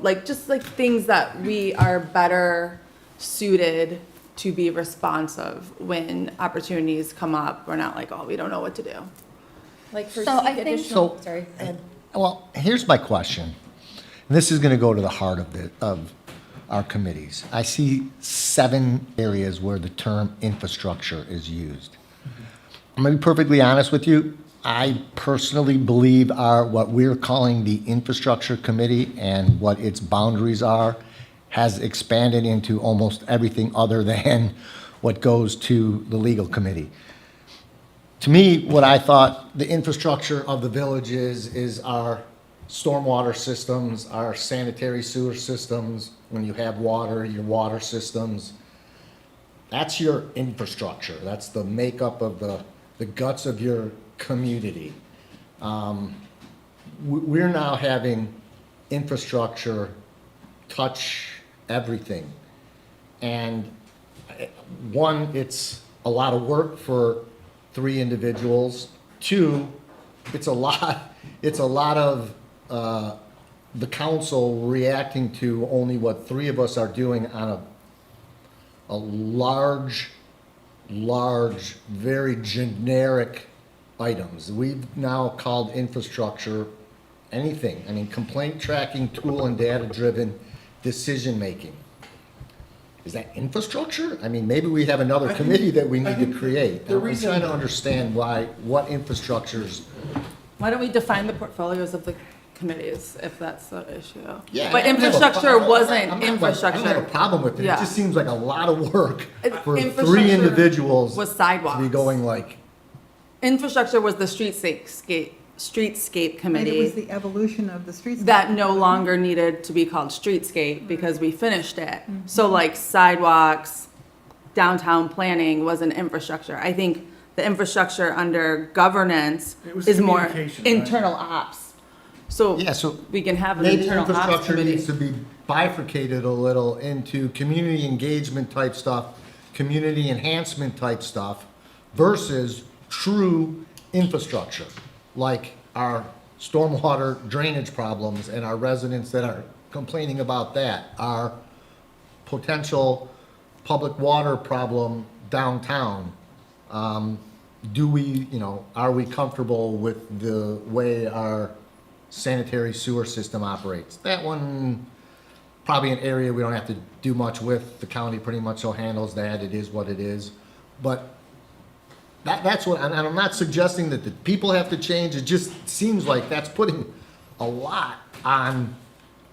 like just like things that we are better suited to be responsive when opportunities come up. We're not like, oh, we don't know what to do. Like for So I seek think- additional, So- sorry, go ahead. Well, here's my question. And this is going to go to the heart of our committees. I see 7 areas where the term infrastructure is used. I'm going to be perfectly honest with you. I personally believe what we're calling the infrastructure committee and what its boundaries are has expanded into almost everything other than what goes to the legal committee. To me, what I thought the infrastructure of the village is our stormwater systems, our sanitary sewer systems, when you have water, your water systems. That's your infrastructure. That's the makeup of the guts of your community. We're now having infrastructure touch everything. And one, it's a lot of work for 3 individuals. 2, it's a lot of the council reacting to only what 3 of us are doing on a large, very generic items. We've now called infrastructure anything. I mean, complaint tracking tool and data-driven decision-making. Is that infrastructure? I mean, maybe we have another committee that we need to create. the I'm reason- trying to understand what infrastructures. Why don't we define the portfolios of the committees, if that's the issue? Yeah, But I don't have a infrastructure pro- I wasn't don't infrastructure. have a problem with it. It Yeah. just seems like a lot of work for 3 Infrastructure individuals was to sidewalks. be going like, infrastructure was the streetscape And committee. it was the evolution of the streets. That no longer needed to be called streetscape because we finished it. So like sidewalks, downtown planning was an infrastructure. I think the infrastructure under governance It was is more communication, right? internal ops. So Yeah, so we can have an maybe internal ops infrastructure needs committee. to be bifurcated a little into community engagement type stuff, community enhancement type stuff, versus true infrastructure, like our stormwater drainage problems and our residents that are complaining about that, our potential public water problem downtown. Do we, are we comfortable with the way our sanitary sewer system operates? That one, probably an area we don't have to do much with. The county pretty much so handles that. It is what it is. But that's what, and I'm not suggesting that the people have to change. It just seems like that's putting a lot on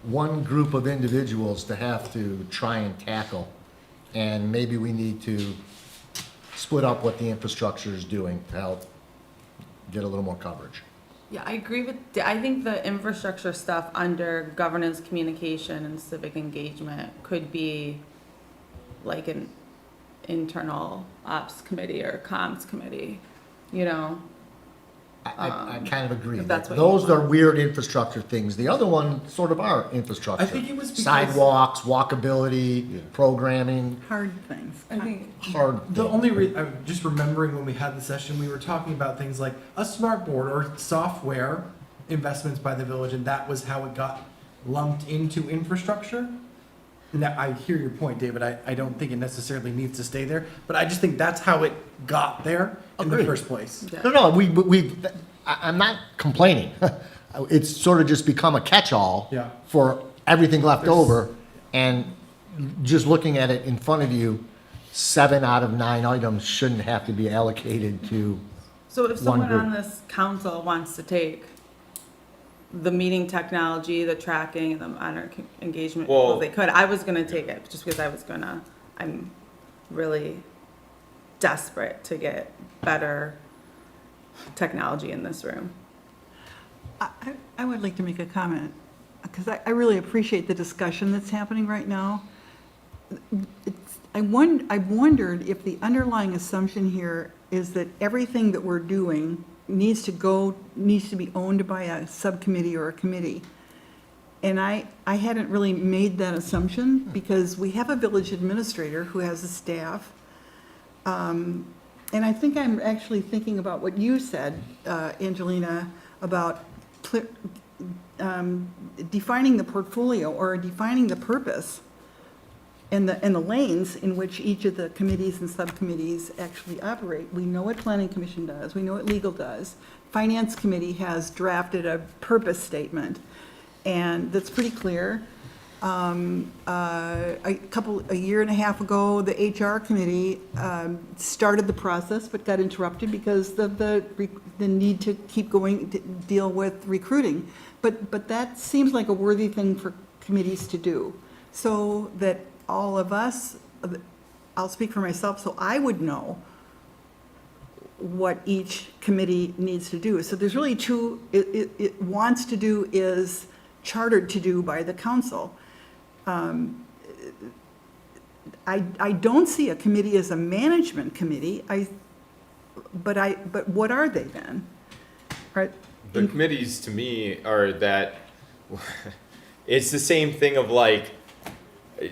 one group of individuals to have to try and tackle. And maybe we need to split up what the infrastructure is doing to help get a little more coverage. Yeah, I agree with, I think the infrastructure stuff under governance, communication, and civic engagement could be like an internal ops committee or comms committee, I kind of agree. if that's what you Those are want. weird infrastructure things. The other one sort of are infrastructure. I think it was because- Sidewalks, walkability, programming, Hard things. I think hard The things. only I'm just remembering when we had the session, we were talking about things like a smart board or software investments by the village, and that was how it got lumped into infrastructure. Now, I hear your point, David. I don't think it necessarily needs to stay there, but I just think that's how it got there in the Agreed. first place. No, I'm not complaining. It's sort of just become a catch-all Yeah. for everything left over. And just looking at it in front of you, 7 out of 9 items shouldn't have to be allocated to So if one someone group. on this council wants to take the meeting technology, the tracking, and the honor engagement, Well- they could. I was gonna take it just because I'm really desperate to get better technology in this room. I would like to make a comment, because I really appreciate the discussion that's happening right now. I wondered if the underlying assumption here is that everything that we're doing needs to be owned by a subcommittee or a committee. And I hadn't really made that assumption, because we have a village administrator who has a staff. And I think I'm actually thinking about what you said, Angelina, about defining the portfolio or defining the purpose and the lanes in which each of the committees and subcommittees actually operate. We know what Planning Commission does, we know what Legal does. Finance Committee has drafted a purpose statement, and that's pretty clear. A year and a half ago, the HR Committee started the process, but got interrupted because of the need to keep going, to deal with recruiting. But that seems like a worthy thing for committees to do, so that all of us, I'll speak for myself, so I would know what each committee needs to do. So there's really two, it wants to do is chartered to do by the council. I don't see a committee as a management committee, but what are they then? Right? The committees to me are that, it's the same thing of like,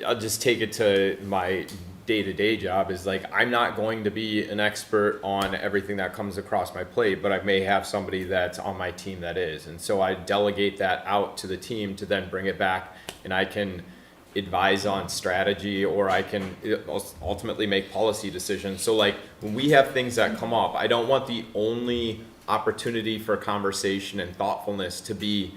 I'll just take it to my day-to-day job, is like, I'm not going to be an expert on everything that comes across my plate, but I may have somebody that's on my team that is. And so I delegate that out to the team to then bring it back, and I can advise on strategy, or I can ultimately make policy decisions. So like, when we have things that come up, I don't want the only opportunity for conversation and thoughtfulness to be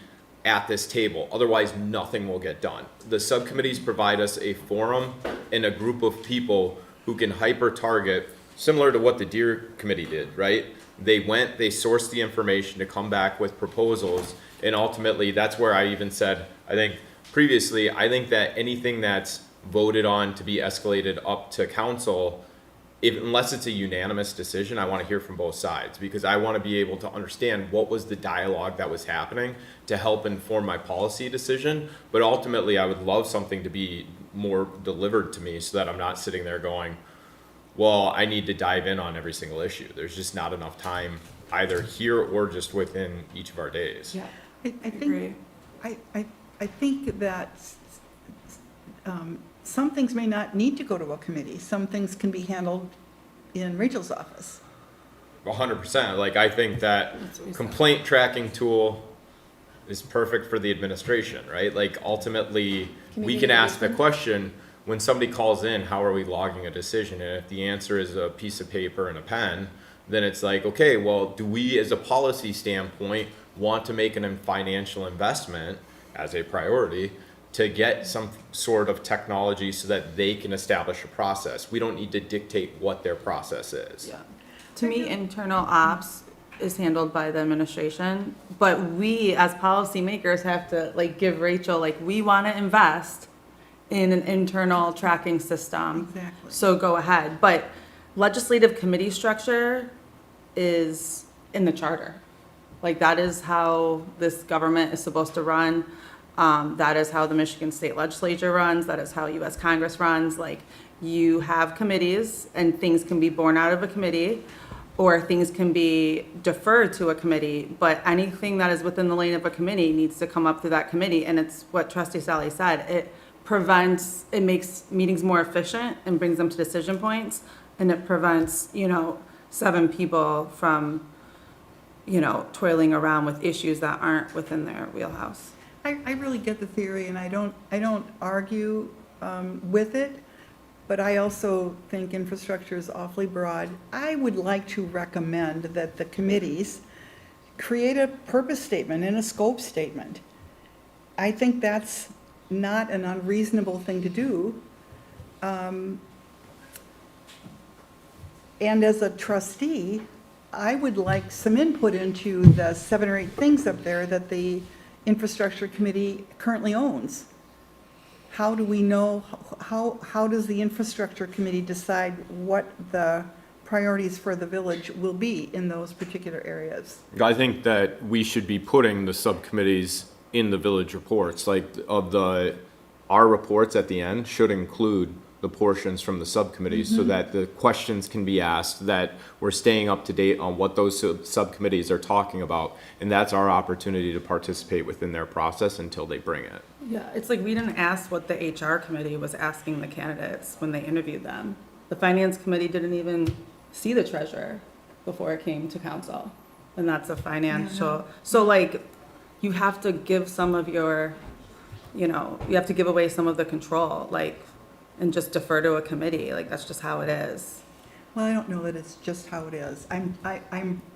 at this table. Otherwise, nothing will get done. The subcommittees provide us a forum and a group of people who can hyper-target, similar to what the Deer Committee did, right? They went, they sourced the information to come back with proposals, and ultimately, that's where I even said, I think previously, I think that anything that's voted on to be escalated up to council unless it's a unanimous decision, I want to hear from both sides, because I want to be able to understand what was the dialogue that was happening to help inform my policy decision. But ultimately, I would love something to be more delivered to me so that I'm not sitting there going, well, I need to dive in on every single issue. There's just not enough time either here or just within each of our days. Yeah. I think that some things may not need to go to a committee. Some things can be handled in Rachel's office. 100%. Like, I think that complaint tracking tool is perfect for the administration, right? Like, ultimately, we can ask the question, when somebody calls in, how are we logging a decision? And if the answer is a piece of paper and a pen, then it's like, okay, well, do we as a policy standpoint want to make a financial investment as a priority to get some sort of technology so that they can establish a process? We don't need to dictate what their process is. Yeah. To me, internal ops is handled by the administration, but we as policymakers have to like give Rachel, like, we want to invest in an internal tracking system. Exactly. So go ahead. But legislative committee structure is in the charter. Like, that is how this government is supposed to run. That is how the Michigan State Legislature runs. That is how U.S. Congress runs. Like, you have committees and things can be born out of a committee or things can be deferred to a committee, but anything that is within the lane of a committee needs to come up through that committee. And it's what Trustee Sally said. It makes meetings more efficient and brings them to decision points, and it prevents, 7 people from, toiling around with issues that aren't within their wheelhouse. I really get the theory, and I don't argue with it, but I also think infrastructure is awfully broad. I would like to recommend that the committees create a purpose statement and a scope statement. I think that's not an unreasonable thing to do. And as a trustee, I would like some input into the 7 or 8 things up there that the infrastructure committee currently owns. How do we know, how does the infrastructure committee decide what the priorities for the village will be in those particular areas? I think that we should be putting the subcommittees in the village reports, like our reports at the end should include the portions from the subcommittees so that the questions can be asked, that we're staying up to date on what those subcommittees are talking about, and that's our opportunity to participate within their process until they bring it. Yeah, it's like we didn't ask what the HR committee was asking the candidates when they interviewed them. The finance committee didn't even see the treasurer before it came to council, and that's a financial, so like, you have to give some of your, you have to give away some of the control, like, and just defer to a committee. Like, that's just how it is. Well, I don't know that it's just how it is.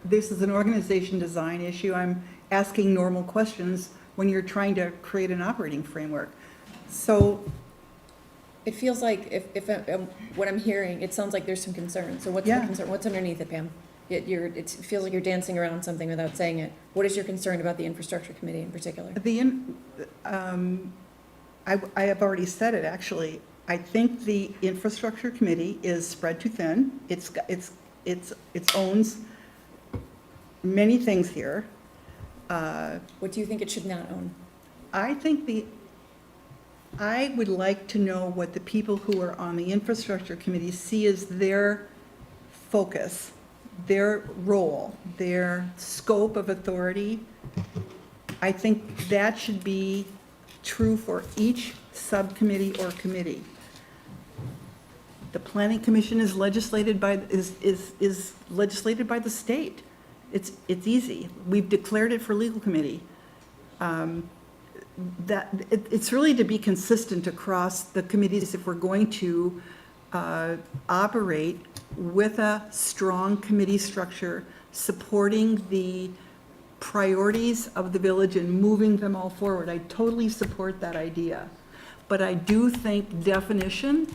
This is an organization design issue. I'm asking normal questions when you're trying to create an operating framework. So It feels like if what I'm hearing, it sounds like there's some concern. So what's the concern? What's underneath it, Pam? It feels like you're dancing around something without saying it. What is your concern about the infrastructure committee in particular? I have already said it, actually. I think the infrastructure committee is spread too thin. It owns many things here. What do you think it should not own? I would like to know what the people who are on the infrastructure committee see as their focus, their role, their scope of authority. I think that should be true for each subcommittee or committee. The planning commission is legislated by the state. It's easy. We've declared it for legal committee. It's really to be consistent across the committees if we're going to operate with a strong committee structure, supporting the priorities of the village and moving them all forward. I totally support that idea. But I do think definition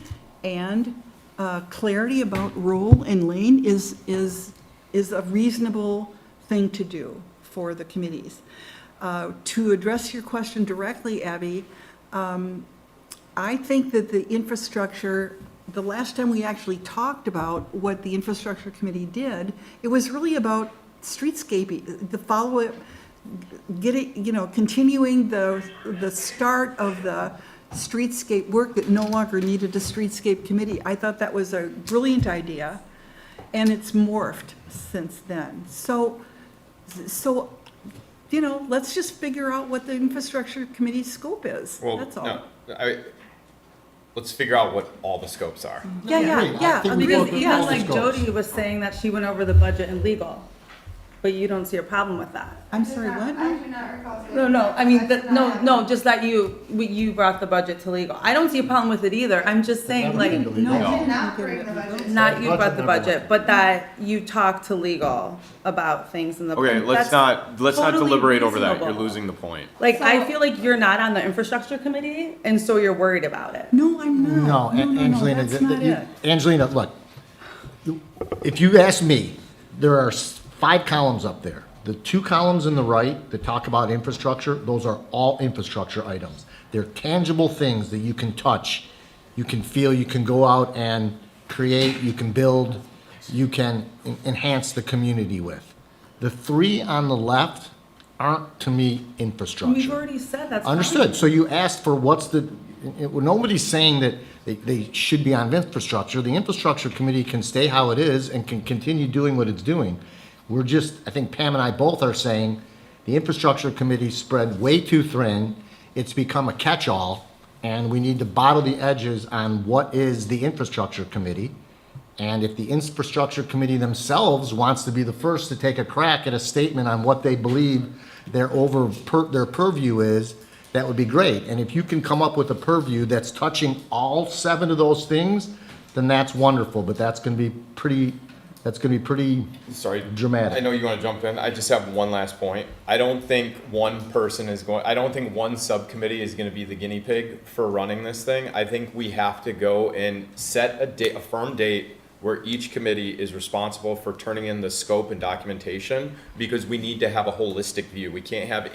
and clarity about role and lane is a reasonable thing to do for the committees. To address your question directly, Abby, I think that the infrastructure the last time we actually talked about what the infrastructure committee did, it was really about streetscaping, the follow-up, getting, continuing the start of the streetscape work that no longer needed a streetscape committee. I thought that was a brilliant idea, and it's morphed since then. So, let's just figure out what the infrastructure committee's scope is, that's all. No, let's figure out what all the scopes are. Yeah. think we agreed. go through Yeah, all the Like scopes. Jody was saying that she went over the budget and legal, but you don't see a problem with that. I'm sorry, what? No, I mean, no, just that you brought the budget to legal. I don't see a problem with it either. I'm just saying, like, not you brought the budget, but that you talked to legal about things in the. Okay, let's that's not totally deliberate over that. You're reasonable. losing the point. Like, I feel like you're not on the infrastructure committee, and so you're worried about it. No, I'm not. No, Angelina, that's not it. Angelina, look, if you ask me, there are 5 columns up there. The 2 columns in the right that talk about infrastructure, those are all infrastructure items. They're tangible things that you can touch, you can feel, you can go out and create, you can build, you can enhance the community with. The 3 on the left aren't, to me, infrastructure. We've already said that's. Understood. fine. So you asked for nobody's saying that they should be on infrastructure. The infrastructure committee can stay how it is and can continue doing what it's doing. We're just, I think Pam and I both are saying, the infrastructure committee spread way too thin. It's become a catch-all, and we need to bottle the edges on what is the infrastructure committee. And if the infrastructure committee themselves wants to be the first to take a crack at a statement on what they believe their purview is, that would be great. And if you can come up with a purview that's touching all 7 of those things, then that's wonderful. But that's going to be pretty Sorry, dramatic. I know you want to jump in. I just have one last point. I don't think one subcommittee is going to be the guinea pig for running this thing. I think we have to go and set a firm date where each committee is responsible for turning in the scope and documentation, because we need to have a holistic view. We can't have,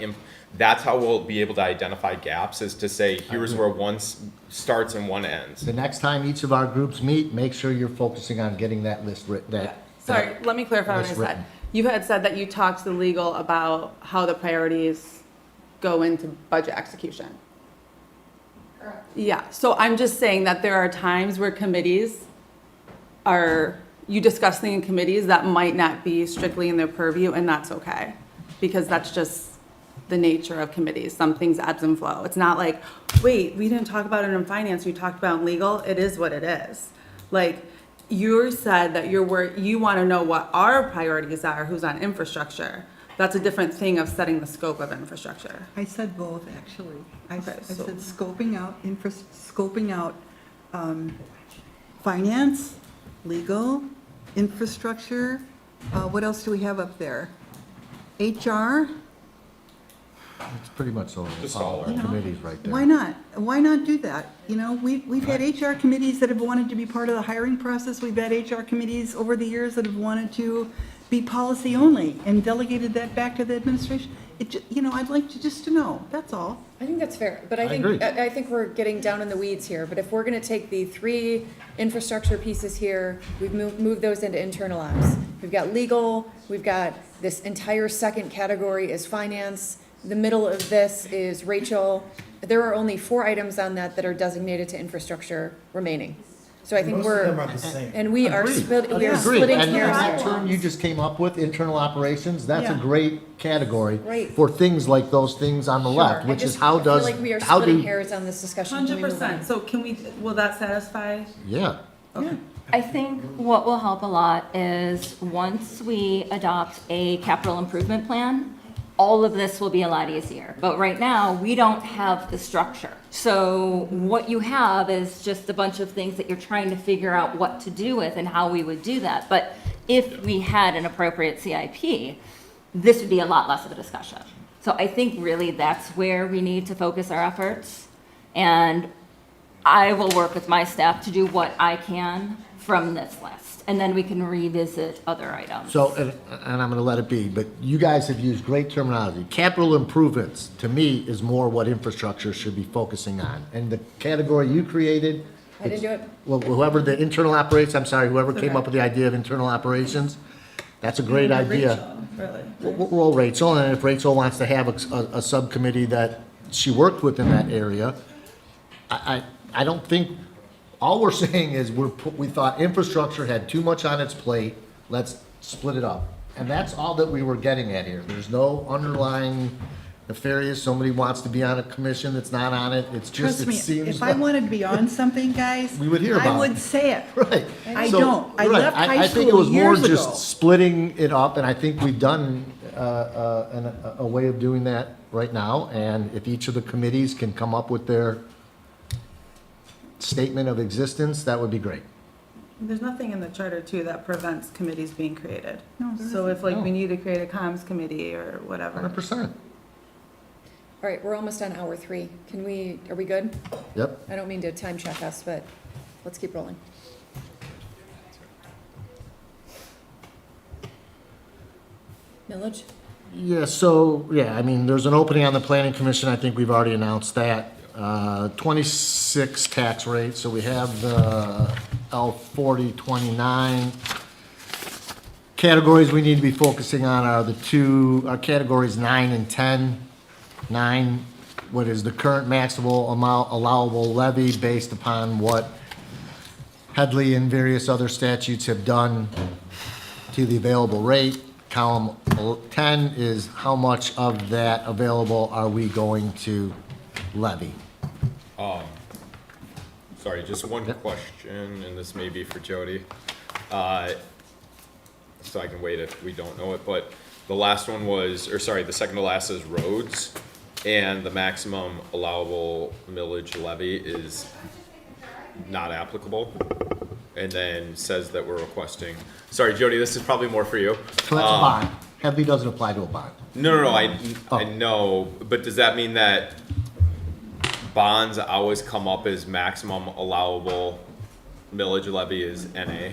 that's how we'll be able to identify gaps, is to say, here's where one starts and one ends. The next time each of our groups meet, make sure you're focusing on getting that list written. Sorry, let me clarify what I List said. written. You had said that you talked to legal about how the priorities go into budget execution. Correct. Yeah, so I'm just saying that there are times where you discuss things in committees that might not be strictly in their purview, and that's okay. Because that's just the nature of committees. Some things ebbs and flow. It's not like, wait, we didn't talk about it in finance, we talked about it in legal. It is what it is. Like, you said that you want to know what our priorities are, who's on infrastructure. That's a different thing of setting the scope of infrastructure. I said both, actually. I Okay, said so- scoping out finance, legal, infrastructure. What else do we have up there? HR? It's pretty much all Just all our committees right there. Why not? Why not do that? We've had HR committees that have wanted to be part of the hiring process. We've had HR committees over the years that have wanted to be policy only and delegated that back to the administration. I'd like to know, that's all. I think that's fair, but I agree. think we're getting down in the weeds here. But if we're gonna take the 3 infrastructure pieces here, we've moved those into internal ops. We've got legal, we've got this entire second category is finance. The middle of this is Rachel. There are only 4 items on that are designated to infrastructure remaining. So I think Most of them are the same. and we are Agreed. splitting Agreed. And hairs that here. term you just came up with, internal operations, that's a Yeah. great category Right. for things like those things on the left, I which is just how feel does, like we are how splitting do, hairs on this discussion. Can we move on? 100%. So will that satisfy? yeah. I think what will help a lot is once we adopt a capital improvement plan, all of this will be a lot easier. But right now, we don't have the structure. So what you have is just a bunch of things that you're trying to figure out what to do with and how we would do that. But if we had an appropriate CIP, this would be a lot less of a discussion. So I think really that's where we need to focus our efforts. And I will work with my staff to do what I can from this list, and then we can revisit other items. So, and I'm gonna let it be, but you guys have used great terminology. Capital improvements, to me, is more what infrastructure should be focusing on. And the category you created, I didn't do it. Well, whoever the internal whoever came up with the idea of internal operations, that's a great idea. Well, Rachel, and if Rachel wants to have a subcommittee that she worked with in that area, I don't think, all we're saying is we thought infrastructure had too much on its plate, let's split it up. And that's all that we were getting at here. There's no underlying nefarious, somebody wants to be on a commission that's not on it, it's just, Trust it me, seems if I like. wanted to be on something, guys. We would hear about I would it. say it. Right. I So, don't. I right, left high I think it school was more years ago. just splitting it up, and I think we've done a way of doing that right now. And if each of the committees can come up with their statement of existence, that would be great. There's nothing in the charter too that prevents committees being created. No, there So if like No. we need to create a comms committee or whatever. 100%. All right, we're almost on hour 3. Are we good? Yep. I don't mean to time check us, but let's keep rolling. Millage? Yeah, I mean, there's an opening on the planning commission, I think we've already announced that. 26 tax rate, so we have the L4029. Categories we need to be focusing on are categories 9 and 10. 9, what is the current maximum amount allowable levy based upon what Headley and various other statutes have done to the available rate. Column 10 is how much of that available are we going to levy? Sorry, just one question, and this may be for Jody. So I can wait if we don't know it, but the last one was, the second to last is roads, and the maximum allowable millage levy is not applicable, and then says that we're requesting, sorry, Jody, this is probably more for you. So that's a bond. Headley doesn't apply to a bond. No, I know, but does that mean that bonds always come up as maximum allowable millage levy is NA?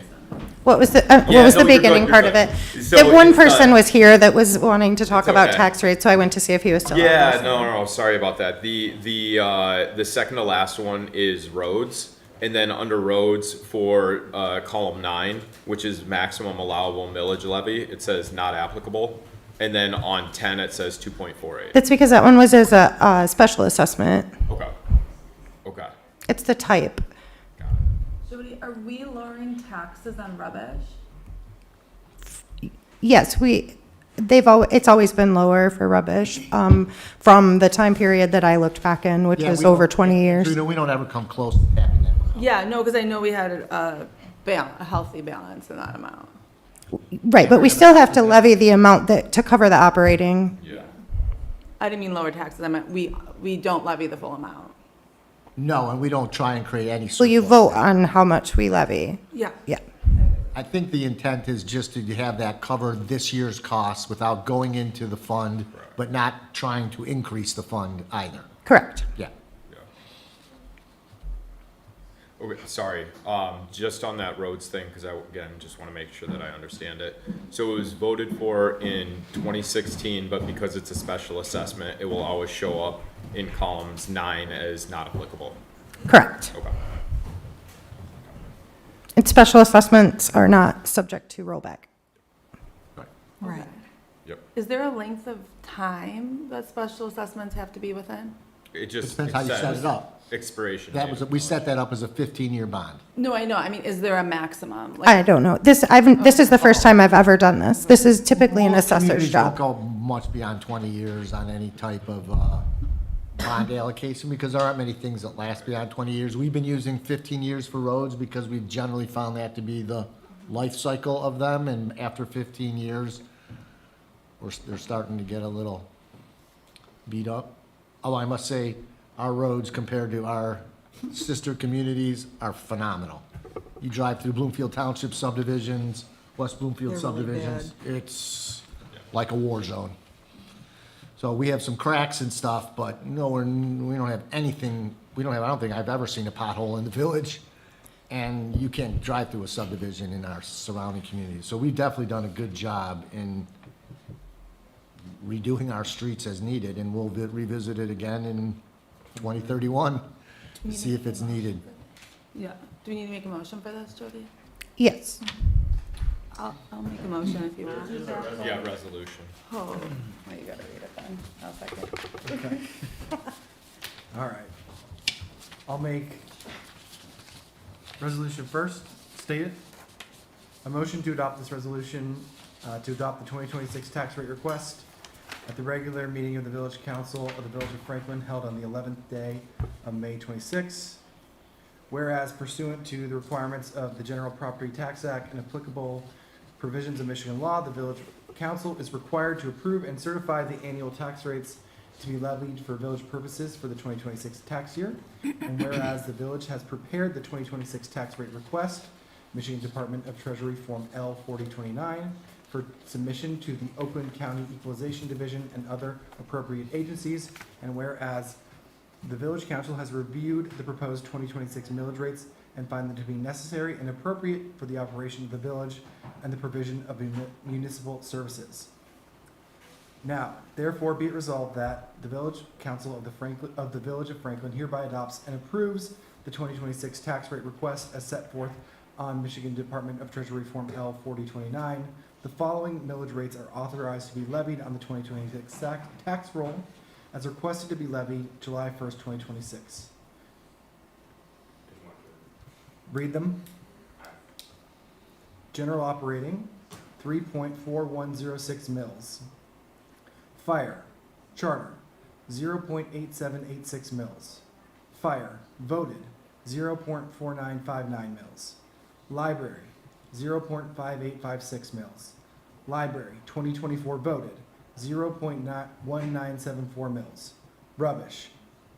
What was the Yeah, no, you're beginning good, part you're of it? good. So That one it's, person was here that was wanting to talk It's about okay. tax rates, so I went to see if he was still on. Yeah, no, sorry about that. The second to last one is roads, and then under roads for column 9, which is maximum allowable millage levy, it says not applicable, and then on 10 it says 2.48. That's because that one was as a special assessment. Okay. It's the type. Jody, are we lowering taxes on rubbish? Yes, it's always been lower for rubbish, from the time period that I looked back in, which Yeah, was we over don't- 20 years. We don't ever come close to having that. Yeah, no, because I know we had a healthy balance in that amount. Right, but we still have to levy the amount to cover the operating. I didn't mean lower taxes, I meant we don't levy the full amount. No, and we don't try and create any. Well, you vote on how much we levy. Yeah. Yeah. I think the intent is just to have that cover this year's costs without going into the fund, but not trying to increase the fund either. Correct. Yeah. Okay, sorry, just on that roads thing, because I, again, just want to make sure that I understand it. So it was voted for in 2016, but because it's a special assessment, it will always show up in columns 9 as not applicable. Correct. Okay. And special assessments are not subject to rollback. Right. Yep. Is there a length of time that special assessments have to be within? It just Depends how you set says it up. expiration That date. was, we set that up as a 15-year bond. No, I know, I mean, is there a maximum? I don't know. This is the first time I've ever done this. This is typically an Most assessor's communities job. don't go much beyond 20 years on any type of bond allocation because there aren't many things that last beyond 20 years. We've been using 15 years for roads because we've generally found that to be the life cycle of them, and after 15 years, they're starting to get a little beat up. Although I must say, our roads compared to our sister communities are phenomenal. You drive through Bloomfield Township subdivisions, West Bloomfield They're really subdivisions, it's like a war zone. So we have some cracks and stuff, but no, we don't have anything, I don't think I've ever seen a pothole in the village. And you can't drive through a subdivision in our surrounding communities. So we've definitely done a good job in redoing our streets as needed, and we'll revisit it again in 2031 to see if it's needed. Yeah. Do we need to make a motion for this, Jody? Yes. I'll make a motion if you want. Yeah, resolution. Oh, well, you gotta read it then. I'll second. Okay. All right. I'll make resolution first, stated. A motion to adopt this resolution, to adopt the 2026 tax rate request at the regular meeting of the Village Council of the Village of Franklin held on the 11th day of May 26. Whereas pursuant to the requirements of the General Property Tax Act and applicable provisions of Michigan law, the Village Council is required to approve and certify the annual tax rates to be levied for village purposes for the 2026 tax year. And whereas the village has prepared the 2026 tax rate request, Michigan Department of Treasury Form L 4029, for submission to the Oakland County Equalization Division and other appropriate agencies. And whereas the Village Council has reviewed the proposed 2026 millage rates and find them to be necessary and appropriate for the operation of the village and the provision of municipal services. Now, therefore, be it resolved that the Village Council of the Village of Franklin hereby adopts and approves the 2026 tax rate request as set forth on Michigan Department of Treasury Form L 4029. The following millage rates are authorized to be levied on the 2026 tax roll as requested to be levied July 1st, 2026. Read them. General operating, 3.4106 mils. Fire, charter, 0.8786 mils. Fire, voted, 0.4959 mils. Library, 0.5856 mils. Library, 2024 voted, 0.1974 mils. Rubbish,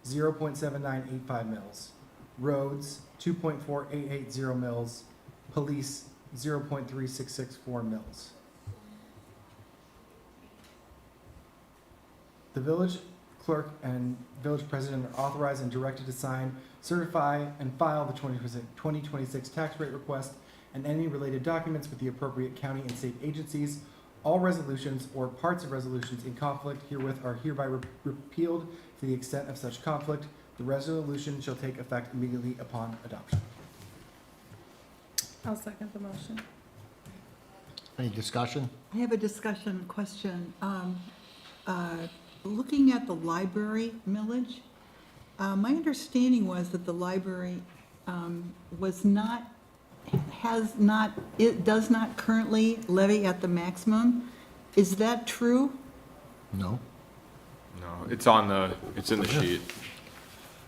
0.7985 mils. Roads, 2.4880 mils. Police, 0.3664 mils. The village clerk and village president are authorized and directed to sign, certify, and file the 2026 tax rate request and any related documents with the appropriate county and state agencies. All resolutions or parts of resolutions in conflict herewith are hereby repealed to the extent of such conflict. The resolution shall take effect immediately upon adoption. I'll second the motion. Any discussion? I have a discussion question. Looking at the library millage, my understanding was that the library it does not currently levy at the maximum. Is that true? No. No, it's in the sheet.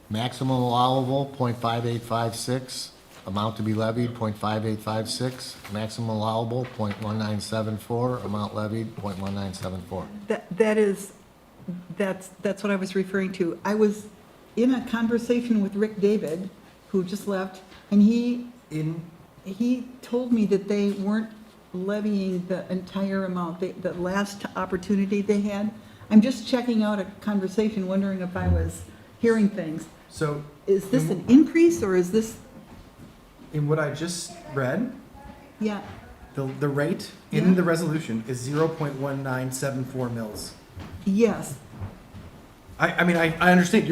Maximum allowable, 0.5856. Amount to be levied, 0.5856. Maximum allowable, 0.1974. Amount levied, 0.1974. That's what I was referring to. I was in a conversation with Rick David, who just left, and he told me that they weren't levying the entire amount, the last opportunity they had. I'm just checking out a conversation, wondering if I was hearing things. So, is this an increase, or is this? In what I just read, Yeah, the rate in the resolution is 0.1974 mils. yes. I mean, I understand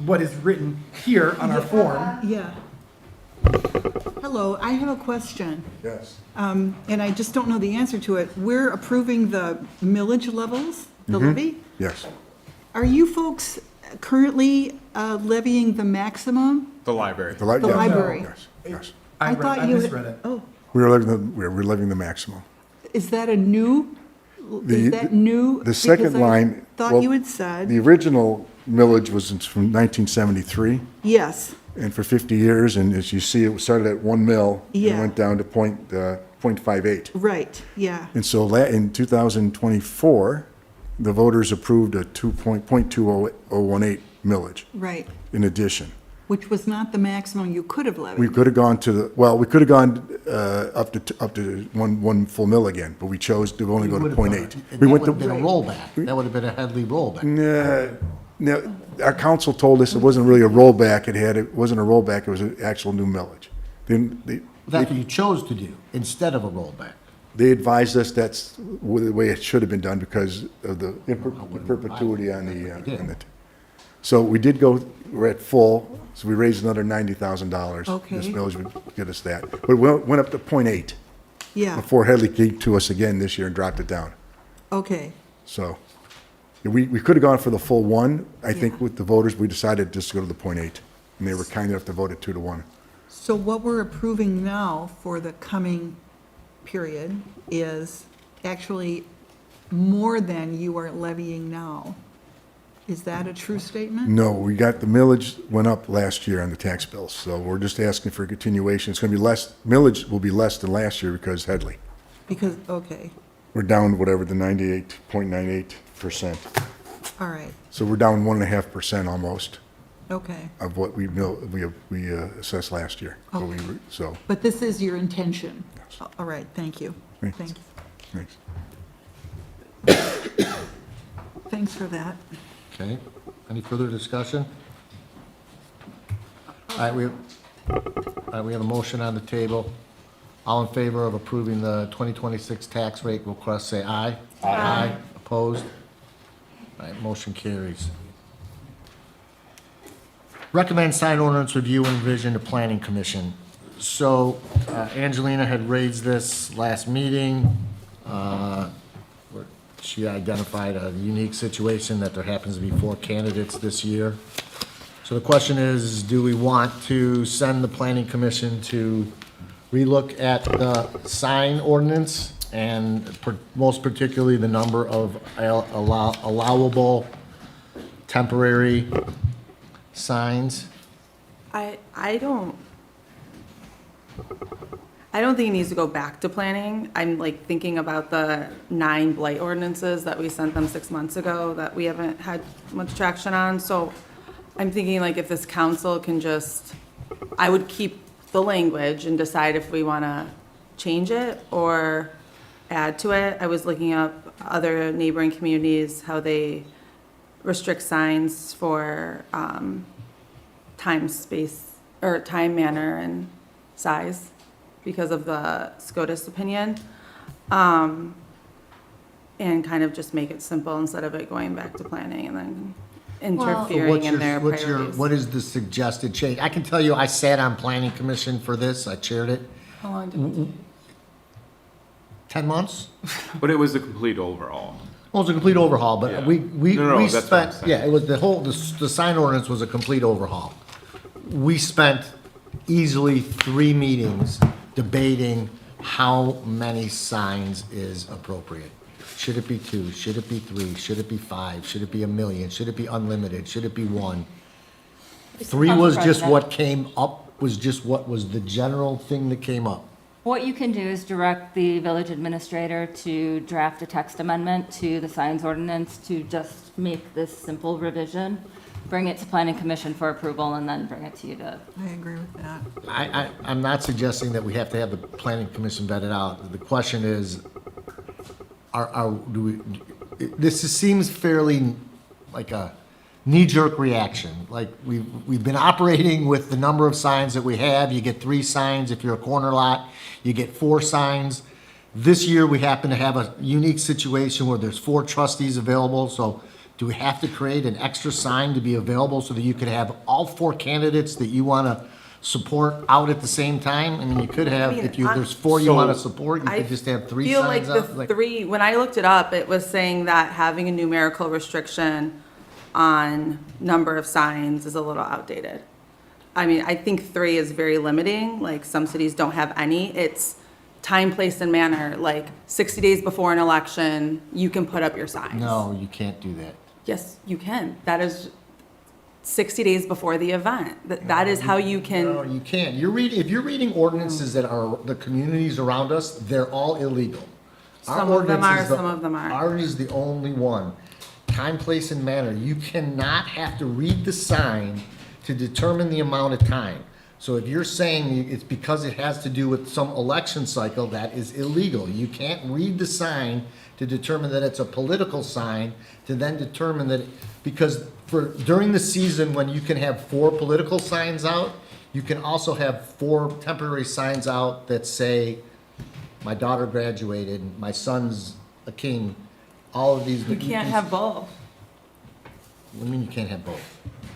what is written here on our form. Yeah. Hello, I have a question. Yes. And I just don't know the answer to it. We're approving the millage levels, the levy? Yes. Are you folks currently levying the maximum? The library. The The yes. library. Yes, yes. I thought you had- misread it. Oh, We're living the maximum. is that a new? Is that new? The second Because I line. Thought well, you had said. The original millage was from 1973, Yes, and for 50 years, and as you see, it started at 1 mil. And Yeah. it went down to 0.58. right, yeah, And so in 2024, the voters approved a 0.2018 millage right. in addition. Which was not the maximum you could have levied. We could have gone we could have gone up to one full mill again, but we chose to only go to 0.8. That We would went have been a rollback. That would have been a Headley rollback. No, our council told us it wasn't really a rollback. It wasn't a rollback. It was an actual new millage. That's what you chose to do, instead of a rollback. They advised us that's the way it should have been done because of the perpetuity on the. So we did go, we're at full, so we raised another $90,000. Okay. This millage would get us that. But it went up to 0.8 Yeah, before Headley came to us again this year and dropped it down. okay. So we could have gone for the full 1. I think with the voters, we decided just to go to the 0.8. And they were kind enough to vote it 2-1. So what we're approving now for the coming period is actually more than you are levying now. Is that a true statement? No, we got, the millage went up last year on the tax bills, so we're just asking for a continuation. It's gonna be less, millage will be less than last year because Headley. Because, okay, We're down whatever, the 98.98%. all right, So we're down 1.5% almost okay. of what we assessed last year. So, But this is your intention? All right, thank you. Thanks. Thank you. thanks. Thanks for that. Okay, any further discussion? All right, we have a motion on the table. All in favor of approving the 2026 tax rate request, say aye. Aye. Opposed? All right, motion carries. Recommend sign ordinance review and revision to Planning Commission. So Angelina had raised this last meeting. Where she identified a unique situation that there happens to be 4 candidates this year. So the question is, do we want to send the Planning Commission to relook at the sign ordinance and most particularly the number of allowable temporary signs? I don't think it needs to go back to planning. I'm like thinking about the 9 blight ordinances that we sent them 6 months ago that we haven't had much traction on. So I'm thinking like if this council can just, I would keep the language and decide if we want to change it or add to it. I was looking up other neighboring communities, how they restrict signs for time, space, or time, manner, and size because of the SCOTUS opinion. And kind of just make it simple instead of it going back to planning and then interfering in their priorities. What is the suggested change? I can tell you, I sat on Planning Commission for this, I chaired it. How long did it 10 months? But it was a complete overhaul. Well, it was a complete overhaul, but Yeah. we No, we that's what I'm spent, saying. yeah, it was the sign ordinance was a complete overhaul. We spent easily 3 meetings debating how many signs is appropriate. Should it be 2? Should it be 3? Should it be 5? Should it be 1 million? Should it be unlimited? Should it be 1? 3 was just what came up, was just what was the general thing that came up. What you can do is direct the village administrator to draft a text amendment to the signs ordinance to just make this simple revision, bring it to planning commission for approval, and then bring it to you to. I agree with that. I'm not suggesting that we have to have the planning commission vet it out. The question is, this seems fairly like a knee-jerk reaction. Like, we've been operating with the number of signs that we have. You get 3 signs if you're a corner lot. You get 4 signs. This year, we happen to have a unique situation where there's 4 trustees available, so do we have to create an extra sign to be available so that you could have all 4 candidates that you want to support out at the same time? I mean, you could have, if there's 4 you want to support, you could just have 3 feel signs like up. the 3, when I looked it up, it was saying that having a numerical restriction on number of signs is a little outdated. I mean, I think 3 is very limiting, like some cities don't have any. It's time, place, and manner, like 60 days before an election, you can put up your signs. No, you can't do that. Yes, you can. That is 60 days before the event. That is how you can. No, you can't. If you're reading ordinances that are the communities around us, they're all illegal. Our Some of them are, ordinance is some of them aren't. Ours is the only one. Time, place, and manner. You cannot have to read the sign to determine the amount of time. So if you're saying it's because it has to do with some election cycle, that is illegal. You can't read the sign to determine that it's a political sign, to then determine that, because during the season when you can have 4 political signs out, you can also have 4 temporary signs out that say, my daughter graduated, my son's a king, all of these. You can't have both. What do you mean you can't have both?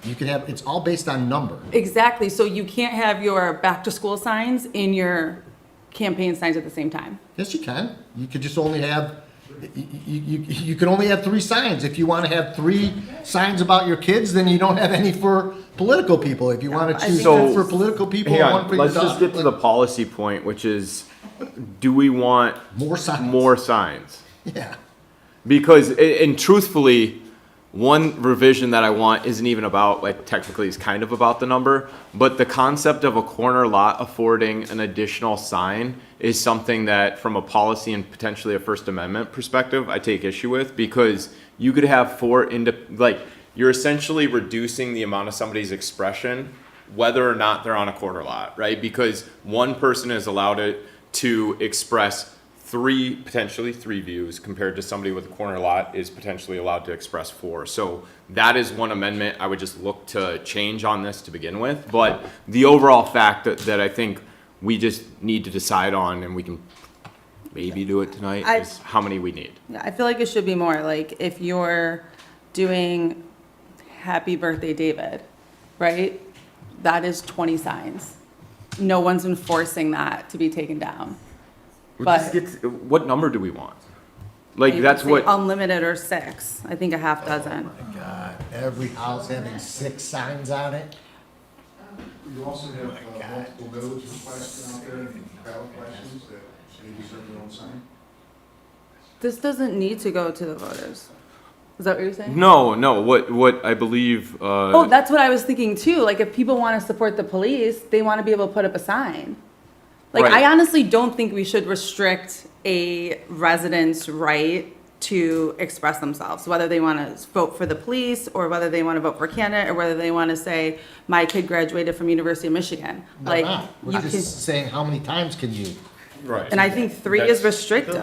You can have, it's all based on number. Exactly, so you can't have your back-to-school signs in your campaign signs at the same time. Yes, you can. You could just only have, you can only have 3 signs. If you want to have 3 signs about your kids, then you don't have any for political people. If you want to choose So- one for political people Hang and one on, for your let's just daughter. get to the policy point, which is, do we want More signs. more signs? Yeah. Because, and truthfully, one revision that I want isn't even about, like, technically it's kind of about the number, but the concept of a corner lot affording an additional sign is something that, from a policy and potentially a First Amendment perspective, I take issue with, because you could have 4 like, you're essentially reducing the amount of somebody's expression, whether or not they're on a corner lot, right? Because one person is allowed to express potentially three views, compared to somebody with a corner lot is potentially allowed to express 4. So that is one amendment I would just look to change on this to begin with. But the overall fact that I think we just need to decide on, and we can maybe do it tonight, is how many we need. Yeah, I feel like it should be more, like, if you're doing Happy Birthday David, right? That is 20 signs. No one's enforcing that to be taken down. But What number do we want? Like, you that's could say what, unlimited or 6, I think a half dozen. Oh my God, every house having 6 signs on it? You also have multiple village requests out there, ballot questions that they deserve their own sign. This doesn't need to go to the voters. Is that what you're saying? no, what I believe, Oh, that's what I was thinking too. Like, if people want to support the police, they want to be able to put up a sign. Like, Right. I honestly don't think we should restrict a resident's right to express themselves, whether they want to vote for the police, or whether they want to vote for a candidate, or whether they want to say, my kid graduated from University of Michigan. No, Like, not. We're you just can, saying how many times can you? right. and I think 3 is restrictive.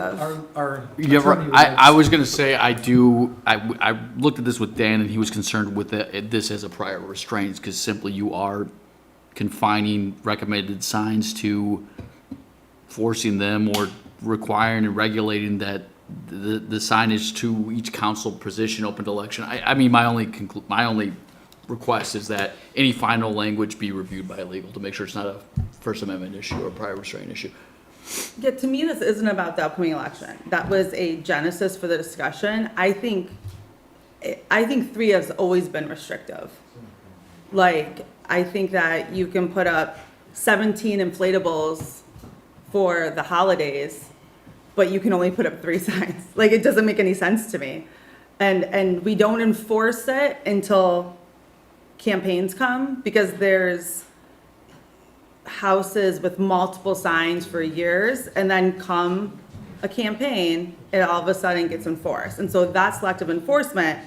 Our Yeah, attorney would I like- was gonna say, I looked at this with Dan, and he was concerned with this as a prior restraints, because simply you are confining recommended signs to forcing them or requiring and regulating that the signage to each council position open to election. I mean, my only request is that any final language be reviewed by legal to make sure it's not a First Amendment issue or a prior restraint issue. Yeah, to me, this isn't about the upcoming election. That was a genesis for the discussion. I think 3 has always been restrictive. Like, I think that you can put up 17 inflatables for the holidays, but you can only put up 3 signs. Like, it doesn't make any sense to me. And we don't enforce it until campaigns come, because there's houses with multiple signs for years, and then come a campaign, it all of a sudden gets enforced. And so that selective enforcement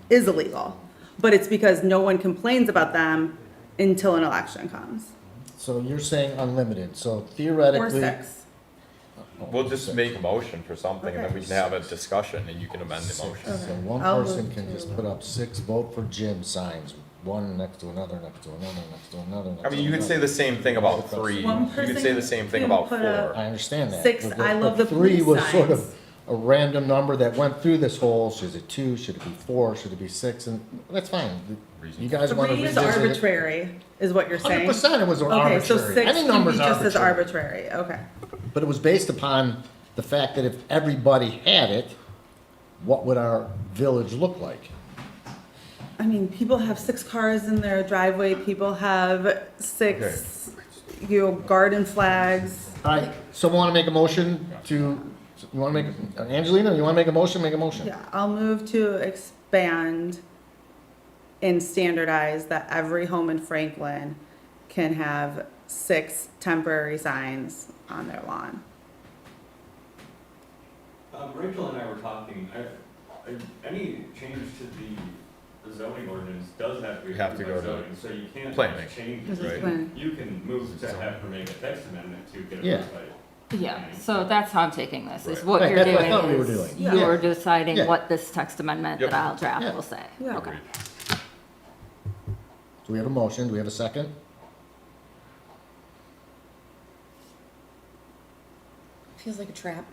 is illegal, but it's because no one complains about them until an election comes. So you're saying unlimited, so Or theoretically. 6. We'll just make a motion for something, and then we can have a discussion, and you can amend the motion. So one I'll person move can to- just put up 6 vote for Jim signs, one next to another, next to another, next to another. next I mean, to you could say another. the same thing about 3. One You could say person the same thing can about put 4. up- I understand that. 6, but- I love but the 3 police was sort of signs. a random number that went through this whole, should it 2, should it be 4, should it be 6, and that's fine. You guys want to 3 is revisit it? arbitrary, is what you're saying? 100% it was Okay, so arbitrary. 6 Any can number's be just as arbitrary. arbitrary, okay. But it was based upon the fact that if everybody had it, what would our village look like? I mean, people have 6 cars in their driveway, people have 6, garden flags. All right, someone want to make a motion to, you want to make, Angelina, you want to make a motion? Make a motion. Yeah, I'll move to expand and standardize that every home in Franklin can have 6 temporary signs on their lawn. Rachel and I were talking, any change to the zoning ordinance does have to be. We have to approved by go to zoning, So you can't planning. just change This it, is right? planning. You can move to have her make a text amendment to get Yeah. approved by. Yeah, so that's how I'm taking this, is Right. what Right, you're that's what I doing thought we were is doing. Yeah. you're deciding Yeah. what this text amendment Yep. that I'll draft Yeah. will say. Yeah. Okay. Do we have a motion? Do we have a second? Feels like a trap.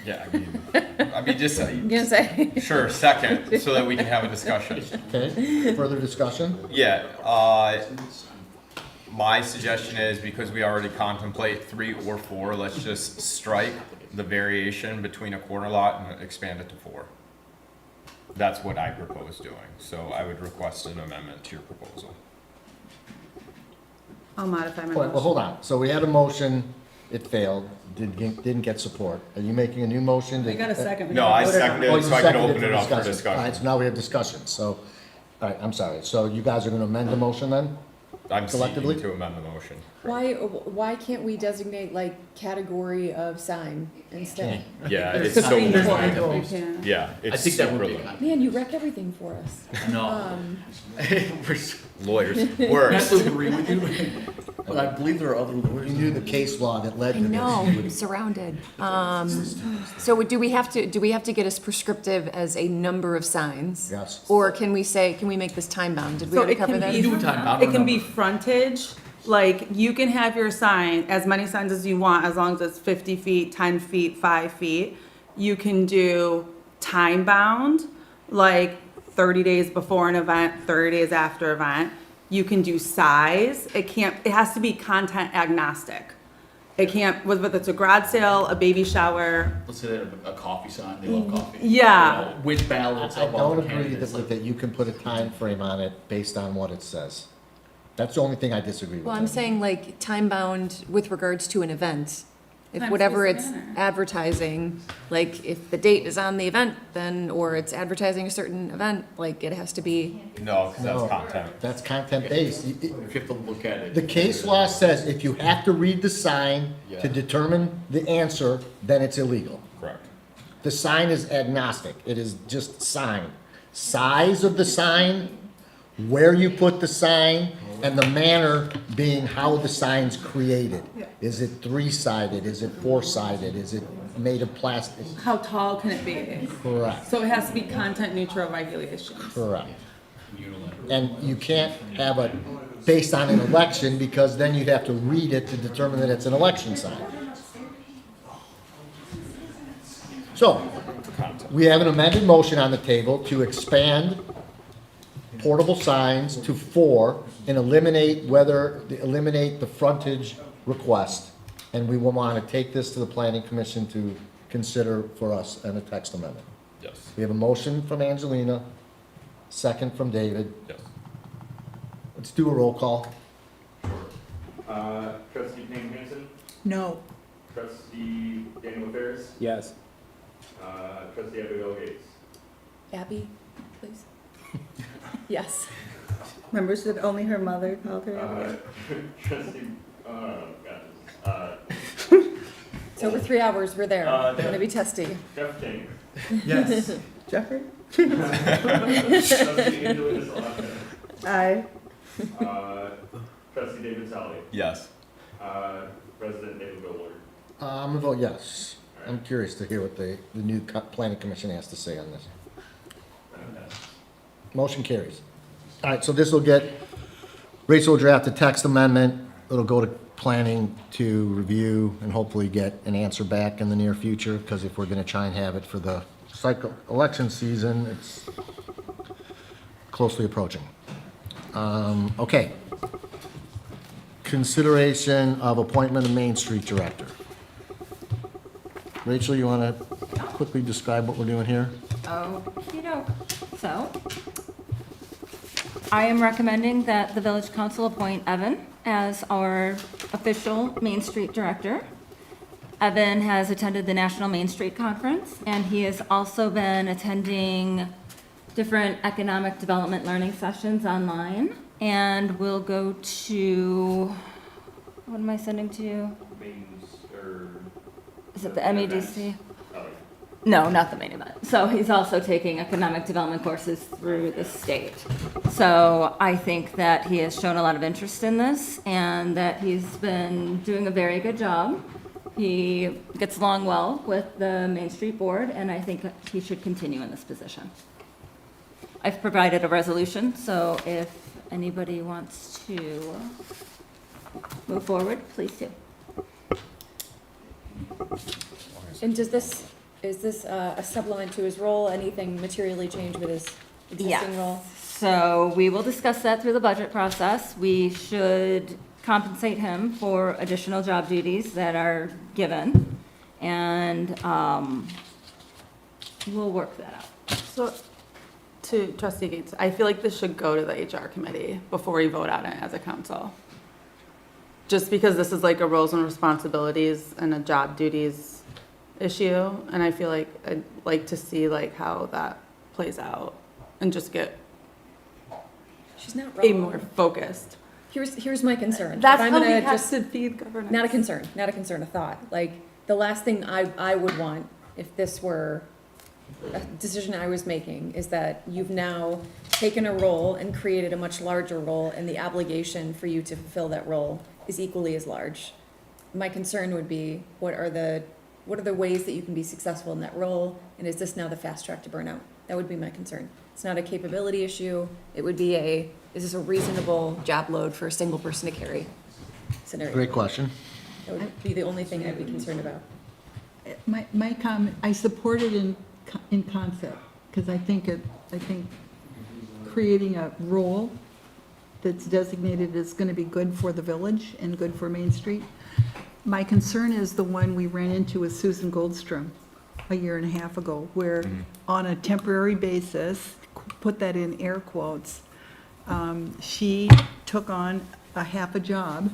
Yeah, I mean, just, gonna say. sure, second, so that we can have a discussion. Okay, further discussion? Yeah, my suggestion is, because we already contemplate 3 or 4, let's just strike the variation between a corner lot and expand it to 4. That's what I propose doing, so I would request an amendment to your proposal. I'll modify my Well, motion. hold on. So we had a motion, it failed, didn't get support. Are you making a new motion? I got a second. No, I seconded Oh, it you so I can seconded open it up for All discussion. right, so now we have discussion, so, all right, I'm sorry. So you guys are gonna amend the motion then? I'm Collectively? seeking to amend the motion. Why can't we designate like category of sign instead? Yeah, it's There's so something there's important. no- Yeah. Yeah, it's I think that would super be limited. Man, you wreck everything for us. No. Lawyers, I worse. have to agree with you, but I believe there are other You lawyers. knew the case law that led I to this. know, surrounded. So do we have to get as prescriptive as a number of signs? Yes. Or can we make this time bound? Did we So already it cover can that? be, Do a timeout it can be number. frontage, like, you can have your sign, as many signs as you want, as long as it's 50 feet, 10 feet, 5 feet. You can do time bound, like 30 days before an event, 30 days after event. You can do size, it has to be content agnostic. It can't, whether it's a garage sale, a baby shower, Let's say they're a coffee sign, they love coffee. Yeah. You know, Which ballots I of all don't the agree candidates. that you can put a time frame on it based on what it says. That's the only thing I disagree with. Well, I'm saying like time bound with regards to an event. If Time, whatever space, it's and manner. advertising, like if the date is on the event, then, or it's advertising a certain event, like it has to be. No, because No. that's content. That's content based. If you have to look at it. The case law says if you have to read the sign to Yeah. determine the answer, then it's illegal. Correct. The sign is agnostic. It is just sign. Size of the sign, where you put the sign, and the manner being how the sign's created. Is it 3-sided? Is it 4-sided? Is it made of plastic? how tall can it be? Correct, So it has to be content neutral regulations. correct. And you can't have it based on an election, because then you'd have to read it to determine that it's an election sign. So, we have an amended motion on the table to expand portable signs to 4 and eliminate the frontage request. And we will want to take this to the planning commission to consider for us in a text amendment. Yes. We have a motion from Angelina, second from David. Yes. Let's do a roll call. Trustee Payne Hanson, No. trustee Daniel Ferris, Yes. trustee Abigail Gates. Abby, please. Yes. Remember, she said only her mother called her. Trustee, got this. It's over 3 hours. We're there. Uh, We're gonna be testy. Jeff King. Yes. Jeffrey? Trustee Angelina Salata. Aye. Trustee David Sally. Yes. President David Goldberg. I'm gonna vote yes. I'm curious to hear what the new planning commission has to say on this. Motion carries. All right, so this will get, Rachel will draft a text amendment. It'll go to planning to review and hopefully get an answer back in the near future, because if we're gonna try and have it for the election season, it's closely approaching. Okay. Consideration of appointment of Main Street Director. Rachel, you wanna quickly describe what we're doing here? Okey-doke. So, I am recommending that the village council appoint Evan as our official Main Street Director. Evan has attended the National Main Street Conference, and he has also been attending different economic development learning sessions online, and will go to, what am I sending to you? Is it the MEDC? No, not the main event. So he's also taking economic development courses through the state. So I think that he has shown a lot of interest in this and that he's been doing a very good job. He gets along well with the Main Street Board, and I think that he should continue in this position. I've provided a resolution, so if anybody wants to move forward, please do. And is this a supplement to his role? Anything materially changed with his existing role? So we will discuss that through the budget process. We should compensate him for additional job duties that are given, and we'll work that out. So, to trustee Gates, I feel like this should go to the HR committee before we vote on it as a council. Just because this is like a roles and responsibilities and a job duties issue, and I feel like I'd like to see like how that plays out and just get She's not a wrong. more focused. Here's my concern. That's If I'm how gonna we have just- to feed governance. Not a concern, a thought. Like, the last thing I would want, if this were a decision I was making, is that you've now taken a role and created a much larger role, and the obligation for you to fulfill that role is equally as large. My concern would be, what are the ways that you can be successful in that role, and is this now the fast track to burnout? That would be my concern. It's not a capability issue, it would be is this a reasonable job load for a single person to carry scenario? Great question. That would be the only thing I'd be concerned about. My comment, I support it in concept, because I think creating a role that's designated is going to be good for the village and good for Main Street. My concern is the one we ran into with Susan Goldstrom a year and a half ago, where on a temporary basis, put that in air quotes, she took on a half a job.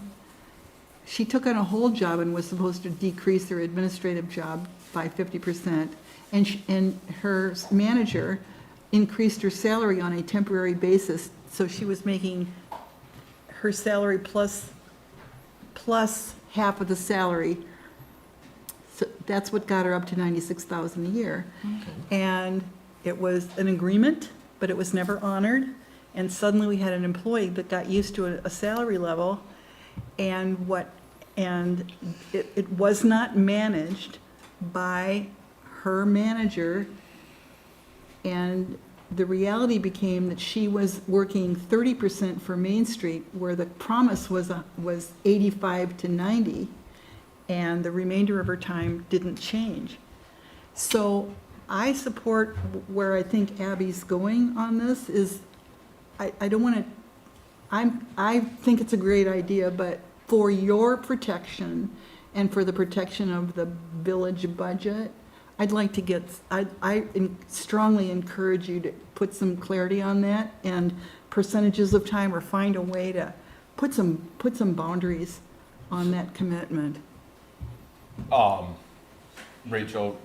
She took on a whole job and was supposed to decrease her administrative job by 50%. And her manager increased her salary on a temporary basis, so she was making her salary plus half of the salary. So that's what got her up to $96,000 a year. And it was an agreement, but it was never honored. And suddenly we had an employee that got used to a salary level, and it was not managed by her manager. And the reality became that she was working 30% for Main Street, where the promise was 85 to 90, and the remainder of her time didn't change. So I support where I think Abby's going on this. I don't want to, I think it's a great idea, but for your protection and for the protection of the village budget, I'd like to get, I strongly encourage you to put some clarity on that and percentages of time, or find a way to put some boundaries on that commitment. Rachel,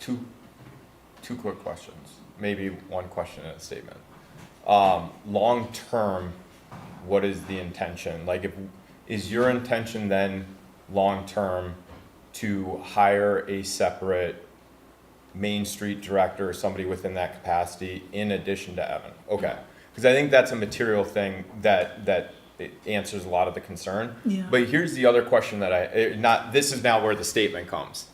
two quick questions, maybe one question and a statement. Long-term, what is the intention? Like, is your intention then, long-term, to hire a separate Main Street director or somebody within that capacity in addition to Evan? Okay, because I think that's a material thing that it answers a lot of the concern. Yeah. But here's the other question that this is now where the statement comes.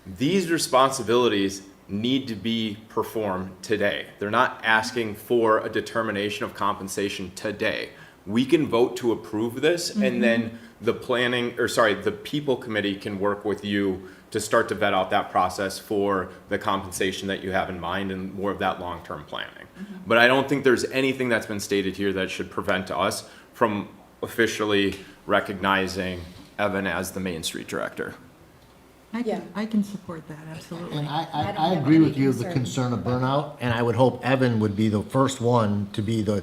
These responsibilities need to be performed today. They're not asking for a determination of compensation today. We can vote to approve this, and then the people committee can work with you to start to vet out that process for the compensation that you have in mind and more of that long-term planning. But I don't think there's anything that's been stated here that should prevent us from officially recognizing Evan as the Main Street director. I can support that, absolutely. And I agree with you, the concern of burnout, and I would hope Evan would be the first one to be the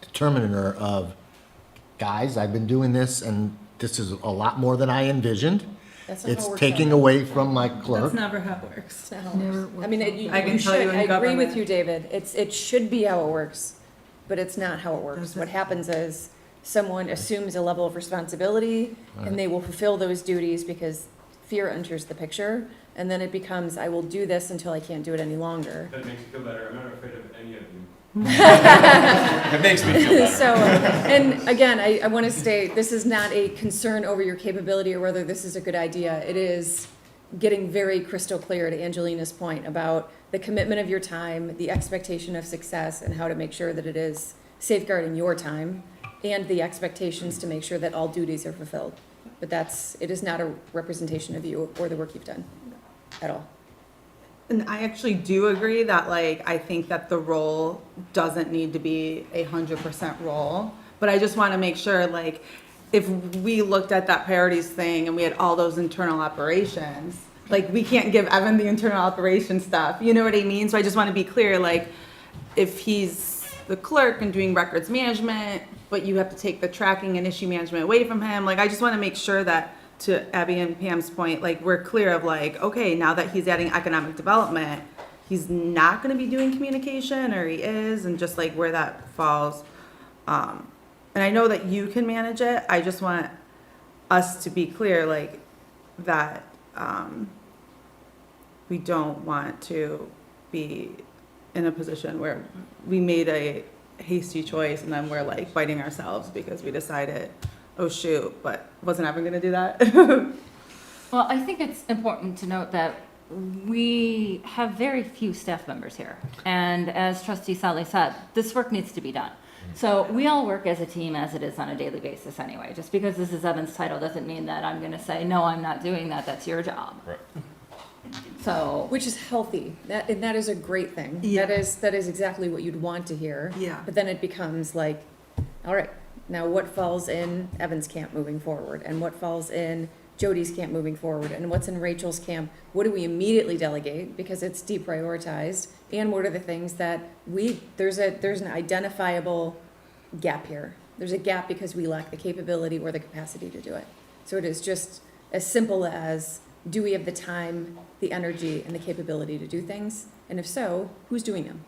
determiner of, guys, I've been doing this, and this is a lot more than I envisioned. That's not how it It's works taking out. away from my clerk. That's never how it works. That's not how it Never works. I mean, I can tell you in I agree government. with you, David. It should be how it works, but it's not how it works. What happens is someone assumes a level of responsibility, and they will fulfill those duties because fear enters the picture, and then it becomes, I will do this until I can't do it any longer. That makes me feel better. I'm not afraid of any of you. It makes me feel better. So, and again, I want to state, this is not a concern over your capability or whether this is a good idea. It is getting very crystal clear to Angelina's point about the commitment of your time, the expectation of success, and how to make sure that it is safeguarding your time, and the expectations to make sure that all duties are fulfilled. but it is not a representation of you or the work you've done at all. And I actually do agree that, like, I think that the role doesn't need to be 100% role, but I just want to make sure, like, if we looked at that priorities thing and we had all those internal operations, like, we can't give Evan the internal operation stuff, you know what I mean? So I just want to be clear, like, if he's the clerk and doing records management, but you have to take the tracking and issue management away from him, like, I just want to make sure that, to Abby and Pam's point, like, we're clear of, like, okay, now that he's adding economic development, he's not gonna be doing communication, or he is, and just like where that falls. And I know that you can manage it, I just want us to be clear, like, that, we don't want to be in a position where we made a hasty choice and then we're like biting ourselves because we decided, oh shoot, but wasn't ever gonna do that. Well, I think it's important to note that we have very few staff members here. And as Trustee Sally said, this work needs to be done. So we all work as a team as it is on a daily basis anyway. Just because this is Evan's title doesn't mean that I'm gonna say, no, I'm not doing that, that's your job. Right. So. Which is healthy, and that is a great thing. Yeah. That is exactly what you'd want to hear. Yeah. But then it becomes like, all right, now what falls in Evan's camp moving forward, and what falls in Jody's camp moving forward, and what's in Rachel's camp? What do we immediately delegate because it's deprioritized, and what are the things that there's an identifiable gap here. There's a gap because we lack the capability or the capacity to do it. So it is just as simple as, do we have the time, the energy, and the capability to do things? And if so, who's doing them?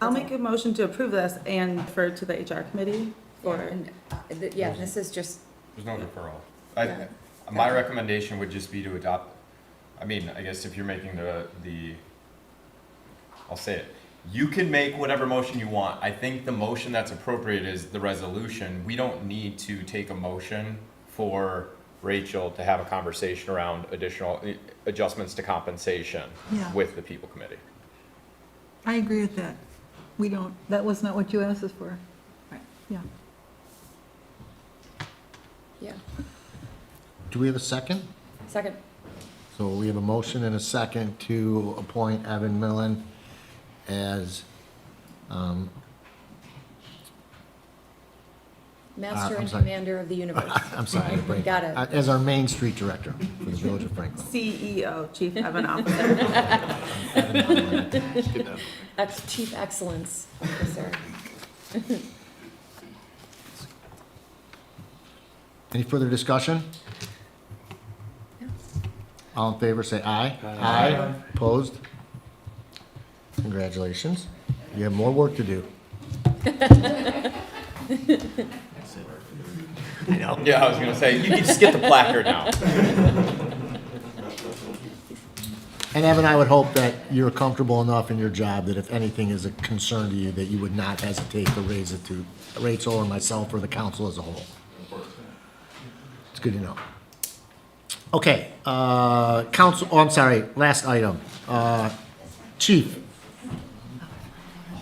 I'll make a motion to approve this and refer to the HR committee for. Yeah, this is just, There's no deferral. Yeah. My recommendation would just be to adopt, I mean, I guess if you're making I'll say it. You can make whatever motion you want. I think the motion that's appropriate is the resolution. We don't need to take a motion for Rachel to have a conversation around additional adjustments to compensation Yeah. with the people committee. I agree with that. That was not what you asked us for. Right. Yeah. yeah. Do we have a second? Second, So we have a motion and a second to appoint Evan Millen as, master I'm and sorry. commander of the universe. I'm sorry, I had a brain Got fart. it. As our Main Street Director for the Village of Franklin. CEO, Chief Evan Officer. Chief Excellence Officer. Any further discussion? All in favor, say aye. Aye. Opposed? Congratulations. You have more work to do. I know. Yeah, I was gonna say, you can just get the placard now. And Evan, I would hope that you're comfortable enough in your job that if anything is a concern to you, that you would not hesitate to raise it to Rachel or myself or the council as a whole. It's good to know. Okay, council, oh, I'm sorry, last item. Chief,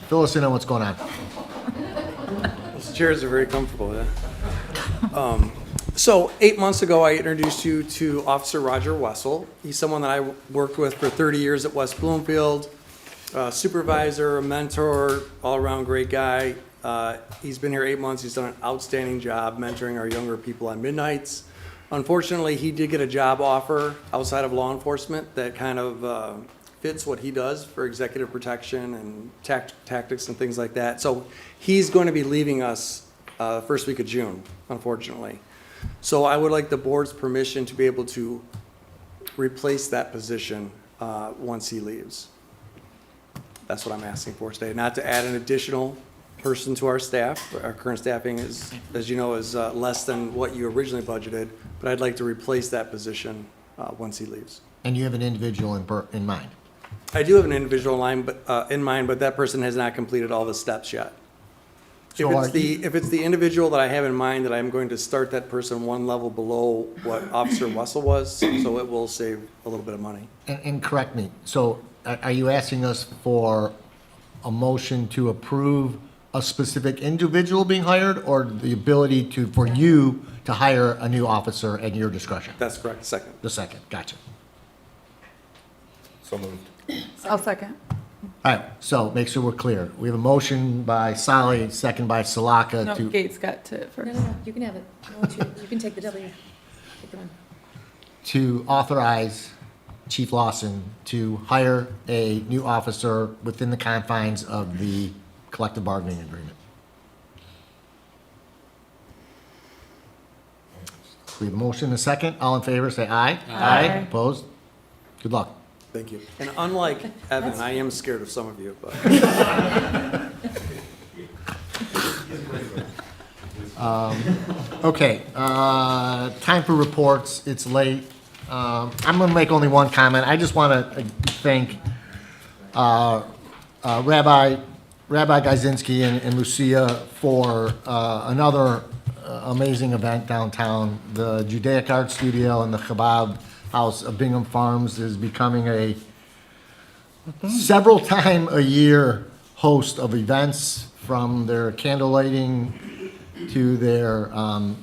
fill us in on what's going on. Those chairs are very comfortable, yeah. So 8 months ago, I introduced you to Officer Roger Wessel. He's someone that I worked with for 30 years at West Bloomfield, supervisor, a mentor, all-around great guy. He's been here 8 months. He's done an outstanding job mentoring our younger people on midnights. Unfortunately, he did get a job offer outside of law enforcement that kind of fits what he does for executive protection and tactics and things like that. So he's going to be leaving us first week of June, unfortunately. So I would like the board's permission to be able to replace that position once he leaves. That's what I'm asking for today, not to add an additional person to our staff. Our current staffing is, as you know, is less than what you originally budgeted, but I'd like to replace that position once he leaves. And you have an individual in mind? I do have an individual in mind, but that person has not completed all the steps yet. So If it's the individual that I have in mind, that I'm going to start that person one level below what Officer Wessel was, so it will save a little bit of money. And correct me, so are you asking us for a motion to approve a specific individual being hired, or the ability for you to hire a new officer at your discretion? That's correct, second. The second, gotcha. So moved. I'll second. All right, so make sure we're clear. We have a motion by Solly, second by Salaka No, to, Gates got to it first. No, you can have it. I want you can take the W. Take the one. to authorize Chief Lawson to hire a new officer within the confines of the collective bargaining agreement. We have a motion and a second. All in favor, say aye. Aye. Opposed? Good luck. Thank you. And unlike Evan, I am scared of some of you, but. Okay, time for reports. It's late. I'm going to make only one comment. I just want to thank Rabbi Gazinski and Lucia for another amazing event downtown. The Judaic Art Studio and the Chabad House of Bingham Farms is becoming a several time a year host of events, from their candle lighting to their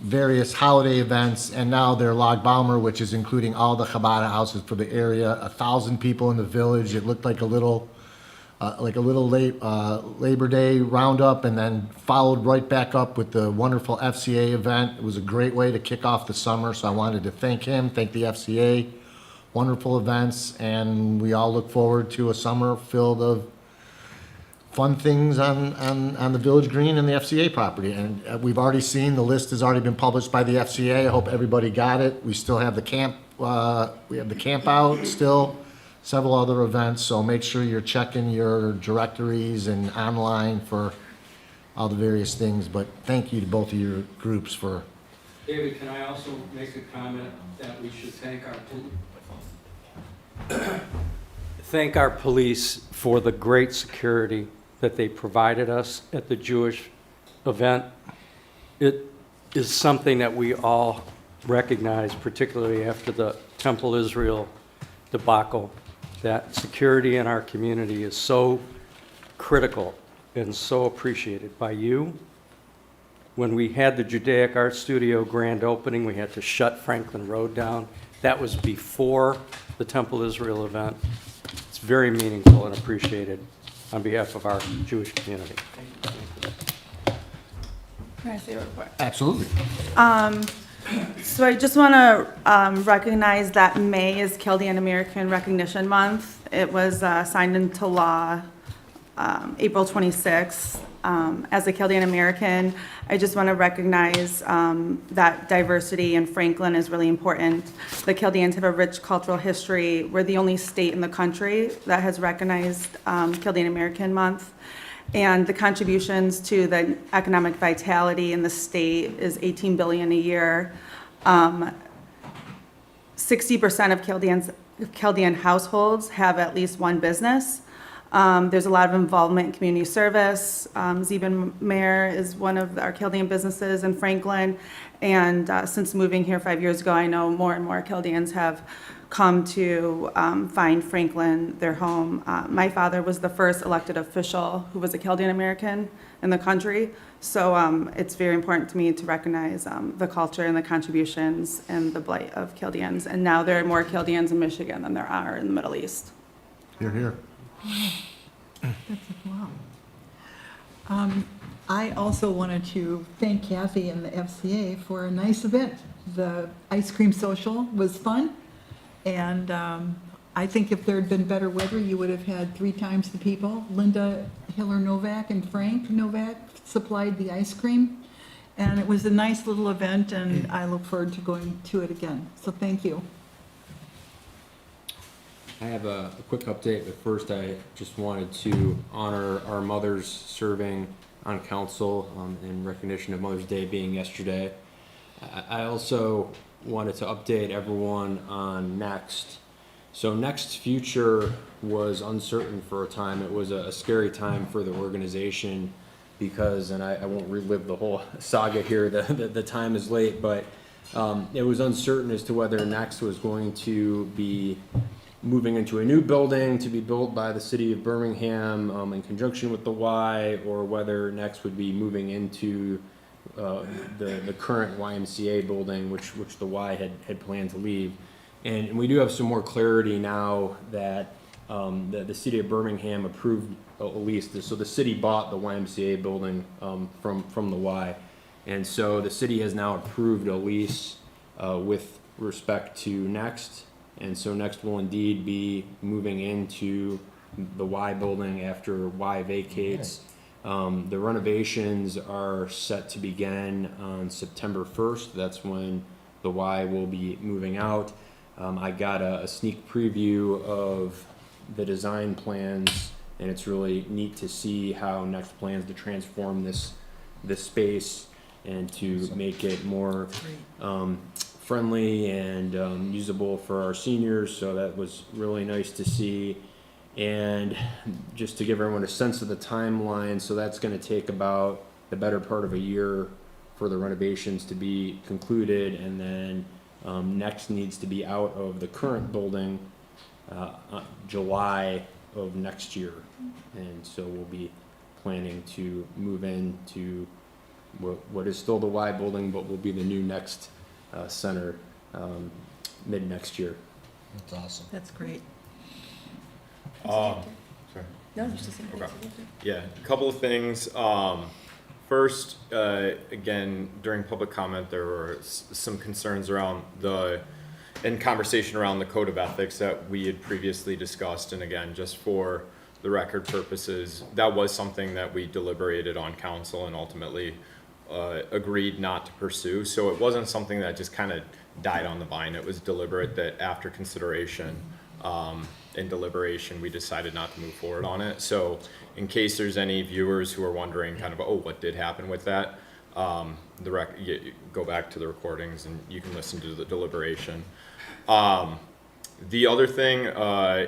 various holiday events, and now their Lag Baumer, which is including all the Chabad houses for the area. 1,000 people in the village. It looked like a little Labor Day roundup, and then followed right back up with the wonderful FCA event. It was a great way to kick off the summer, so I wanted to thank him, thank the FCA. Wonderful events, and we all look forward to a summer filled of fun things on the Village Green and the FCA property. And we've already seen, the list has already been published by the FCA. I hope everybody got it. We still have the camp, we have the camp out still, several other events, so make sure you're checking your directories and online for all the various things. But thank you to both of your groups for. David, can I also make a comment that we should thank our police for the great security that they provided us at the Jewish event. It is something that we all recognize, particularly after the Temple Israel debacle, that security in our community is so critical and so appreciated by you. When we had the Judaic Art Studio grand opening, we had to shut Franklin Road down. That was before the Temple Israel event. It's very meaningful and appreciated on behalf of our Jewish community. Can I say a report? Absolutely. So I just want to recognize that May is Chaldean American Recognition Month. It was signed into law April 26th. As a Chaldean American, I just want to recognize that diversity in Franklin is really important. The Chaldeans have a rich cultural history. We're the only state in the country that has recognized Chaldean American Month. And the contributions to the economic vitality in the state is $18 billion a year. 60% of Chaldean households have at least one business. There's a lot of involvement in community service. Zeben Meir is one of our Chaldean businesses in Franklin. And since moving here 5 years ago, I know more and more Chaldeans have come to find Franklin their home. My father was the first elected official who was a Chaldean American in the country. So it's very important to me to recognize the culture and the contributions and the blight of Chaldeans. And now there are more Chaldeans in Michigan than there are in the Middle East. You're here. Wow. I also wanted to thank Kathy and the FCA for a nice event. The ice cream social was fun, and I think if there had been better weather, you would have had 3 times the people. Linda Hiller Novak and Frank Novak supplied the ice cream, and it was a nice little event, and I look forward to going to it again. So thank you. I have a quick update, but first I just wanted to honor our mothers serving on council in recognition of Mother's Day being yesterday. I also wanted to update everyone on Next. So Next Future was uncertain for a time. It was a scary time for the organization because, and I won't relive the whole saga here, the time is late, but it was uncertain as to whether Next was going to be moving into a new building to be built by the city of Birmingham in conjunction with the Y, or whether next would be moving into the current YMCA building, which the Y had planned to leave. And we do have some more clarity now that the city of Birmingham approved a lease. So the city bought the YMCA building from the Y. And so the city has now approved a lease with respect to Next. And so Next will indeed be moving into the Y building after Y vacates. The renovations are set to begin on September 1st. That's when the Y will be moving out. I got a sneak preview of the design plans, and it's really neat to see how Next plans to transform this space and to make it more friendly and usable for our seniors. So that was really nice to see. And just to give everyone a sense of the timeline, so that's going to take about the better part of a year for the renovations to be concluded, and then Next needs to be out of the current building July of next year. And so we'll be planning to move into what is still the Y building, but will be the new Next center mid next year. That's awesome. That's great. Sorry. No, just a second. Okay. Yeah, a couple of things. First, again, during public comment, there were some concerns around and conversation around the code of ethics that we had previously discussed. And again, just for the record purposes, that was something that we deliberated on council and ultimately agreed not to pursue. So it wasn't something that just kind of died on the vine. It was deliberate that after consideration and deliberation, we decided not to move forward on it. So in case there's any viewers who are wondering kind of, oh, what did happen with that? Go back to the recordings and you can listen to the deliberation. The other thing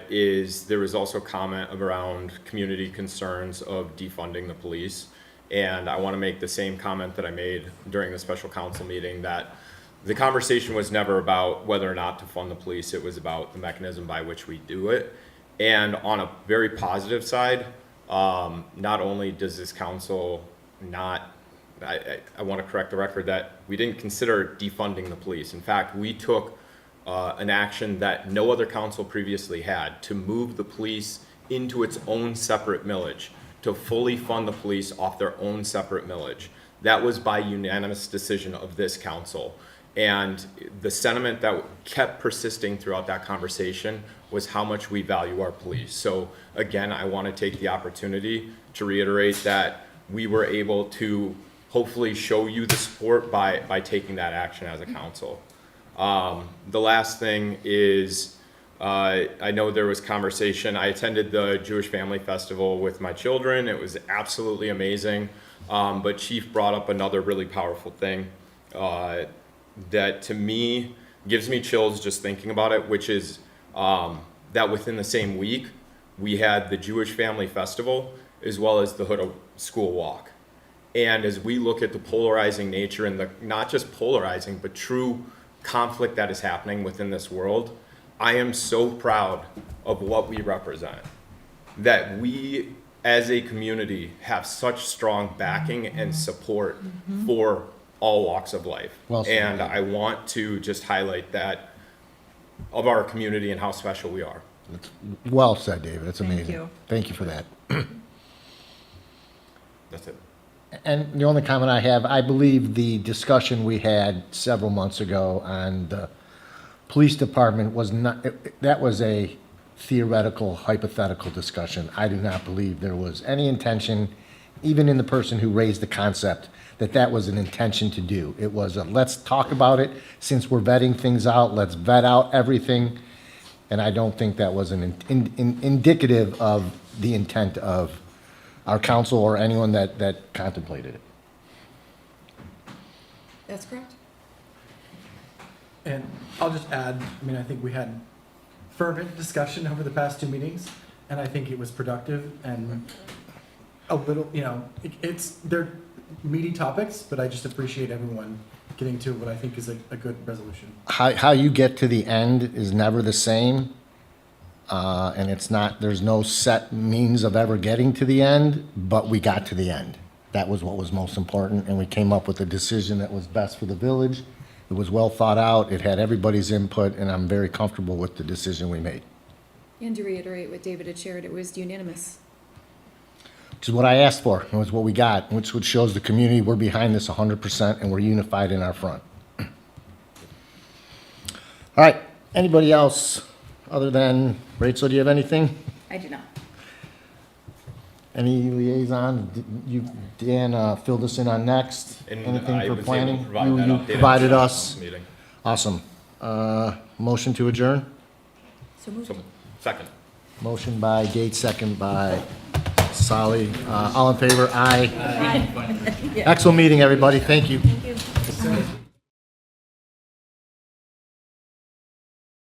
is there was also comment around community concerns of defunding the police. And I want to make the same comment that I made during the special council meeting, that the conversation was never about whether or not to fund the police. It was about the mechanism by which we do it. And on a very positive side, not only does this council not, I want to correct the record that we didn't consider defunding the police. In fact, we took an action that no other council previously had to move the police into its own separate millage, to fully fund the police off their own separate millage. That was by unanimous decision of this council. And the sentiment that kept persisting throughout that conversation was how much we value our police. So again, I want to take the opportunity to reiterate that we were able to hopefully show you the support by taking that action as a council. The last thing is, I know there was conversation. I attended the Jewish Family Festival with my children. It was absolutely amazing. But Chief brought up another really powerful thing that to me gives me chills just thinking about it, which is that within the same week, we had the Jewish Family Festival as well as the Hood School Walk. And as we look at the polarizing nature and the not just polarizing, but true conflict that is happening within this world, I am so proud of what we represent, that we as a community have such strong backing and support for all walks of life. Well said. And I want to just highlight that of our community and how special we are. Well said, David. That's amazing. Thank you. Thank you for that. That's it. And the only comment I have, I believe the discussion we had several months ago on the police department was not, that was a theoretical, hypothetical discussion. I do not believe there was any intention, even in the person who raised the concept, that was an intention to do. It was a, let's talk about it. Since we're vetting things out, let's vet out everything. And I don't think that was an indicative of the intent of our council or anyone that contemplated it. That's correct. And I'll just add, I mean, I think we had fervent discussion over the past 2 meetings, and I think it was productive and a little, they're meaty topics, but I just appreciate everyone getting to what I think is a good resolution. How you get to the end is never the same, And it's not, there's no set means of ever getting to the end, but we got to the end. That was what was most important, and we came up with a decision that was best for the village. It was well thought out, it had everybody's input, and I'm very comfortable with the decision we made. And to reiterate what David had shared, it was unanimous. Which is what I asked for, and was what we got, which shows the community we're behind this 100% and we're unified in our front. All right, anybody else other than Rachel, do you have anything? I do not. Any liaison? Dan filled us in on next. And Anything I for was able to planning? provide You that update at provided the us. council meeting. Awesome. Motion to adjourn? So moved. Second. Motion by Gates, second by Solly. All in favor? Aye. Excellent meeting, everybody. Thank you. Thank you.